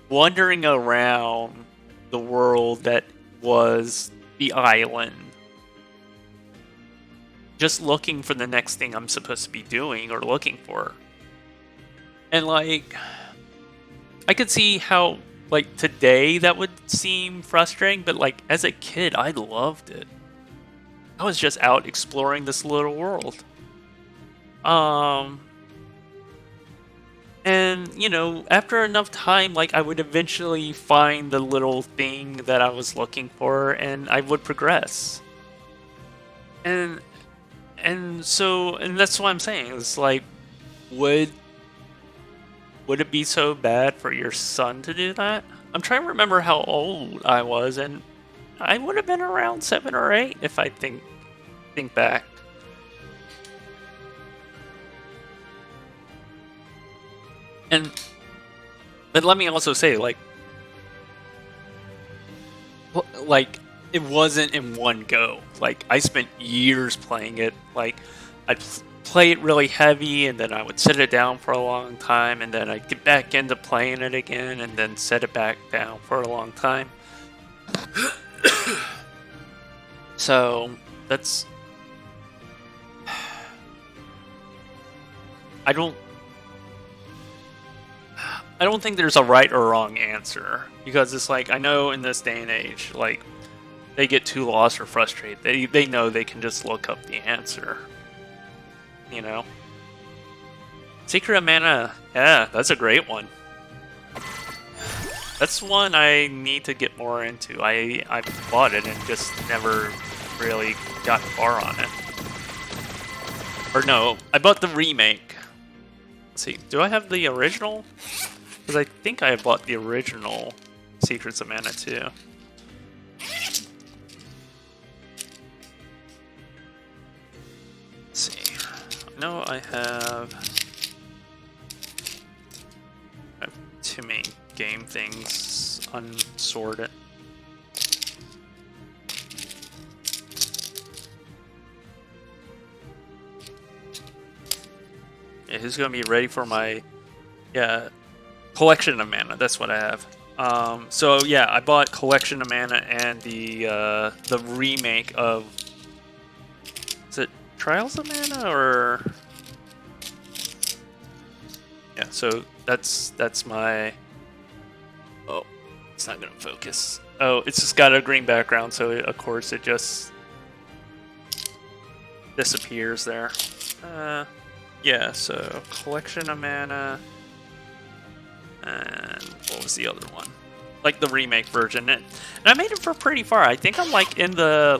Speaker 1: wandering around the world that was the island, just looking for the next thing I'm supposed to be doing or looking for. And like, I could see how, like, today that would seem frustrating, but like, as a kid, I loved it. I was just out exploring this little world. And, you know, after enough time, like, I would eventually find the little thing that I was looking for, and I would progress. And so, and that's what I'm saying. It's like, would it be so bad for your son to do that? I'm trying to remember how old I was, and I would have been around 7 or 8 if I think back. But let me also say, like, it wasn't in one go. Like, I spent years playing it. Like, I'd play it really heavy, and then I would set it down for a long time, and then I'd get back into playing it again, and then set it back down for a long time. So, that's... I don't think there's a right or wrong answer, because it's like, I know in this day and age, like, they get too lost or frustrated. They know they can just look up the answer, you know? Secret of Mana, yeah, that's a great one. That's one I need to get more into. I bought it and just never really got far on it. Or no, I bought the remake. Let's see, do I have the original? Because I think I bought the original Secrets of Mana too. Let's see. No, I have too many game things unsorted. Yeah, who's gonna be ready for my collection of mana? That's what I have. So yeah, I bought Collection of Mana and the remake of, is it Trials of Mana or yeah? So that's my. Oh, it's not gonna focus. Oh, it's just got a green background, so of course it just disappears there. Yeah. So Collection of Mana. And what was the other one? Like the remake version. And I made it for pretty far. I think I'm like in the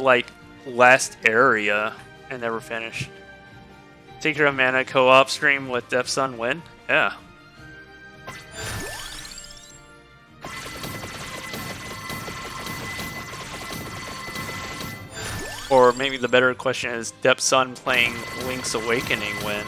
Speaker 1: last area and never finished. Secret of Mana co-op stream with Depth Sun win? Yeah. Or maybe the better question is Depth Sun playing Link's Awakening win?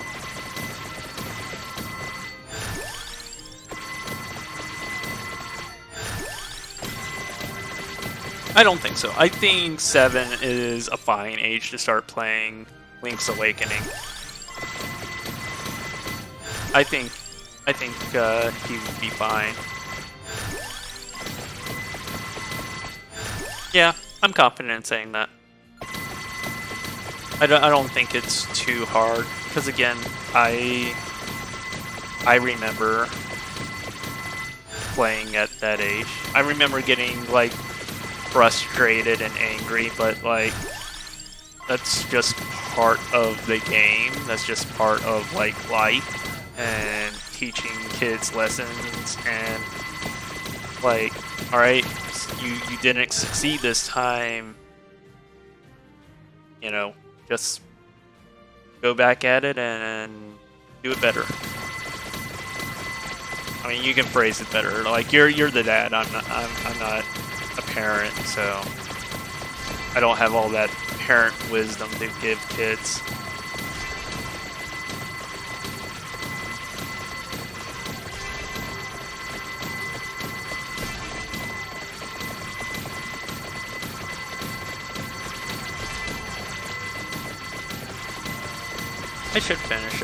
Speaker 1: I don't think so. I think 7 is a fine age to start playing Link's Awakening. I think he would be fine. Yeah, I'm confident in saying that. I don't think it's too hard because again, I remember playing at that age. I remember getting frustrated and angry, but that's just part of the game. That's just part of life and teaching kids lessons and all right, you didn't succeed this time, just go back at it and do it better. I mean, you can phrase it better. You're the dad. I'm not a parent, so I don't have all that parent wisdom to give kids. I should finish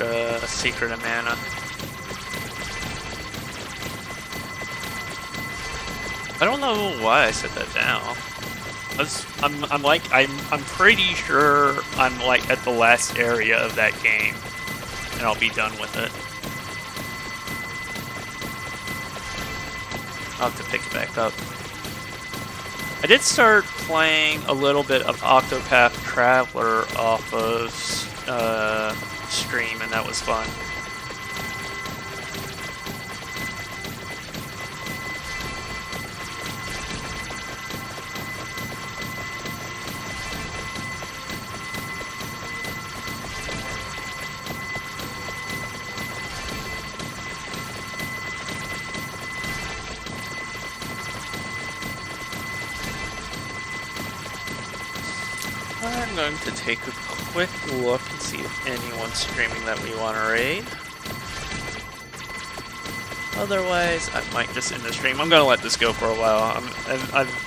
Speaker 1: Secret of Mana. I don't know why I set that down. I'm pretty sure I'm at the last area of that game, and I'll be done with it. I'll have to pick it back up. I did start playing a little bit of Octopath Traveler off of stream, and that was fun. I'm going to take a quick look and see if anyone's streaming that we want to raid. Otherwise, I might just end the stream. I'm going to let this go for a while.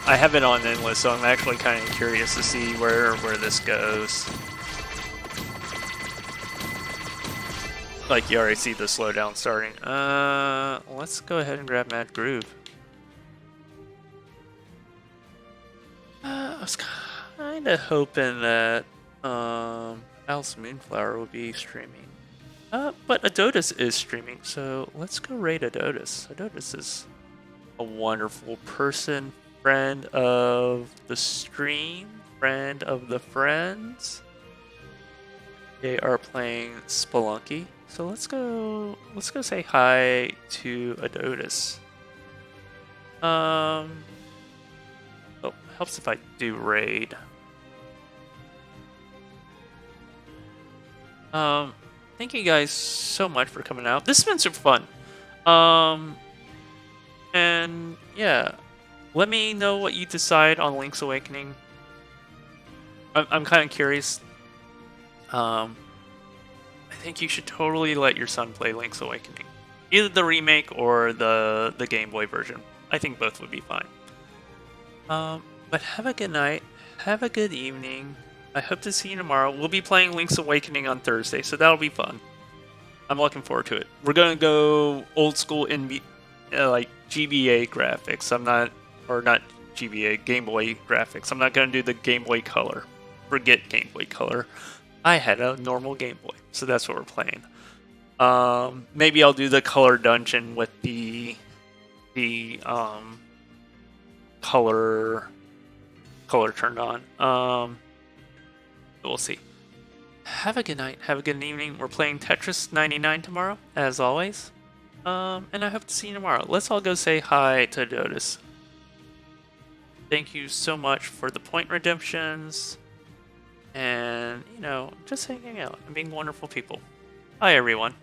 Speaker 1: I have it on endless, so I'm actually kind of curious to see where this goes. You already see the slowdown starting. Let's go ahead and grab Mad Groove. I was kind of hoping that Alice Moonflower will be streaming. But Adotus is streaming, so let's go raid Adotus. Adotus is a wonderful person, friend of the stream, friend of the friends. They are playing Spelunky, so let's go say hi to Adotus. Oh, helps if I do raid. Thank you guys so much for coming out. This has been super fun. And yeah, let me know what you decide on Link's Awakening. I'm kind of curious. I think you should totally let your son play Link's Awakening, either the remake or the Game Boy version. I think both would be fine. But have a good night. Have a good evening. I hope to see you tomorrow. We'll be playing Link's Awakening on Thursday, so that'll be fun. I'm looking forward to it. We're gonna go old school like GBA graphics. Not GBA, Game Boy graphics. I'm not gonna do the Game Boy Color. Forget Game Boy Color. I had a normal Game Boy, so that's what we're playing. Maybe I'll do the color dungeon with the color turned on. We'll see. Have a good night. Have a good evening. We're playing Tetris 99 tomorrow, as always. And I hope to see you tomorrow. Let's all go say hi to Dodus. Thank you so much for the point redemptions. And, just hanging out and being wonderful people. Bye, everyone.